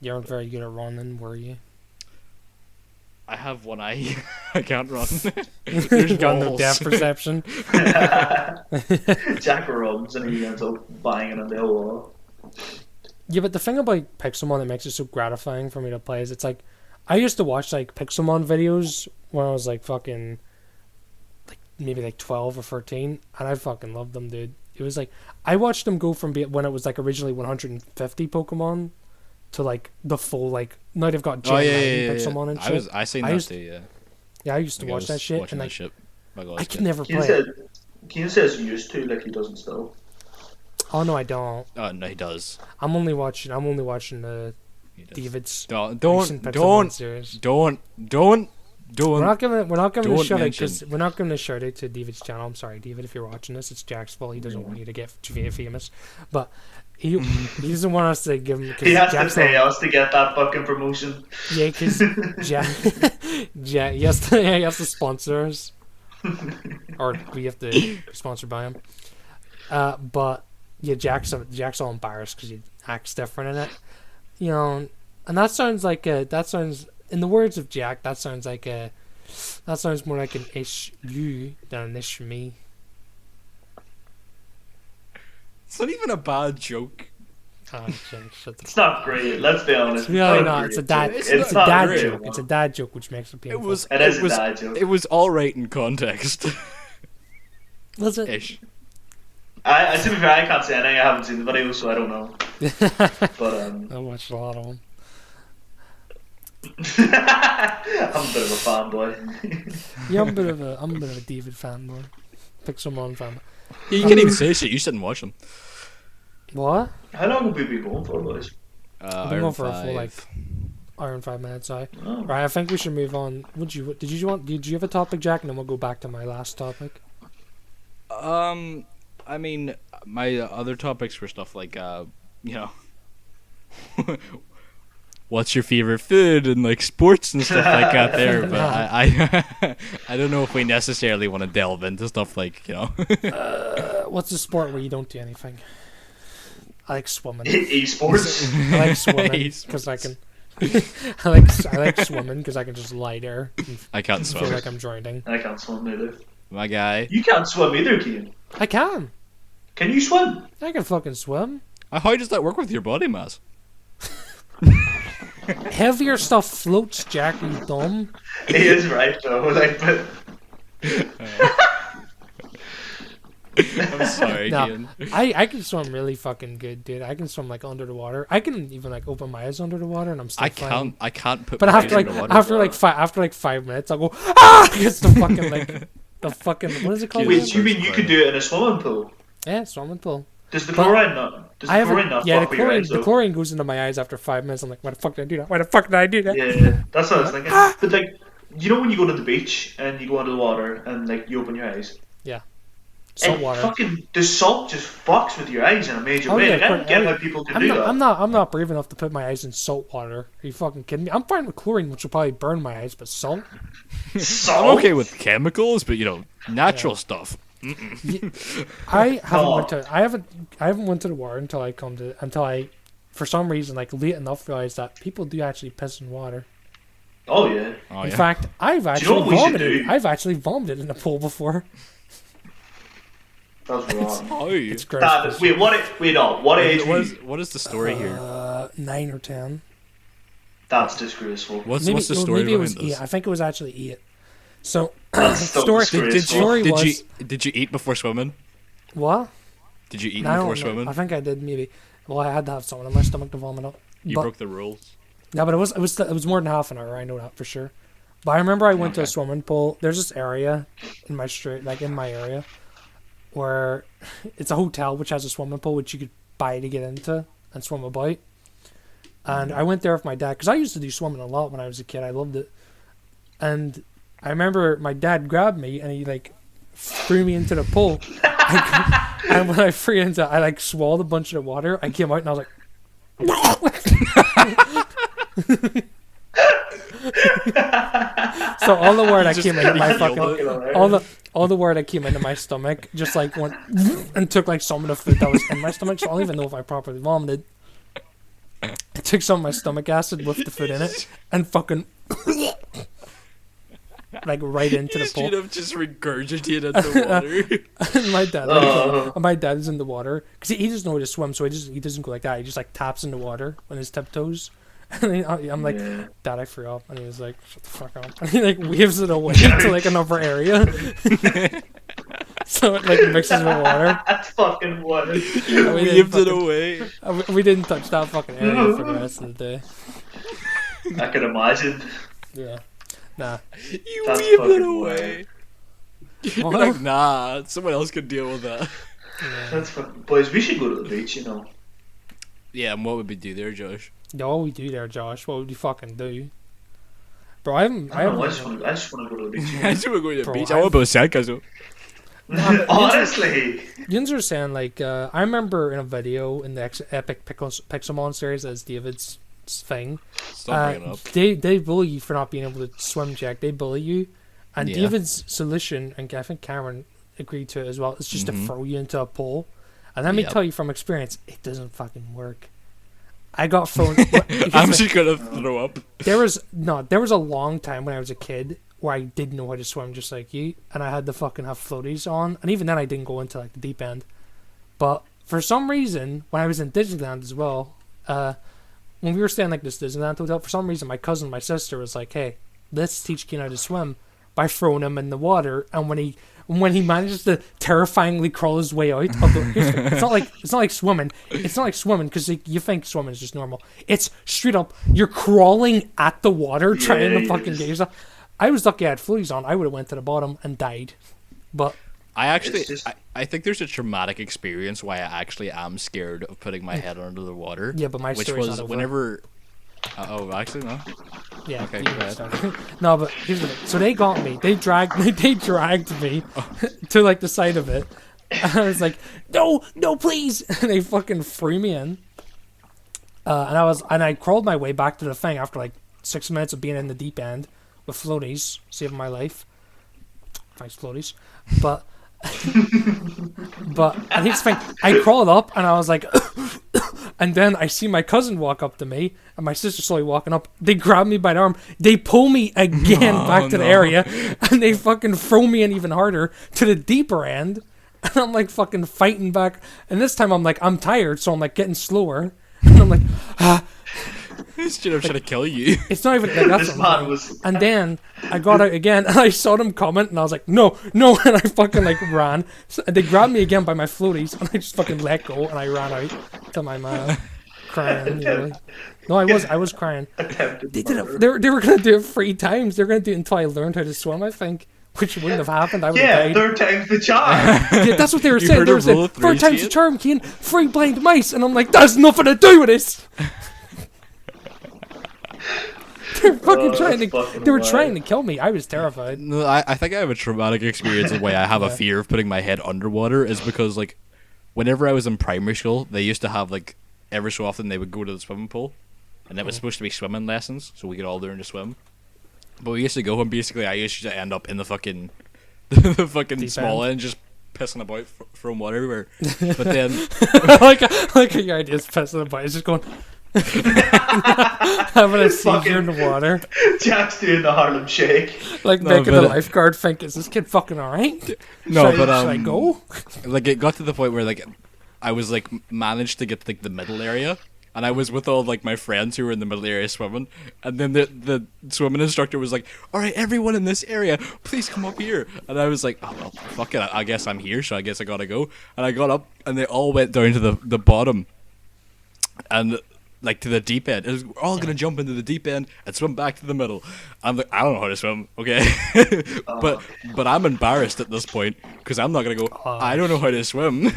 C: You aren't very good at running, were you?
B: I have one eye. I can't run.
C: You
B: There's
C: got no
B: walls.
C: depth perception.
A: Jack runs and he ends up banging on the wall.
C: Yeah, but the thing about Pixelmon that makes it so gratifying for me to play is it's like I used to watch like Pixelmon videos when I was like fucking like maybe like 12 or 13 and I fucking loved them, dude. It was like I watched them go from when it was like originally 150 Pokemon to like the full like now they've got Gen 9 Pixelmon and shit.
B: I seen
C: I
B: that
C: used-
B: too, yeah.
C: Yeah, I used to
B: Like, I
C: watch
B: was
C: that shit
B: watching
C: and
B: that
C: like
B: shit. My God,
C: I
B: it's
C: could
B: good.
C: never
A: Keen
C: play it.
A: says used to, like he doesn't still.
C: Oh no, I don't.
B: Oh, no, he does.
C: I'm only watching the
B: He does.
C: David's
B: Don't,
C: recent
B: don't,
C: Pixelmon
B: don't,
C: series.
B: don't.
C: We're not giving a
B: don't
C: shout out
B: mention.
C: because we're not giving a shout out to David's channel. I'm sorry, David, if you're watching this, it's Jack's fault. He doesn't want you to get famous, but he doesn't want us to give him.
A: He has
C: Jack's
A: to pay us to get that fucking promotion.
C: Yeah, because Jack, he has to sponsor us, or we have to be sponsored by him. But yeah, Jack's all embarrassed because he acts different in it, you know. And that sounds in the words of Jack, that sounds more like an ish you than an ish me.
B: It's not even a bad joke.
C: Oh, Jack, shut the
A: It's not great, let's be honest.
C: It's really not.
A: great
C: It's a dad.
A: joke.
C: It's a
A: not
C: dad
A: great.
C: joke. It's a dad joke, which makes it
B: It
C: painful.
B: was.
A: It is a
B: was.
A: dad joke.
B: It was all right in context.
C: Was it?
B: Ish.
A: To be fair, I can't say anything. I haven't seen the video, so I don't know. But
C: I watched a lot of them.
A: I'm a bit of a fanboy.
C: Yeah, I'm a bit of a David fanboy. Pixelmon fan.
B: Yeah, you can't even say shit. You sit and watch them.
C: What?
A: How long have we been going for, boys?
C: I've been going for a full like hour and 5 minutes.
A: Oh.
C: Right, I think we should move on. Did you have a topic, Jack? And then we'll go back to my last topic.
B: I mean, my other topics were stuff like, you know, what's your favorite food and like sports and stuff like that there. But I don't know if we necessarily want to delve into stuff like, you know.
C: What's the sport where you don't do anything? I like swimming.
A: Esports.
C: I like swimming because I can. I like swimming because I can just lie there. And
B: I can't
C: feel
B: swim.
C: like I'm drowning.
A: I can't swim either.
B: My guy.
A: You can't swim either, Keane.
C: I can.
A: Can you swim?
C: I can fucking swim.
B: How does that work with your body mass?
C: Heavier stuff floats, Jack. You dumb.
A: He is right though. Like, but
B: I'm sorry,
C: No,
B: Ian.
C: I can swim really fucking good, dude. I can swim like under the water. I can even like open my eyes under the water, and I'm still fine.
B: I can't put.
C: But
B: my
C: after
B: face
C: like
B: in the water.
C: after 5 minutes, I'll go against the fucking like the fucking what is it called?
A: wait,
C: again?
A: so you mean you could do it in a swimming pool?
C: Yeah, swimming pool.
A: Does the
C: But
A: chlorine not? Does the chlorine not
C: yeah,
A: fuck with your eyes,
C: the
A: though?
C: chlorine goes into my eyes after 5 minutes. I'm like, why the fuck did I do that? Why the fuck did I do that?
A: Yeah, that's what I was thinking. But like, you know when you go to the beach and you go under the water and like you open your eyes,
C: Salt
A: and
C: water.
A: fucking the salt just fucks with your eyes in a major way.
C: Yeah,
A: Like, I don't get
C: yeah.
A: how people can do that.
C: I'm not brave enough to put my eyes in salt water. Are you fucking kidding me? I'm fine with chlorine, which will probably burn my eyes, but salt?
A: Salt?
B: I'm okay with chemicals, but you know, natural stuff.
C: I haven't
A: No.
C: I haven't went to the water until I for some reason like late enough realized that people do actually piss in water.
A: Oh yeah.
B: Oh,
C: In
B: yeah.
C: fact, I've
A: you know
C: actually
A: what we should
C: vomited.
A: do?
C: I've actually vomited in a pool before.
A: That's wrong.
B: Oh,
C: It's gross.
A: That, wait, what age?
B: what is the story here?
C: 9 or 10.
A: That's disgraceful.
B: What's the story
C: maybe it was
B: behind this?
C: 8. I think it was actually 8. So
A: That's still
C: story
A: disgraceful.
C: was
B: Did you eat before swimming?
C: what?
B: Did you eat
C: I
B: before
C: don't know.
B: swimming?
C: I think I did maybe. Well, I had to have something in my stomach to vomit up.
B: You
C: But-
B: broke the rules.
C: No, but it was more than half an hour. I know that for sure. But I remember I went to a
B: Okay.
C: swimming pool. There's this area in my street, like in my area, where it's a hotel which has a swimming pool which you could buy to get into and swim about. And I went there with my dad because I used to do swimming a lot when I was a kid. I loved it. And I remember my dad grabbed me and he like threw me into the pool. And when I threw into it, I like swallowed a bunch of the water. I came out and I was like. So all the water that came into my fucking all the water that came into my stomach just like went and took like some of the food that was in my stomach. So I don't even know if I properly vomited. I took some of my stomach acid with the food in it and fucking like right into the pool.
B: Straight up just regurgitated the water.
C: And my dad is in the water because he doesn't know how to swim, so he doesn't go like that. He just like taps in the water on his tiptoes. And I'm like,
A: Yeah.
C: Dad, I threw up, and he was like, shut the fuck up. And he like waves it away to like another area, so it like mixes with water.
A: That's fucking what.
B: You
C: we
B: waved it
C: didn't
B: away.
C: We didn't touch that fucking area for the rest of the day.
A: I can imagine.
C: Yeah, nah.
B: You
A: That's
B: waved it
A: fucking
B: away. You're
C: What?
B: like, nah, someone else could deal with that.
A: That's fucking. Boys, we should go to the beach, you know.
B: Yeah, and what would we do there, Josh?
C: No, we do there, Josh. What would you fucking do, bro?
A: I don't know, I just want to go to the beach.
B: I just want to go to the
C: Bro,
B: beach. I want to go to Sandcastle.
A: Honestly.
C: Yins are saying like I remember in a video in the Epic Pixelmon series as David's thing.
B: Stop bringing it up.
C: They bully you for not being able to swim, Jack. They bully you, and
B: Yeah.
C: David's solution, and I think Cameron agreed to it as well. It's just to throw you into a pool, and let me
B: Yep.
C: tell you from experience, it doesn't fucking work. I got thrown.
B: I'm just gonna throw up.
C: There was a long time when I was a kid where I didn't know how to swim just like you, and I had to fucking have floaties on, and even then I didn't go into like the deep end. But for some reason, when I was in Disneyland as well, when we were staying like this Disneyland hotel, for some reason my cousin, and my sister was like, "Hey, let's teach Keen how to swim by throwing him in the water." And when he manages to terrifyingly crawl his way out of the, it's not like swimming. It's not like swimming because you think swimming is just normal. It's straight up you're crawling at the water trying to fucking get yourself. I was lucky I had floaties on. I would have went to the bottom and died, but
B: I actually,
A: It's just
B: I think there's a traumatic experience why I actually am scared of putting my head under the water.
C: Yeah, but my
B: which
C: story's
B: was
C: not over.
B: whenever. Oh, actually no.
C: Yeah.
B: Okay,
C: you
B: go
C: can
B: ahead.
C: start. No, but here's the thing. So they got me. They dragged me. They dragged me to like the side of it. And I was like, no, no, please. And they fucking threw me in. And I crawled my way back to the thing after like 6 minutes of being in the deep end with floaties, saving my life. Thanks, floaties. But I think it's fine. I crawled up and I was like, and then I see my cousin walk up to me and my sister slowly walking up. They grab me by the arm. They pull me again back to the area and they fucking throw me in even harder to the deeper end. And I'm like fucking fighting back. And this time I'm like, I'm tired, so I'm like getting slower. And I'm like,
B: Straight up trying to kill you.
C: it's not even like that's
A: this
C: what I'm
A: man
C: saying.
A: was.
C: And then I got out again and I saw them coming and I was like, no, no. And I fucking like ran. So they grabbed me again by my floaties and I just fucking let go and I ran out to my man crying. Nearly. No, I was crying.
A: Attempted
C: They did
A: murder.
C: it. They were gonna do it 3 times. They were gonna do it until I learned how to swim. I think, which wouldn't have happened. I would
A: Yeah,
C: have died.
A: third time's the charm.
C: Yeah, that's what they were
B: You
C: saying.
B: heard
C: They
B: a
C: were saying
B: rule of three,
C: 3 times the
B: Shane?
C: charm, Kane. 3 blind mice, and I'm like, that's nothing to do with this. They're fucking trying to.
A: fucking
C: They were
A: wild.
C: trying to kill me. I was terrified.
B: No, I think I have a traumatic experience of why I have a
C: Yeah.
B: fear of putting my head underwater is because like whenever I was in primary school, they used to have like every so often they would go to the swimming pool, and it was supposed to be swimming lessons, so we could all learn to swim. But we used to go and basically I used to end up in the fucking the fucking
C: Deep
B: small
C: end.
B: end, just pissing about, throwing water everywhere. But then
C: like your idea is pissing about. It's just going. Having a seizure in the water,
A: Jack's doing the Harlem Shake.
C: like
B: No,
C: making
B: but
C: the lifeguard think, "Is this kid fucking alright?
B: no,
C: should
B: but
C: I go?"
B: like it got to the point where like I was like managed to get to, like the middle area, and I was with all like my friends who were in the middle area swimming, and then the swimming instructor was like, "All right, everyone in this area, please come up here," and I was like, "Oh well, fuck it, I guess I'm here, so I guess I gotta go," and I got up, and they all went down to the bottom, and like to the deep end. It was, we're all gonna jump into the deep end and swim back to the middle. I'm like, I don't know how to swim, okay, but I'm embarrassed at this point because I'm not gonna go. I don't know how to swim.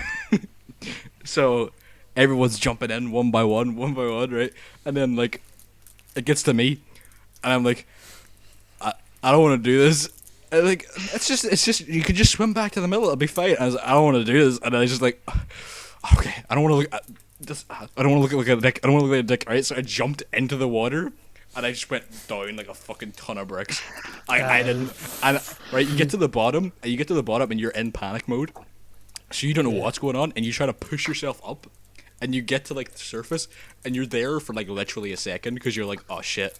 B: So everyone's jumping in one by one, right? And then like it gets to me, and I'm like, I don't want to do this. And, like it's just you could just swim back to the middle. It'll be fine. I was like, I don't want to do this, and I was just like, okay, I don't want to look. I don't want to look like a dick. I don't want to look like a dick. Right, so I jumped into the water, and I just went down like a fucking ton of bricks. I didn't. And right, you get to the bottom, and you're in panic mode, so you don't know what's going on, and you try to push yourself up, and you get to like the surface, and you're there for like literally a second because you're like, oh shit,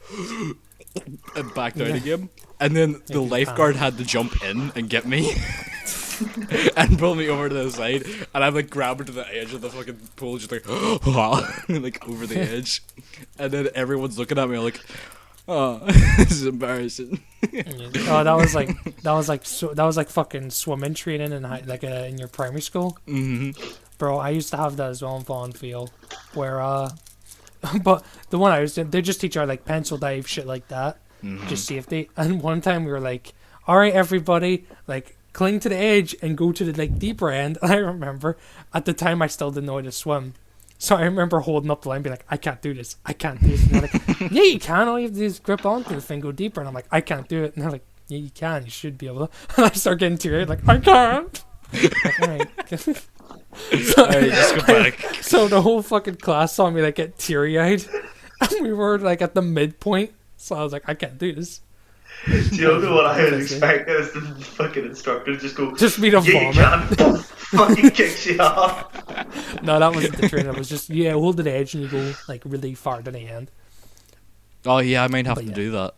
B: and back down again, and then the lifeguard had to jump in and get me. And pull me over to the side, and I'm like grabbing to the edge of the fucking pool, just like, like over the edge, and then everyone's looking at me like, oh, this is embarrassing.
C: Oh, that was like fucking swimming training in in your primary school.
B: Mm-hmm.
C: Bro, I used to have that as well in Vaughanfield, where but the one I was doing, they just teach our like pencil dive shit like that, just safety. And one time we were like, all right, everybody, like, cling to the edge and go to the like deeper end. And I remember at the time I still didn't know how to swim, so I remember holding up the line, being like, I can't do this, I can't do this. And they're like, yeah, you can. All you have to do is grip onto the thing, go deeper. And I'm like, I can't do it. And they're like, yeah, you can. You should be able to. And I start getting teary-eyed, like, I can't. Like, all right. So,
B: Alright, just go back.
C: so the whole fucking class saw me like get teary-eyed, and we were like at the midpoint. So I was like, I can't do this.
A: Do you know what I was expecting is the fucking instructor just go,
C: Just me to
A: yeah, you
C: vomit.
A: can. Fucking kicks you off.
C: No, that wasn't the training. It was just, yeah, hold the edge and you go like really far to the end.
B: Oh yeah, I might have
C: But
B: to
C: yeah.
B: do that.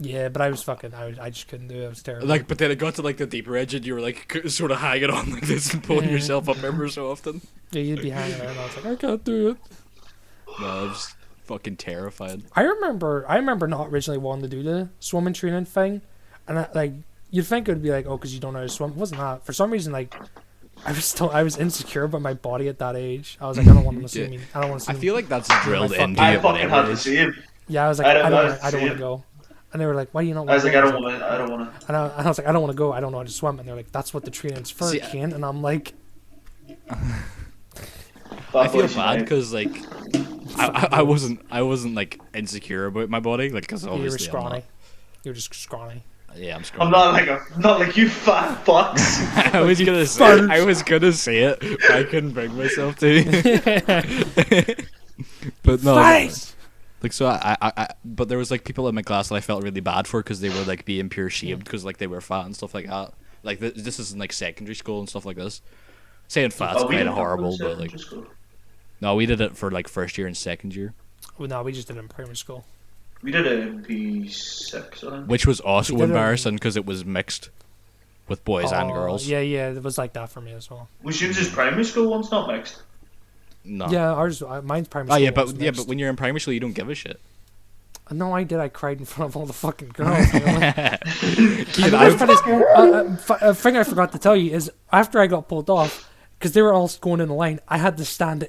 C: Yeah, but I just couldn't do it. I was terrible.
B: Like, but then it got to like the deeper edge, and you were like sort of hanging on like this and pulling yourself up ever so often.
C: Yeah, you'd be hanging around. I was like, I can't do it.
B: No, I was fucking terrified.
C: I remember not originally wanting to do the swimming training thing, and you'd think it would be like, oh, because you don't know how to swim. It wasn't that. For some reason, like, I was insecure about my body at that age. I was like, I don't want them to see
B: Yeah.
C: me. I don't want to see
B: I
C: me.
B: feel like that's drilled
C: fuck-
B: into
A: I
B: you.
A: fucking had
B: whatever it
A: to
B: is.
A: see him.
C: Yeah, I was like,
A: I
C: I
A: don't
C: don't
A: know,
C: want to
A: see
C: go.
A: it.
C: And they were like, "Why do you not
A: I
C: want
A: was
C: to
A: like,
C: go?"
A: I don't want to.
C: And I was like, "I don't want to go. I don't know how to swim." And they're like, "That's what the training's for,
B: See,
C: Kane." And I'm like,
B: I feel bad because like I wasn't like insecure about my body, like because
C: "You were
B: obviously I'm
C: scrawny.
B: not.
C: You were just scrawny."
B: Yeah, I'm
A: I'm
B: scrawny.
A: not like you fat fucks.
B: I was gonna say I was gonna say it, but I couldn't bring myself to. But no,
C: Face!
B: like so but there was like people in my class that I felt really bad for because they were like being pure shamed because like they were fat and stuff like that. Like this is in like secondary school and stuff like this. Saying fat's
A: We
B: kind
A: didn't
B: of
A: have
B: horrible,
A: one
B: but like
A: secondary school.
B: no, we did it for like first year and second year,
C: Well, no, we just did it in primary school.
A: We did it in P6, I think.
B: which was also
C: We did it-
B: embarrassing because it was mixed with boys and girls.
C: Yeah, it was like that for me as well.
A: Was yours primary school one's not mixed?
B: No.
C: Yeah, mine's primary
B: Oh
C: school.
B: yeah,
C: was
B: but
C: mixed.
B: when you're in primary school, you don't give a shit.
C: No, I did. I cried in front of all the fucking girls. You know?
B: Keith,
C: And the worst part is, a thing I forgot to tell you is after I got pulled off, because they were all going in a line, I had to stand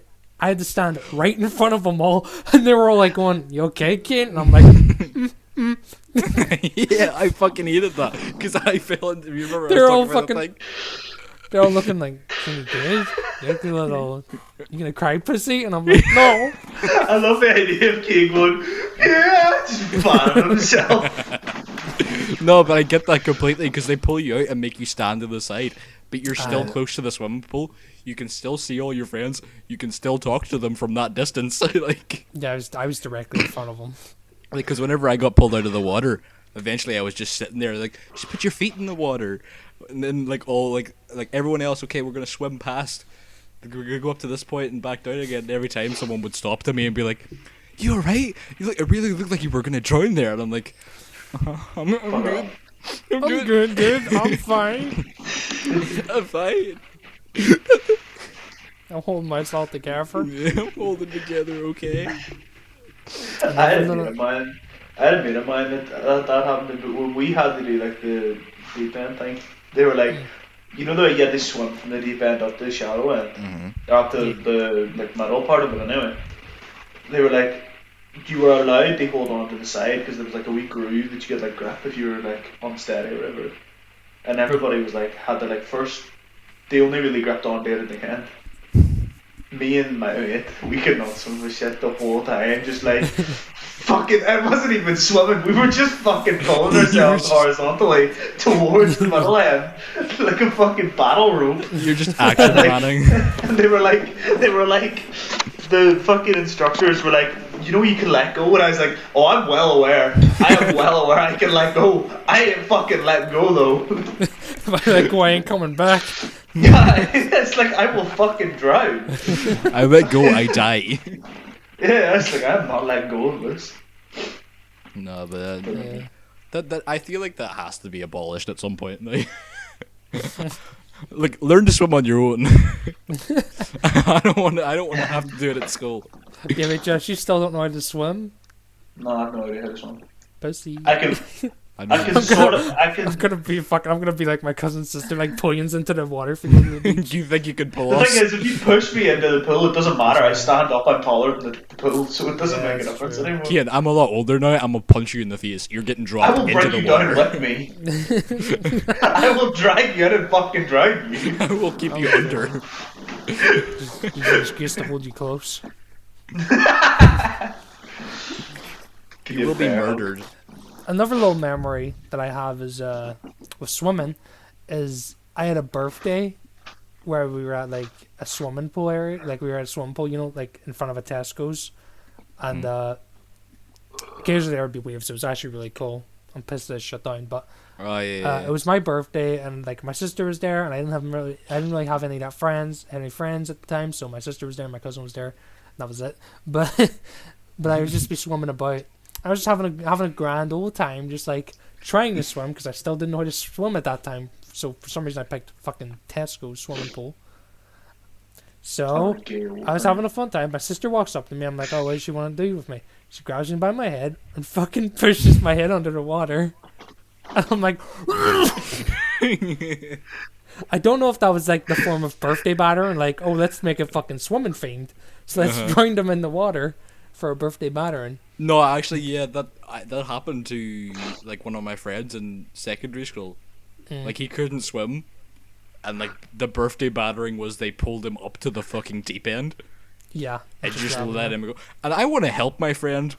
C: right in front of them all, and they were all like going, "You okay, Kate?" And I'm like,
B: yeah, I fucking hated that because I fell into. You remember
C: They're
B: I
C: all
B: was talking about
C: fucking- they're all looking like, "Can you good? You ugly little, you gonna cry, pussy?" And I'm like, "No."
A: I love the idea of King going, yeah, just fanning himself.
B: No, but I get that completely because they pull you out and make you stand to the side, but you're still close to the swimming pool. You can still see all your friends. You can still talk to them from that distance. like,
C: Yeah, I was directly in front of them.
B: because whenever I got pulled out of the water, eventually I was just sitting there like, just put your feet in the water, and then like all like everyone else, okay, we're gonna swim past. We're gonna go up to this point and back down again. And every time someone would stop to me and be like, "You alright? You look, it really looked like you were gonna drown there." And I'm like, I'm good. I'm
C: I'm
B: good.
C: good. I'm fine.
B: I'm fine.
C: I'm holding myself together.
B: Yeah, I'm holding together, okay.
A: I had a mate of mine that happened, but when we had to do like the deep end thing, they were like, you know, you had to swim from the deep end up to the shallow end, up to the like middle part of it anyway. They were like, you were allowed to hold on to the side because there was like a wee groove that you could like grip if you were like unsteady or whatever. And everybody was like, had to like first, they only really gripped on to it at the end. Me and my mate, we could not swim with shit the whole time, just like fucking, it wasn't even swimming, we were just fucking pulling ourselves horizontally towards the middle end, like a fucking battle rope.
B: You're just action planning.
A: And they were like, the fucking instructors were like, you know you can let go, and I was like, oh, I'm well aware, I can let go, I ain't fucking letting go though.
C: Like, I ain't coming back.
A: Yeah, it's like, I will fucking drown.
B: I let go, I die.
A: Yeah, it's like, I'm not letting go of this.
B: No, but
C: Yeah.
B: that I feel like that has to be abolished at some point. Like, like learn to swim on your own. I don't want to have to do it at school.
C: Yeah, but Josh, you still don't know how to swim?
A: No, I have no idea how to swim.
C: Pussy.
A: I can
B: I
C: I'm gonna be like my cousin's sister, like pulling into the water for you.
B: you think you could pull
A: The
B: off?
A: thing is, if you push me into the pool, it doesn't matter. I stand up, I'm taller than the pool, so it doesn't
C: Yeah,
A: make a
C: that's
A: difference
C: true.
A: anymore.
B: Kian, I'm a lot older now. I'm gonna punch you in the face. You're getting
A: I
B: dropped
A: will
B: into
A: bring
B: the
A: you down
B: water.
A: with me. I will drag you in and fucking drown you.
B: I will keep you under.
C: You just used to hold you close.
B: You will be murdered.
C: Another little memory that I have is with swimming is I had a birthday where we were at like a swimming pool area, like we were at a swimming pool, you know, like in front of a Tesco's, and occasionally there would be waves. It was actually really cool. I'm pissed that it shut down, but
B: Oh yeah.
C: it was my birthday, and like my sister was there, and I didn't really have any friends at the time. So my sister was there, my cousin was there, and that was it. But I would just be swimming about. I was just having a grand old time, just like trying to swim because I still didn't know how to swim at that time. So for some reason I picked fucking Tesco's swimming pool. So I was having a fun time. My sister walks up to me. I'm like, oh, what does she want to do with me? She grabs me by my head and fucking pushes my head under the water. And I'm like, I don't know if that was like the form of birthday batter and like, oh, let's make it fucking swimming themed. So let's drown them in the water. for a birthday battering.
B: No, actually, yeah, that happened to like one of my friends in secondary school. Like he couldn't swim, and like the birthday battering was they pulled him up to the fucking deep end
C: Yeah.
B: and just let him go. And I want to help my friend,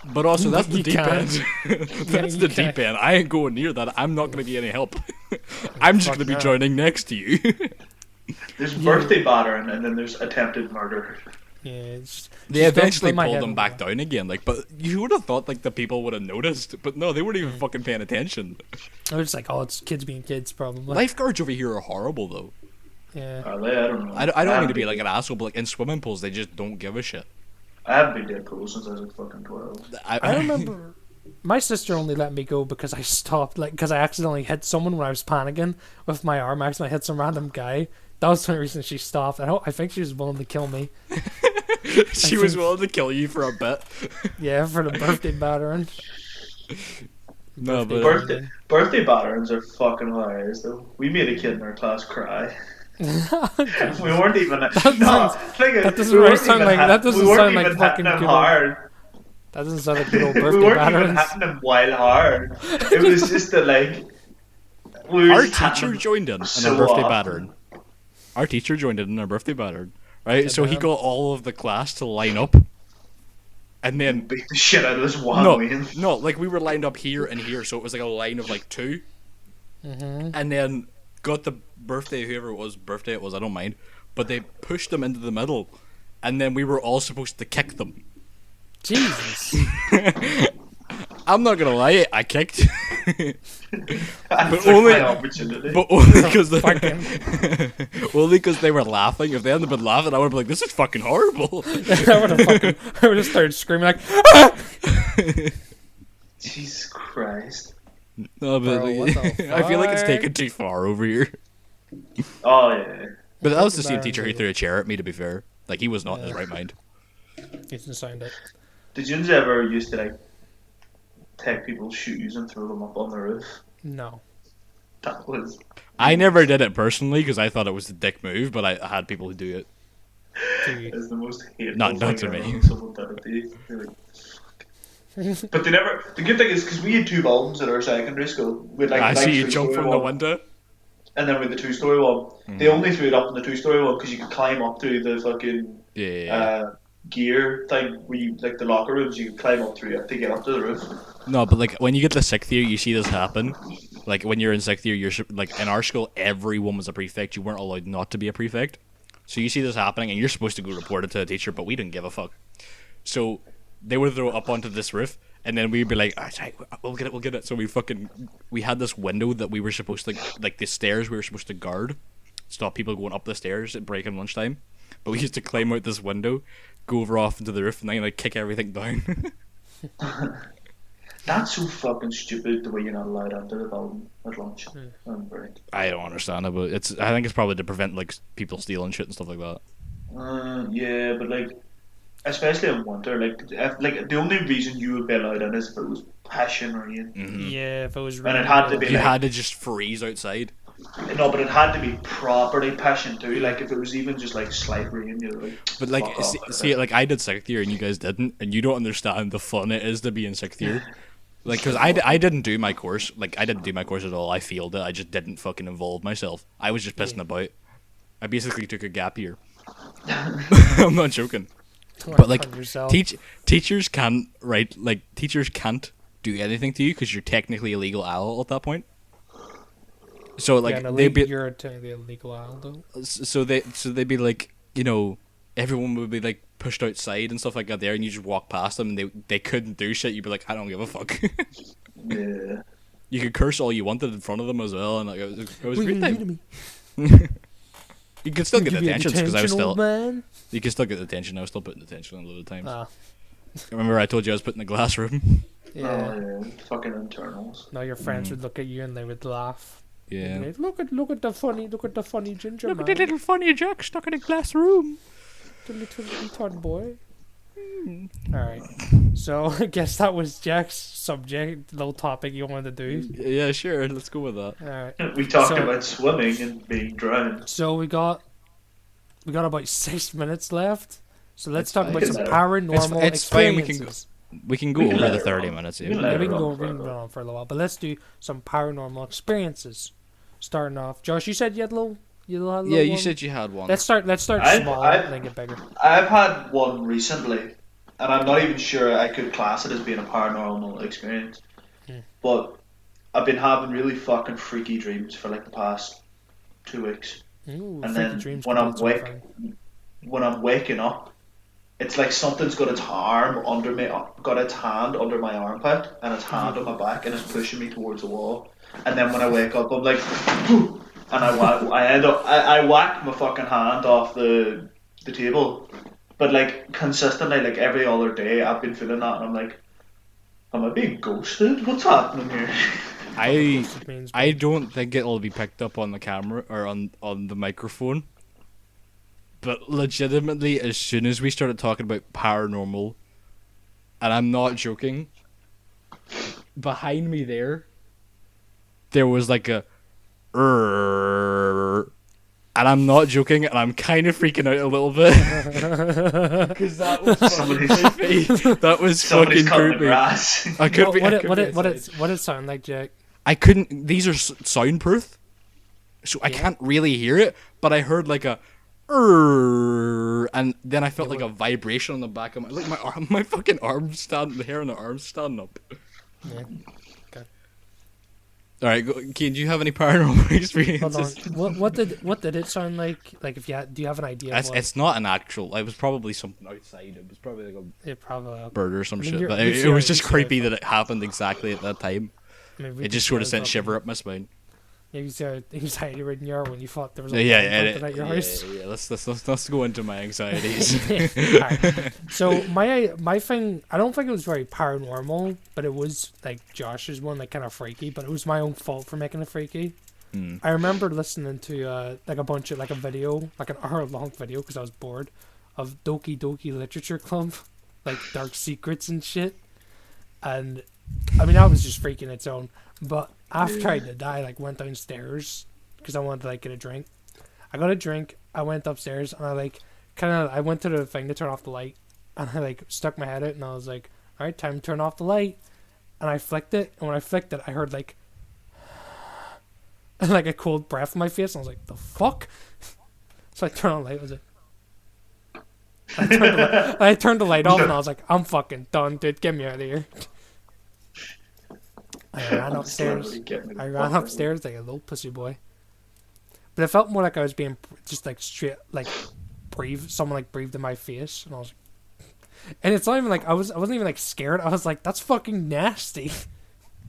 B: but also that's the
C: You
B: deep
C: can't.
B: end. That's the deep end. I ain't going near that. I'm not going to be any help. I'm just going to be
C: no.
B: joining next to you.
A: There's birthday battering and then there's attempted murder.
C: Yeah. It's,
B: They
C: just don't
B: eventually
C: put my
B: pulled
C: head
B: him
C: on
B: back
C: the-
B: down again. Like, but you would have thought like the people would have noticed, but no, they weren't even fucking paying attention.
C: I was just like, oh, it's kids being kids, probably.
B: Lifeguards over here are horrible though.
C: Yeah.
A: Are they? I don't know.
B: I don't mean to be like an asshole, but like in swimming pools, they just don't give a shit.
A: I haven't been to a pool since I was like fucking 12.
C: I remember my sister only let me go because I stopped, like, because I accidentally hit someone when I was panicking with my arm. I accidentally hit some random guy. That was the only reason she stopped. I think she was willing to kill me.
B: She was willing to kill you for a bit.
C: Yeah, for the birthday battering.
B: No, but
A: Birthday batterings are fucking hilarious though. We made a kid in our class cry. We weren't even.
C: That doesn't
A: we
C: really
A: weren't
C: sound
A: even
C: like- that doesn't
A: we weren't
C: sound like
A: even
C: fucking
A: hitting him
C: good
A: hard.
C: That doesn't sound like good old
A: We
C: birthday
A: weren't even
C: batterings.
A: hitting him while hard. It was just that like we were
B: our
A: just hitting
B: teacher
A: him
B: joined in
A: so
B: our birthday
A: often.
B: battering. Our teacher joined in our birthday battering, right?
C: Yeah,
B: So he
C: damn.
B: got all of the class to line up, and then
A: Beat the shit out of this one
B: no,
A: Wayne.
B: no, like we were lined up here and here, so it was like a line of like two, and then got the birthday, whoever it was, birthday it was, I don't mind, but they pushed them into the middle, and then we were all supposed to kick them.
C: Jesus.
B: I'm not gonna lie, I kicked,
A: I
B: but
A: took
B: only-
A: my opportunity.
B: but only because
C: Fucking.
B: only because they were laughing. If they hadn't been laughing, I would have been like, "This is fucking horrible."
C: I would have started screaming like, "Ah!"
A: Jesus Christ.
B: No, but
C: Bro, what the
B: I feel like it's
C: fuck?
B: taken too far over here.
A: Oh yeah.
B: But that was the same
C: Baron
B: teacher who
C: too.
B: threw a chair at me. To be fair, like he was not in his
C: Yeah.
B: right mind.
C: He didn't sound it.
A: Did you ever used to like take people's shoes and throw them up on the roof?
C: No.
A: That was
B: I never did it personally because I thought it was a dick move, but I had people who do it.
C: Dude.
A: is the most hateful
B: Not
A: thing
B: to
A: ever
B: me.
A: when someone did it to you. You're like, but they never. The good thing is because we had two bulbs at our secondary school. We'd like
B: I see you
A: three-story
B: jump from the
A: one,
B: window.
A: and then with the 2-story one. They only threw it up in the 2-story one because you could climb up through the fucking
B: Yeah.
A: gear thing where you like the locker rooms. You could climb up through it to get up to the roof.
B: No, but like when you get to sixth year, you see this happen. Like when you're in sixth year, like in our school, everyone was a prefect. You weren't allowed not to be a prefect. So you see this happening, and you're supposed to go report it to the teacher, but we didn't give a fuck. So they would throw it up onto this roof, and then we'd be like, "All right, we'll get it." So we had this window that we were supposed to, like the stairs we were supposed to guard, stop people going up the stairs at break and lunchtime. But we used to climb out this window, go over off into the roof, and then like kick everything down.
A: That's so fucking stupid the way you're not allowed into the building at lunch and break.
B: I don't understand it, but I think it's probably to prevent like people stealing shit and stuff like that.
A: Yeah, but like, especially in winter, like the only reason you would be allowed in is if it was pissing rain.
C: Yeah, if it was
A: And
C: really
A: it had to be
B: You
A: like,
B: had to just freeze outside.
A: no, but it had to be properly pissing too. Like if it was even just like slight rain, you're like,
B: But like,
A: fuck off.
B: see, like I did sixth year and you guys didn't, and you don't understand the fun it is to be in sixth year. Like, cause I didn't do my course. Like, I didn't do my course at all. I failed it. I just didn't fucking involve myself. I was just pissing about. I basically took a gap year. I'm not joking. But like,
C: yourself.
B: teachers can't teachers can't do anything to you because you're technically a legal adult at that point. So like
C: yeah,
B: they'd be
C: you're technically a legal adult.
B: so they'd be like, you know, everyone would be like pushed outside and stuff like that there, and you just walk past them and they couldn't do shit. You'd be like, I don't give a fuck.
A: yeah.
B: You could curse all you wanted in front of them as well, and like it was a great time. You could still get
C: Give you
B: detentions because I was
C: detention, old
B: still.
C: man.
B: You can still get detention. I was still putting detention a lot of times.
C: Ah,
B: Remember, I told you I was putting the glass room.
C: yeah.
A: Oh, yeah. Fucking internals.
C: Now your friends would look at you and they would laugh.
B: Yeah.
C: They'd be like, look at the funny ginger man.
B: little funny Jack stuck in a glass room.
C: The little retard boy. Alright. So I guess that was Jack's subject, little topic you wanted to do.
B: Yeah, sure. Let's go with that.
C: Alright.
A: We talked
C: So-
A: about swimming and being drowned.
C: So we got about 6 minutes left. So let's
B: It's
C: talk
B: fine.
C: about some
A: It's
C: paranormal
B: it's fine.
C: experiences.
B: We can go
A: We can
B: over
A: let
B: the
A: it
B: 30
A: run.
B: minutes.
A: We can
B: Yeah.
A: let
C: Yeah,
A: it
C: we can
A: run
C: go
A: for a
C: we can go
A: bit.
C: on for a little while, but let's do some paranormal experiences. Starting off, Josh, you said you had you had a
B: Yeah,
C: little
B: you
C: one?
B: said you had one.
C: Let's start
A: I've-
C: small
A: I've-
C: and then get bigger.
A: I've had one recently, and I'm not even sure I could class it as being a paranormal experience.
C: Hmm.
A: But I've been having really fucking freaky dreams for like the past 2 weeks,
C: Ooh,
A: and
C: freaky
A: then
C: dreams
A: when
C: can be
A: I'm
C: its own thing.
A: when I'm waking up, it's like something's got its arm under me, got its hand under my armpit, and its hand on my back, and it's pushing me towards the wall. And then when I wake up, I'm like, and I whack my fucking hand off the table. But like consistently, like every other day, I've been feeling that, and I'm like, am I being ghosted? What's happening here?
B: I
C: Ghosted means,
B: I
C: bro.
B: don't think it'll be picked up on the camera or on the microphone. But legitimately, as soon as we started talking about paranormal, and I'm not joking, behind me there was like a, "Err," and I'm not joking, and I'm kind of freaking out a little bit because that was fucking
A: Somebody's-
B: creepy. That was
A: Somebody's
B: fucking
A: cutting the
B: creepy.
A: grass.
B: I could be.
C: What
B: I
C: it
B: could
C: what
B: be
C: it what
B: outside.
C: it what it sound like, Jack?
B: I couldn't. These are soundproof, so I
C: Yeah.
B: can't really hear it. But I heard like a, "Err," and then I felt
C: Yeah,
B: like a vibration on the back of my arm, my fucking arm stand, the hair on the arm stand up.
C: Yeah.
B: All right, Keen, do you have any paranormal
C: Hold on.
B: experiences?
C: What did it sound like? Like if do you have an idea? Of
B: It's not an actual. It was probably something outside. It was probably like a
C: it probably.
B: bird or some
C: I mean,
B: shit.
C: you're-
B: But
C: you
B: it
C: see
B: was
C: how-
B: just
C: you see how
B: creepy
C: it
B: that it happened exactly at that time.
C: I mean, we
B: It
C: can
B: just
C: see
B: sort
C: how
B: of sent
C: fucking-
B: shiver up my spine.
C: Yeah, you see how anxiety ridden you are when you thought there was
B: Yeah,
C: a
B: yeah,
C: bomb
B: yeah,
C: planted at your house.
B: yeah. Let's go into my anxieties.
C: Alright. So my thing, I don't think it was very paranormal, but it was like Josh's one, like kind of freaky. But it was my own fault for making it freaky.
B: Mm.
C: I remember listening to like a bunch of like a video, like an hour-long video, because I was bored, of Doki Doki Literature Club, like Dark Secrets and shit. And I mean that was just freaking its own. But after I did that, I like went downstairs because I wanted to like get a drink. I got a drink. I went upstairs and I like I went to the thing to turn off the light, and I like stuck my head out and I was like, all right, time to turn off the light. And I flicked it, and when I flicked it, I heard like like a cold breath in my face, and I was like, the fuck? So I turned on the light. I was like, I turned the light off, and I was like, I'm fucking done, dude. Get me out of here. I ran upstairs. I ran upstairs like a little pussy boy. But it felt more like I was being just like straight, like someone like breathed in my face, and I was like, and it's not even like I wasn't even like scared. I was like, that's fucking nasty.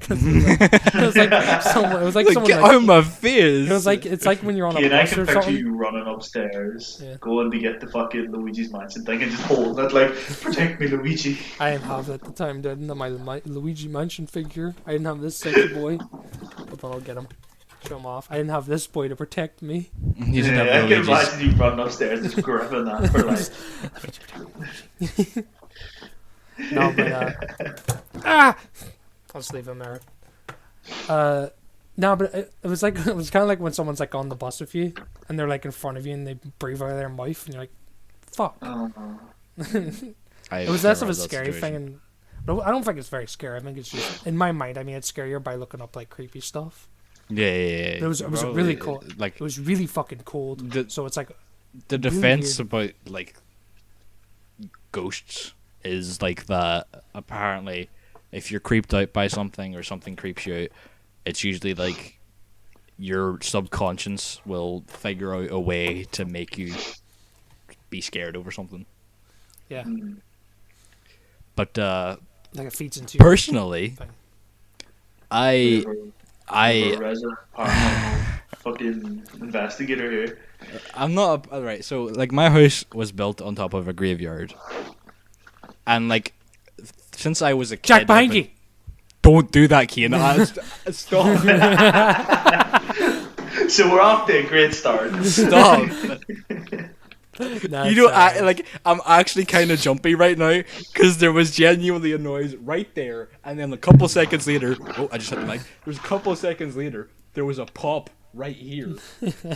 C: Cause it was like someone, it was like someone
B: Get
C: like,
B: out of my face.
C: it was like, it's like when you're on a
A: And I
C: bus
A: can
C: or
A: picture
C: something.
A: you running upstairs,
C: Yeah.
A: going to get the fucking Luigi's Mansion thing and just holding it like, protect me, Luigi.
C: I didn't have it at the time, didn't have my Luigi Mansion figure. I didn't have this sexy boy. But I'll get him. Show him off. I didn't have this boy to protect me.
B: You didn't
A: Yeah, I
B: have
A: can
B: Luigi's.
A: imagine you running upstairs just gripping that for like.
C: No, but I'll just leave him there. No, but it was like it was kind of like when someone's like on the bus with you and they're like in front of you and they breathe out of their mouth and you're like, "Fuck." It was less of a scary thing, and but I don't think it's very scary. I think it's just in my mind. I mean, it's scarier by looking up like creepy stuff.
B: Yeah.
C: But it was
B: Probably,
C: really cold.
B: Like
C: It was really fucking cold. So it's like
B: the
C: really
B: defense
C: weird.
B: about like ghosts is like that. Apparently, if you're creeped out by something or something creeps you out, it's usually like your subconscious will figure out a way to make you be scared over something.
C: yeah,
B: But
C: like it feeds into your
B: personally,
C: thing.
B: I
A: Resident paranormal fucking investigator here.
B: I'm not alright. So like my house was built on top of a graveyard, and like since I was a kid,
C: Jack behind
B: I've
C: you.
B: been- Don't do that, Kean. Stop.
A: So we're off to a great start.
B: Stop.
C: Nah,
B: You know,
C: it's,
B: like I'm actually kind of jumpy right now because there was genuinely a noise right there, and then a couple seconds later, oh, I just hit the mic. There was a couple of seconds later, there was a pop right here.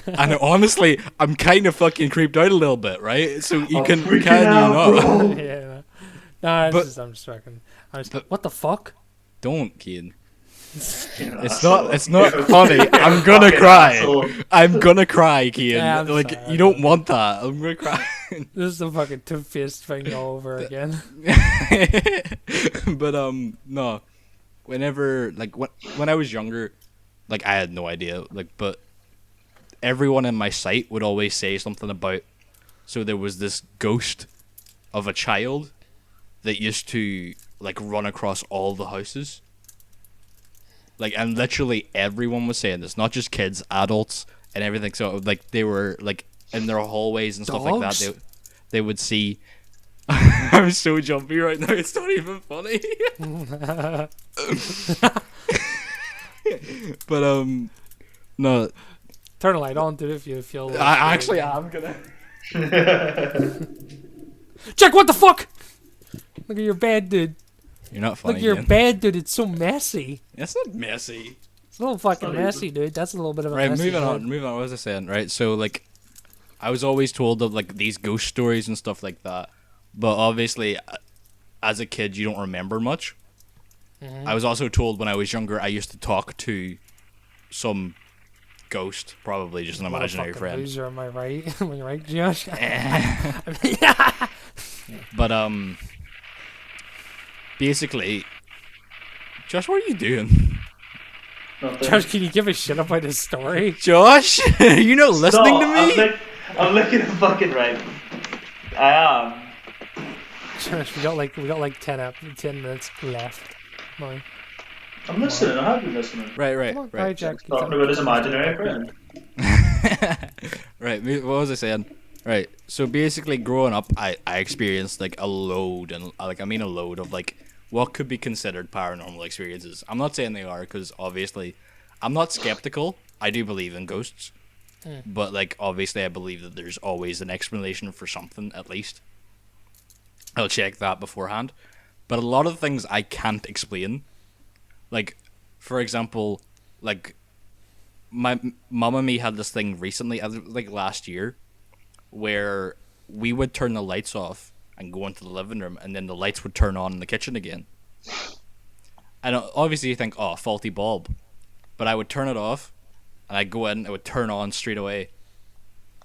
B: And honestly, I'm kind of fucking creeped out a little bit, right? So you
A: I'm
B: can
A: freaking
B: you
A: out,
B: not?
A: bro.
C: Yeah. No,
B: But-
C: I'm just fucking.
B: but-
C: What the fuck?
B: Don't, Keen.
A: You're an
B: It's
A: asshole.
B: not. It's not
A: You're a-
B: funny.
A: you're a
B: I'm gonna
A: fucking
B: cry.
A: asshole.
B: I'm gonna cry, Kian.
C: Yeah, I'm
B: like
C: sorry,
B: you
C: I
B: don't
C: know.
B: want that. I'm gonna cry.
C: This is the fucking two-faced thing all over again.
B: But no. Whenever when I was younger, like I had no idea. But everyone in my sight would always say something about. So there was this ghost of a child that used to like run across all the houses. And literally everyone was saying this, not just kids, adults, and everything. So like they were like in their hallways and stuff like that.
C: Dogs?
B: They would see. I'm so jumpy right now. It's not even funny. But no,
C: Turn the light on, dude, if you feel. Like
B: I actually am gonna.
C: Jack, what the fuck? Look at your bed, dude.
B: You're not funny.
C: Look at your
B: Ian.
C: bed, dude. It's so messy.
B: It's not messy.
C: It's a little fucking
A: Not even.
C: messy, dude. That's a little bit of a
B: Right,
C: messy
B: moving
C: bed.
B: on. Moving on. What was I saying? Right, so like, I was always told of like these ghost stories and stuff like that, but obviously, as a kid, you don't remember much.
C: Mhm.
B: I was also told when I was younger, I used to talk to some ghost, probably just an
C: What a
B: imaginary
C: fucking
B: friend.
C: Loser, am I right? Am I right, Josh?
B: But basically, Josh, what are you doing?
A: Nothing.
C: Josh, can you give a shit about this story?
B: Josh, are you not listening to
A: No,
B: me?
A: I'm looking at fucking right. I am.
C: Josh, we got like 10 minutes left. Boy.
A: I'm listening. I have been listening.
B: Right,
C: Come on,
B: right.
C: right, Jack.
A: Talking about his imaginary friend.
B: Right, what was I saying? Right, so basically growing up, I experienced like a load, and I mean a load of like what could be considered paranormal experiences. I'm not saying they are, because obviously I'm not skeptical. I do believe in ghosts. But like obviously I believe that there's always an explanation for something, at least. I'll check that beforehand. But a lot of things I can't explain. Like, for example, like my mum and me had this thing recently, like last year, where we would turn the lights off and go into the living room, and then the lights would turn on in the kitchen again. And obviously you think, oh, faulty bulb. But I would turn it off, and I'd go in, it would turn on straight away.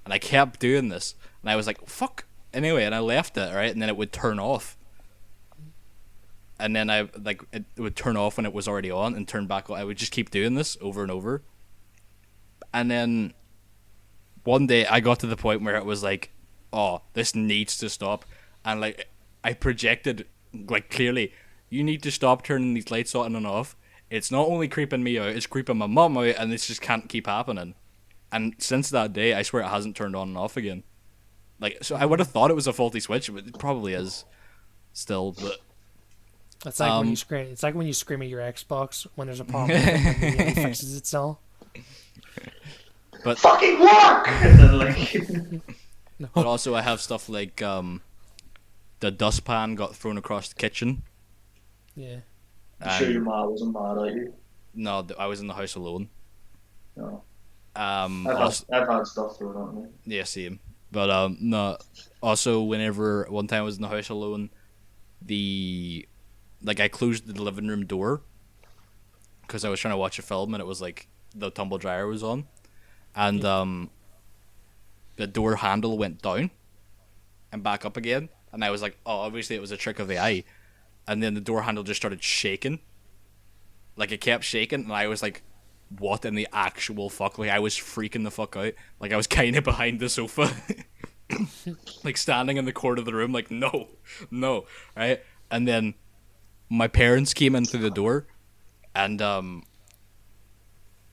B: And I kept doing this, and I was like, fuck. Anyway, and I left it, right? And then it would turn off. And then it would turn off when it was already on and turn back on. I would just keep doing this over and over. And then one day I got to the point where it was like, oh, this needs to stop. And like I projected like clearly, you need to stop turning these lights on and off. It's not only creeping me out, it's creeping my mum out, and this just can't keep happening. And since that day, I swear it hasn't turned on and off again. Like, so I would have thought it was a faulty switch, but it probably is still. But
C: It's like when you scream. It's like when you scream at your Xbox when there's a problem with it and it immediately fixes itself.
A: Fucking work! And then, like,
B: but also I have stuff like the dustpan got thrown across the kitchen.
C: Yeah.
A: I'm sure
B: And-
A: your mom wasn't mad at you.
B: No, I was in the house alone.
A: No.
B: Also,
A: I've had stuff thrown at me.
B: yeah, same. But no. Also, whenever one time I was in the house alone, I closed the living room door because I was trying to watch a film and it was like the tumble dryer was on, and the door handle went down and back up again, and I was like, oh, obviously it was a trick of the eye, and then the door handle just started shaking, like it kept shaking, and I was like, what in the actual fuck? Like I was freaking the fuck out. Like I was kind of behind the sofa, like standing in the corner of the room, like no, right? And then my parents came in through the door, and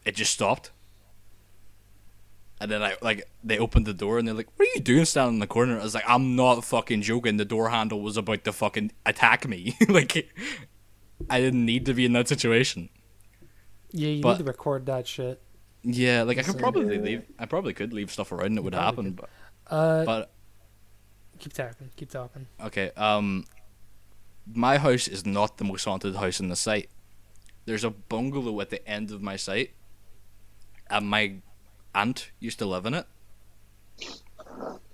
B: it just stopped. And then they opened the door and they're like, "What are you doing standing in the corner?" I was like, "I'm not fucking joking. The door handle was about to fucking attack me. Like, I didn't need to be in that situation."
C: Yeah, you
B: But-
C: need to record that shit.
B: Yeah, like I could
C: So-
B: probably leave. I probably could leave stuff around and it would
C: probably
B: happen.
C: could.
B: But, but
C: Keep talking. Keep talking.
B: okay, my house is not the most haunted house in the site. There's a bungalow at the end of my site, and my aunt used to live in it,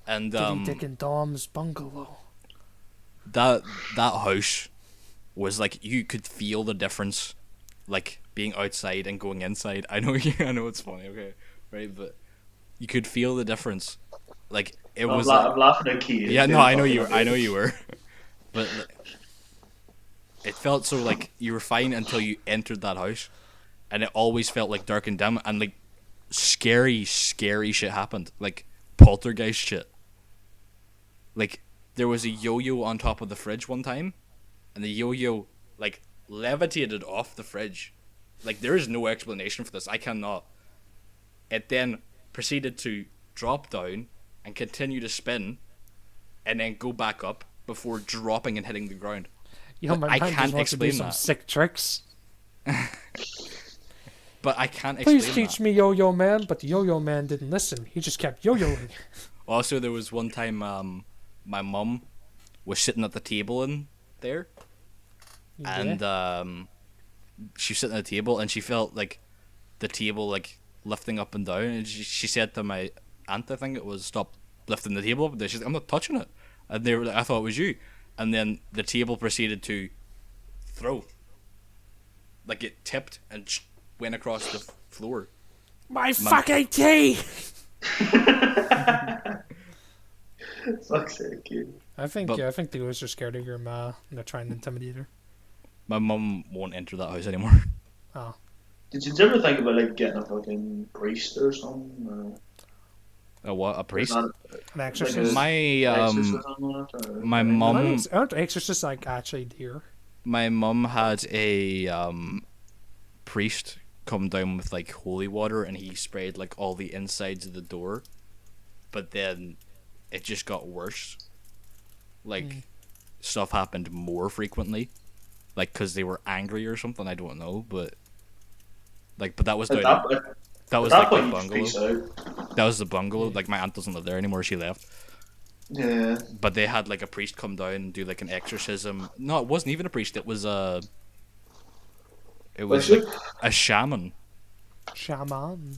B: and
C: Diddy Dick and Dom's bungalow.
B: that house was like you could feel the difference, like being outside and going inside. I know, I know it's funny, okay, right, but you could feel the difference. Like it was like,
A: I'm laughing at Keith.
B: yeah, no, I know you, I know you were, but it felt so like you were fine until you entered that house, and it always felt like dark and dim, and like scary shit happened, like poltergeist shit. Like there was a yo-yo on top of the fridge one time, and the yo-yo like levitated off the fridge. Like there is no explanation for this. I cannot. It then proceeded to drop down and continue to spin, and then go back up before dropping and hitting the ground.
C: Yo, my
B: I
C: man
B: can't
C: just wants to do
B: explain
C: some
B: that.
C: sick tricks.
B: But I can't explain
C: Please teach
B: that.
C: me, Yo-Yo Man. But the Yo-Yo Man didn't listen. He just kept yo-yoing.
B: Also, there was one time my mum was sitting at the table in there, and she was sitting at the table, and she felt like the table like lifting up and down, and she said to my aunt, I think it was, stop lifting the table up and down. She's like, I'm not touching it. And they were like, I thought it was you. And then the table proceeded to throw. Like it tipped and went across the floor.
C: My fucking tea!
A: Fuck's sake, kid.
C: I think
B: But-
C: I think the ghosts are scared of your ma and they're trying to intimidate her.
B: My mum won't enter that house anymore.
C: Oh.
A: Did you ever think about like getting a fucking priest or something? Or
B: A what? A priest?
A: not
C: An exorcist.
B: My
A: exorcism on it, or
B: my
A: anything?
B: mum
C: Aren't exorcists like actually dear?
B: my mum had a priest come down with like holy water, and he sprayed like all the insides of the door, but then it just got worse. Like stuff happened more frequently, like because they were angry or something. I don't know, but like, but that was
A: At
B: down.
A: that,
B: That was
A: at
B: like
A: that
B: the
A: point, you just peace
B: bungalow.
A: out.
B: That was the bungalow. Like my aunt doesn't live there anymore. She left.
A: Yeah.
B: But they had like a priest come down and do like an exorcism. No, it wasn't even a priest. It was a. It was like a shaman.
C: Shaman.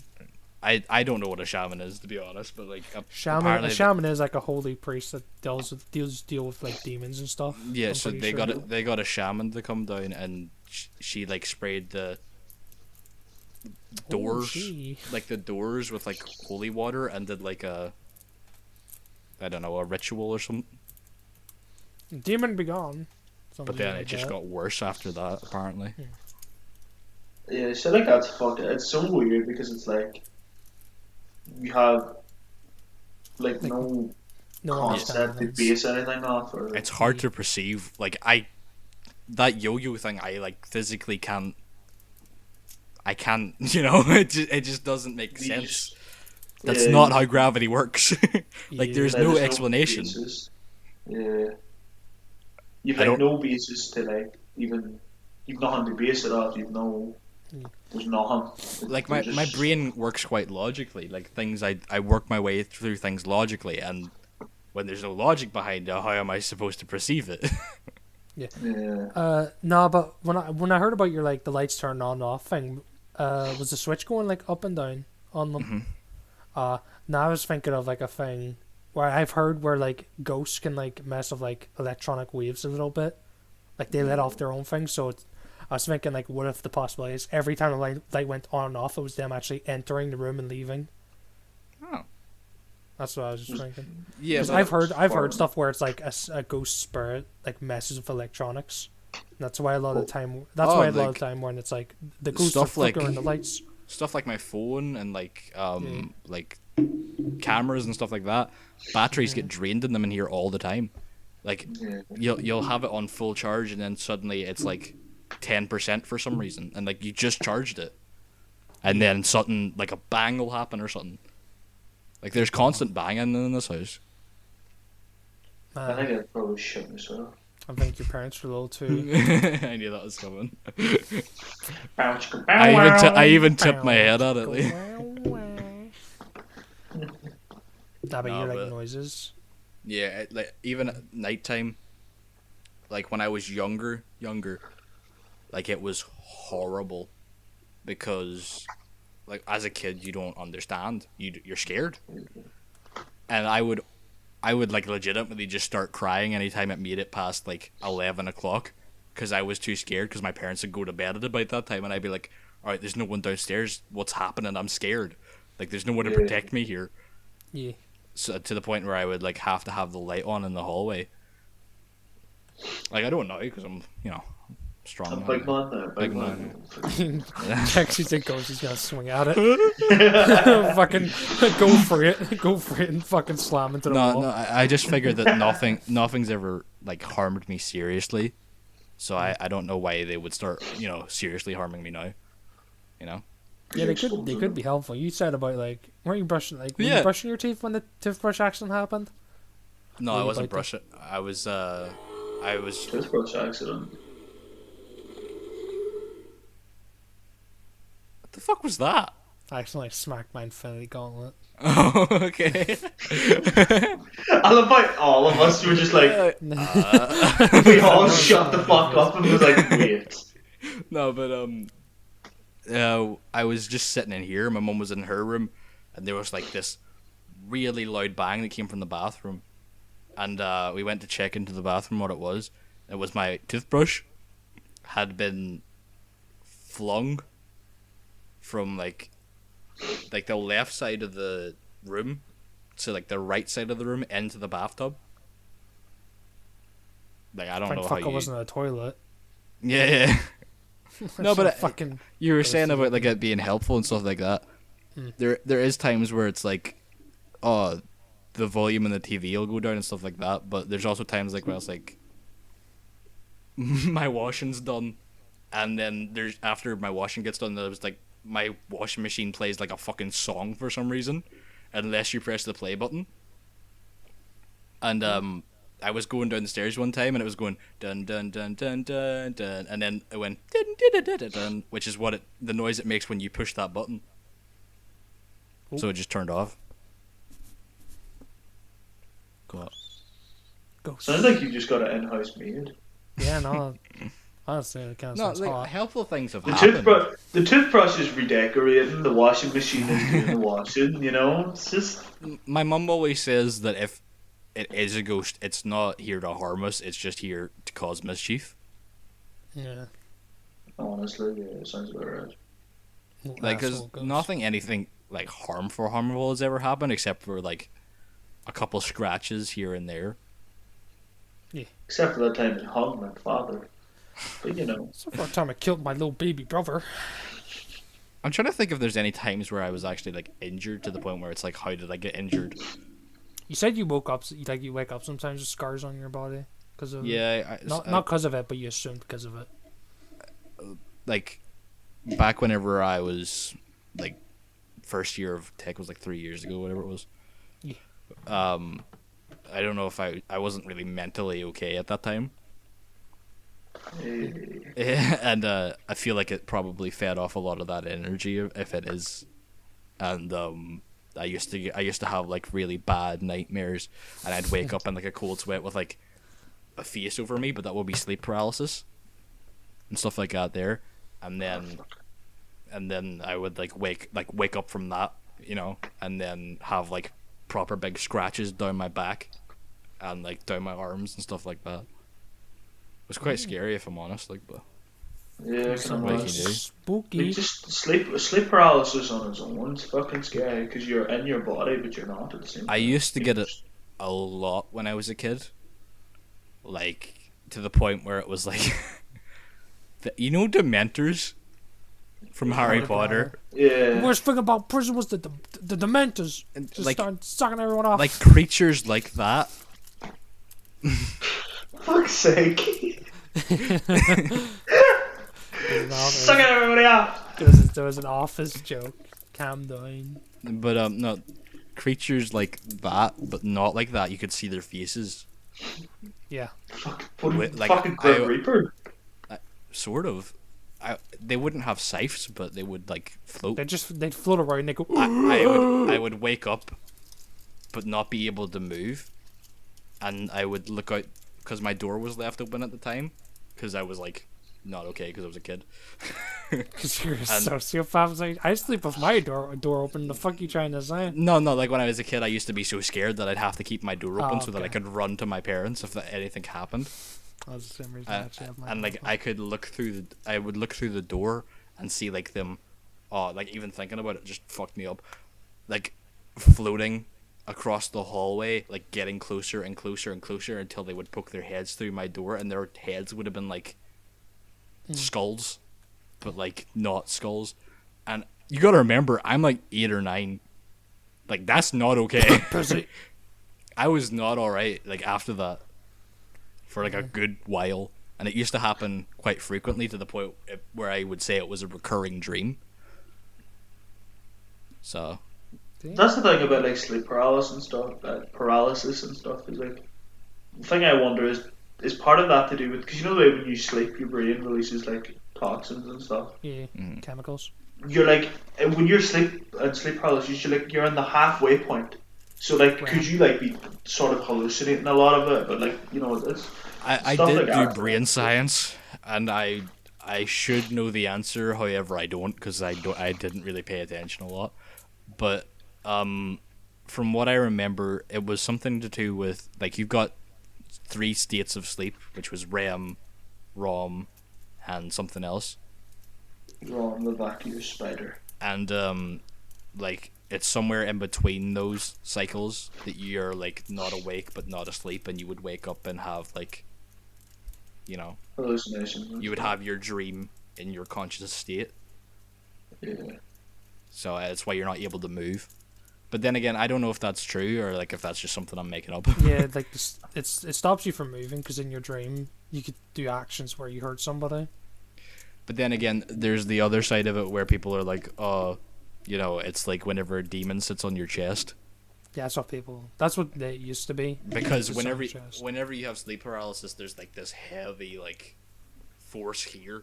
B: I don't know what a shaman is, to be honest, but like
C: Shaman.
B: apparently
C: A shaman is like a holy priest that deal with like demons and stuff.
B: yeah.
C: I'm
B: So
C: pretty
B: they
C: sure.
B: got it. They got a shaman to come down, and she like sprayed the doors,
C: gee.
B: like the doors with like holy water, and did like a. I don't know, a ritual or something.
C: Demon be gone.
B: But
C: Something
B: then
C: like
B: it just
C: that.
B: got worse after that, apparently.
A: Yeah, so like that's fucking. It's so weird because it's like you have like no
C: no
A: concept to
C: understandings.
A: base anything off, or
B: It's hard to perceive. Like that yo-yo thing, I like physically can't. I can't, it just doesn't make
A: You
B: sense.
A: just-
B: That's
A: yeah,
B: not how gravity works. Like
C: Yeah.
B: there's
A: there's
B: no explanation.
A: basis. Yeah, you've
B: I
A: like
B: don't-
A: no basis to like even. You've nothing to base it off. You've no. There's nothing.
B: Like
A: There's
B: my
A: just-
B: brain works quite logically. Like things, I work my way through things logically, and when there's no logic behind it, how am I supposed to perceive it?
A: Yeah.
C: No, but when I heard about your like the lights turned on and off thing, was the switch going like up and down on them? Now I was thinking of like a thing where I've heard where like ghosts can like mess with like electronic waves a little bit, like they let off their own thing. So I was thinking like, what if the possibility is every time the light went on and off, it was them actually entering the room and leaving?
B: Oh.
C: That's what I was just thinking.
B: Yeah,
C: 'Cause
B: but
C: I've heard stuff where it's like a ghost spirit like messes with electronics. That's why a lot of the time. That's
B: Oh,
C: why a lot of
B: like,
C: the time when it's like the ghosts are
B: stuff like-
C: flickering the lights.
B: stuff like my phone and like like cameras and stuff like that, batteries get drained in them in here all the time. Like
A: Yeah.
B: you'll have it on full charge, and then suddenly it's like 10% for some reason, and like you just charged it, and then something like a bang will happen or something. Like there's constant banging in this house.
A: I think I'd probably shit myself.
C: I think your parents were a little too.
B: I knew that was coming.
A: Bounce,
B: I even tipped my head at it. Like.
C: Nah, but
B: Nah,
C: you like
B: but-
C: noises.
B: Yeah, like even at nighttime, like when I was younger, like it was horrible because like as a kid, you don't understand. You're scared, and I would like legitimately just start crying anytime it made it past like 11 o'clock, because I was too scared. Because my parents would go to bed at about that time, and I'd be like, "All right, there's no one downstairs. What's happening? I'm scared. Like, there's no one to
A: Yeah.
B: protect me here."
C: Yeah.
B: So to the point where I would like have to have the light on in the hallway. Like I don't know because I'm strong.
A: A
B: man.
A: big man there, big
B: Big
A: man.
C: Checks his goes, he's gonna swing at it. Fucking go for it, and fucking slam into the
B: No,
C: wall.
B: no. I just figured that nothing's ever like harmed me seriously, so I don't know why they would start seriously harming me now. You know.
C: Yeah, they could be helpful. You said about like, weren't you brushing were
B: Yeah.
C: you brushing your teeth when the toothbrush accident happened?
B: No,
C: Or
B: I
C: you
B: wasn't
C: bite
B: brushing. I was.
A: Toothbrush accident.
B: What the fuck was that?
C: I accidentally smacked my Infinity Gauntlet.
B: Oh, okay.
A: I love how all of us were just like, we all shut the fuck up and was like, wait.
B: No, but I was just sitting in here. My mum was in her room, and there was like this really loud bang that came from the bathroom, and we went to check into the bathroom what it was. It was my toothbrush had been flung from like the left side of the room to like the right side of the room into the bathtub. Like I don't
C: Thank
B: know
C: fuck
B: how
C: I
B: you.
C: wasn't in a toilet.
B: Yeah. No, but
C: fucking.
B: you were saying about like it being helpful and stuff like that. There is times where it's like, oh, the volume in the TV will go down and stuff like that. But there's also times like where it's like, my washing's done, and then there's after my washing gets done, there's like my washing machine plays like a fucking song for some reason, unless you press the play button. And I was going down the stairs one time and it was going dun dun dun dun dun dun, and then it went dun dun dun dun dun, which is the noise it makes when you push that button.
C: Ooh.
B: So it just turned off. Cool.
C: Ghost.
A: Sounds like you just got an in-house made.
C: Yeah, no. Honestly, it kind of
B: No,
C: sounds
B: like
C: hot.
B: helpful things have
A: The
B: happened.
A: toothbrush is redecorating, the washing machine is doing the washing, It's just...
B: My mum always says that if it is a ghost, it's not here to harm us, it's just here to cause mischief.
C: Yeah.
A: Honestly, yeah, it sounds about right.
B: Like, because
C: Asshole ghost.
B: nothing, anything, like, harmful has ever happened, except for, like, a couple scratches here and there.
A: Except for that time it hung my father. But,
C: So far, time I killed my little baby brother.
B: I'm trying to think if there's any times where I was actually, like, injured to the point where it's like, how did I get injured?
C: You said you woke up, you wake up sometimes with scars on your body because of
B: Yeah,
C: not because of it, but you assumed because of it.
B: like, back whenever I was, like, first year of tech was, like, 3 years ago, whatever it was.
C: Yeah.
B: I don't know if I wasn't really mentally okay at that time. And I feel like it probably fed off a lot of that energy if it is. And I used to have like really bad nightmares, and I'd wake up in like a cold sweat with like a face over me, but that would be sleep paralysis and stuff like that there. And then I would wake up from that, and then have like proper big scratches down my back and like down my arms and stuff like that. It was quite scary, if I'm honest. Like, but
A: Yeah, I can
B: What you
A: imagine.
B: do.
C: Spooky.
A: Just sleep paralysis on its own. It's fucking scary because you're in your body, but you're not at the same time.
B: I used to get it a lot when I was a kid, like to the point where it was like, Dementors from Harry Potter,
A: Yeah.
C: The worst thing about prison was the Dementors.
B: And,
C: Just
B: like-
C: started sucking everyone off.
B: like creatures like that.
A: Fuck's sake. Suck it, everybody up.
C: There was an office joke. Calm down.
B: But no, creatures like that, but not like that. You could see their faces,
C: Yeah.
A: Fucking
B: Like,
A: fucking Grim
B: I-
A: Reaper.
B: sort of. They wouldn't have scythes, but they would like float.
C: They'd float around and they go.
B: I would wake up, but not be able to move, and I would look out because my door was left open at the time, because I was like not okay because I was a kid.
C: Because you're a sociopath. It's like, I sleep with my door open. The fuck you trying to say?
B: No, like when I was a kid, I used to be so scared that I'd have to keep my door open so that I
C: okay.
B: could run to my parents if anything happened.
C: That was the same reason I actually have my
B: And like
C: door
B: I could look through I would look through the door and see like them. Oh, like even thinking about it just fucked me up. Like floating across the hallway, like getting closer and closer and closer until they would poke their heads through my door, and their heads would have been like skulls, but like not skulls. And you gotta remember, I'm like 8 or 9. Like that's not okay.
C: Pussy.
B: I was not alright. Like after that, for like a good while, and it used to happen quite frequently to the point where I would say it was a recurring dream. So.
A: That's the thing about like sleep paralysis and stuff. Is like the thing I wonder is part of that to do with because you know the way when you sleep, your brain releases like toxins and stuff.
C: Yeah, chemicals.
A: You're like when you're sleep paralysis, you're in the halfway point. So like, could you like be sort of hallucinating a lot of it? But like, you know, it's
B: I
A: stuff
B: did
A: like
B: do
A: that.
B: brain science, and I should know the answer. However, I don't because I didn't really pay attention a lot. But from what I remember, it was something to do with like you've got 3 states of sleep, which was REM, ROM, and something else.
A: Wrong, the vacuous spider.
B: And like it's somewhere in between those cycles that you're like not awake but not asleep, and you would wake up and have like, you know,
A: Hallucinations.
B: you would have your dream in your conscious state.
A: Yeah.
B: So that's why you're not able to move. But then again, I don't know if that's true or like if that's just something I'm making up.
C: Yeah, like it stops you from moving because in your dream you could do actions where you hurt somebody.
B: But then again, there's the other side of it where people are like, oh, you know, it's like whenever a demon sits on your chest.
C: Yeah, that's what they used to be.
B: Because
C: Just
B: whenever
C: on your chest.
B: whenever you have sleep paralysis, there's like this heavy like force here.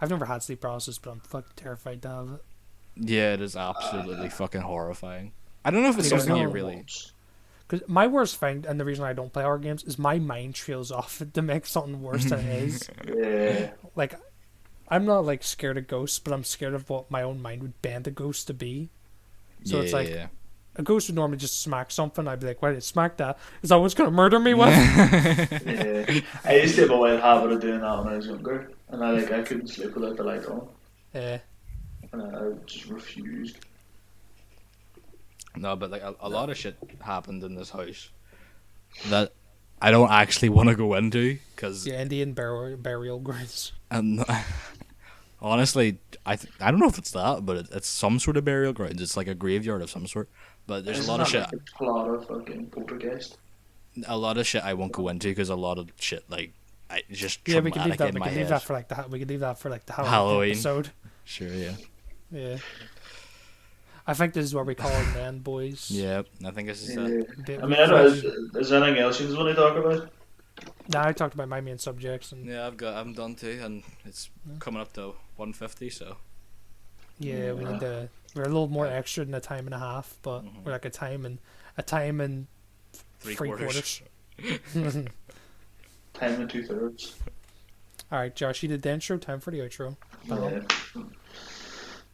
C: I've never had sleep paralysis, but I'm fucking terrified to have it.
B: Yeah, it is absolutely fucking horrifying. I don't know if it's
C: Because
B: something you
C: no-
B: really.
C: Because my worst thing, and the reason I don't play horror games, is my mind trails off to make something worse than it is.
A: Yeah.
C: Like, I'm not like scared of ghosts, but I'm scared of what my own mind would bend a ghost to be. So it's like a ghost would normally just smack something. I'd be like, "Why did it smack that? Is that what's gonna murder me with?"
A: Yeah. I used to have a wild habit of doing that when I was younger, and I couldn't sleep without the light on,
C: Yeah.
A: and I just refused.
B: No, but like a lot of shit happened in this house that I don't actually want to go into because
C: Yeah, Indian burial grounds.
B: and honestly, I don't know if it's that, but it's some sort of burial grounds. It's like a graveyard of some sort. But there's
A: Isn't
B: a lot of
A: that
B: shit.
A: like a plot of fucking poltergeist.
B: A lot of shit I won't go into because a lot of shit like I just
C: Yeah, we could leave
B: traumatic
C: that.
B: in
C: We
B: my
C: could leave
B: head.
C: that for like we could leave that for like the
B: Halloween.
C: episode.
B: Sure, yeah.
C: Yeah. I think this is what we call it then, boys.
B: Yeah, I think this is
A: Yeah.
C: Bit
A: I mean, I don't know,
C: refresh.
A: is there anything else you want to talk about?
C: Nah, I talked about my main subjects, and
B: Yeah, I'm done too, and it's coming up to 150, so
C: yeah, we need to. We're a little more extra than a time and a half, but we're like a time and
B: 3/4.
A: Time and 2/3.
C: All right, Josh, you did the intro. Time for the outro.
A: Yeah.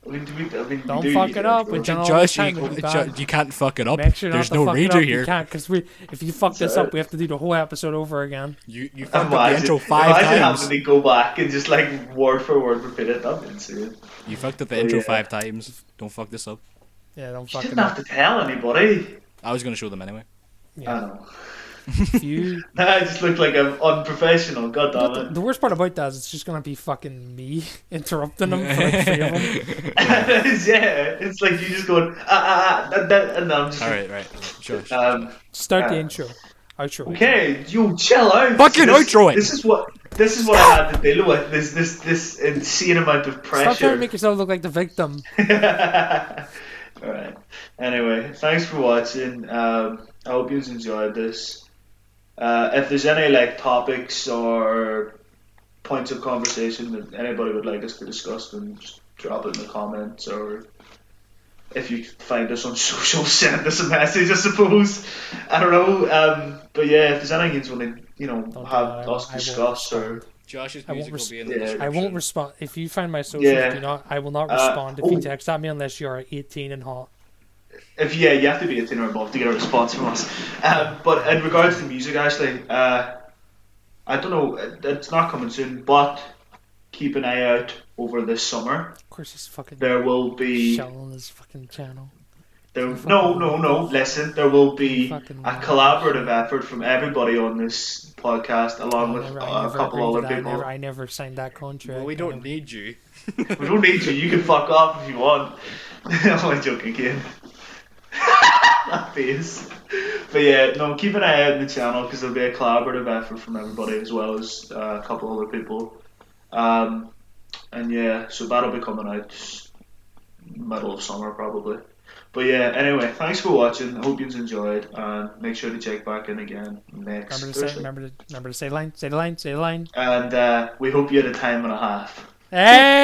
A: I mean,
C: Don't
A: do
C: fuck
A: need
C: it
A: an
C: up.
A: outro.
C: We don't all
B: Josh,
C: the time. It'll be bad.
B: you can't fuck it up.
C: Make sure
B: There's
C: not
B: no
C: to fuck it
B: ranger
C: up. You
B: here.
C: can't, because if you fuck this up, we have to do the whole episode over again.
B: You fucked up the intro 5
A: imagine
B: times.
A: having to go back and just like word for word repeat it. That'd be insane.
B: You fucked up the intro
A: yeah.
B: 5 times. Don't fuck this up.
C: Yeah, don't
A: You
C: fuck it
A: didn't have
C: up.
A: to tell anybody.
B: I was gonna show them anyway.
A: I
C: Yeah.
A: know.
C: If you.
A: I just look like I'm unprofessional. God damn it.
C: The worst part about that is it's just gonna be fucking me interrupting them for like 3 of them.
A: Yeah, it's like you just going and I'm just
B: All right. Josh.
C: Start the intro. Outro.
A: Okay, you chill out.
B: Fucking outro it.
A: This is what I had to deal with. This insane amount of
C: Stop trying to
A: pressure.
C: make yourself look like the victim.
A: Alright. Anyway, thanks for watching. I hope you enjoyed this. If there's any like topics or points of conversation that anybody would like us to discuss, then just drop it in the comments, or if you find us on social, send us a message, I suppose. I don't know. But yeah, if there's anything you want to,
C: Don't
A: have
C: do that.
A: us
C: I won't
A: discuss or
C: respond.
B: Josh's
C: I won't
B: music will
C: res-
B: be in the
A: Yeah.
B: description.
C: I won't respond if you find my socials.
A: Yeah.
C: I will not respond if you
A: Oh,
C: text at me unless you are 18 and hot.
A: if you have to be 18 or above to get a response from us.
C: Yeah,
A: But
C: yeah,
A: in regards to music, actually, I don't know, it's not coming soon, but keep an eye out over this summer.
C: of course he's fucking
A: There will be
C: shilling his fucking channel.
A: there.
C: You fucking
A: No.
C: wanker.
A: Listen, there will
C: You
A: be
C: fucking
A: a
C: wanker.
A: collaborative effort from everybody on this podcast, along with
C: I
A: a
C: never
A: couple
C: agreed to
A: other
C: that.
A: people.
C: I never signed that contract.
B: Well, we don't need you.
A: We don't need you. You can fuck off if you want. I'm only joking, kid. That face. But yeah, no, keep an eye out on the channel because there'll be a collaborative effort from everybody as well as a couple other people. And yeah, so that'll be coming out middle of summer probably. But yeah, anyway, thanks for watching. I hope you enjoyed, and make sure to check back in again next Thursday.
C: Remember to say the line. Say the line.
A: And we hope you had a time and a half.
C: Hey!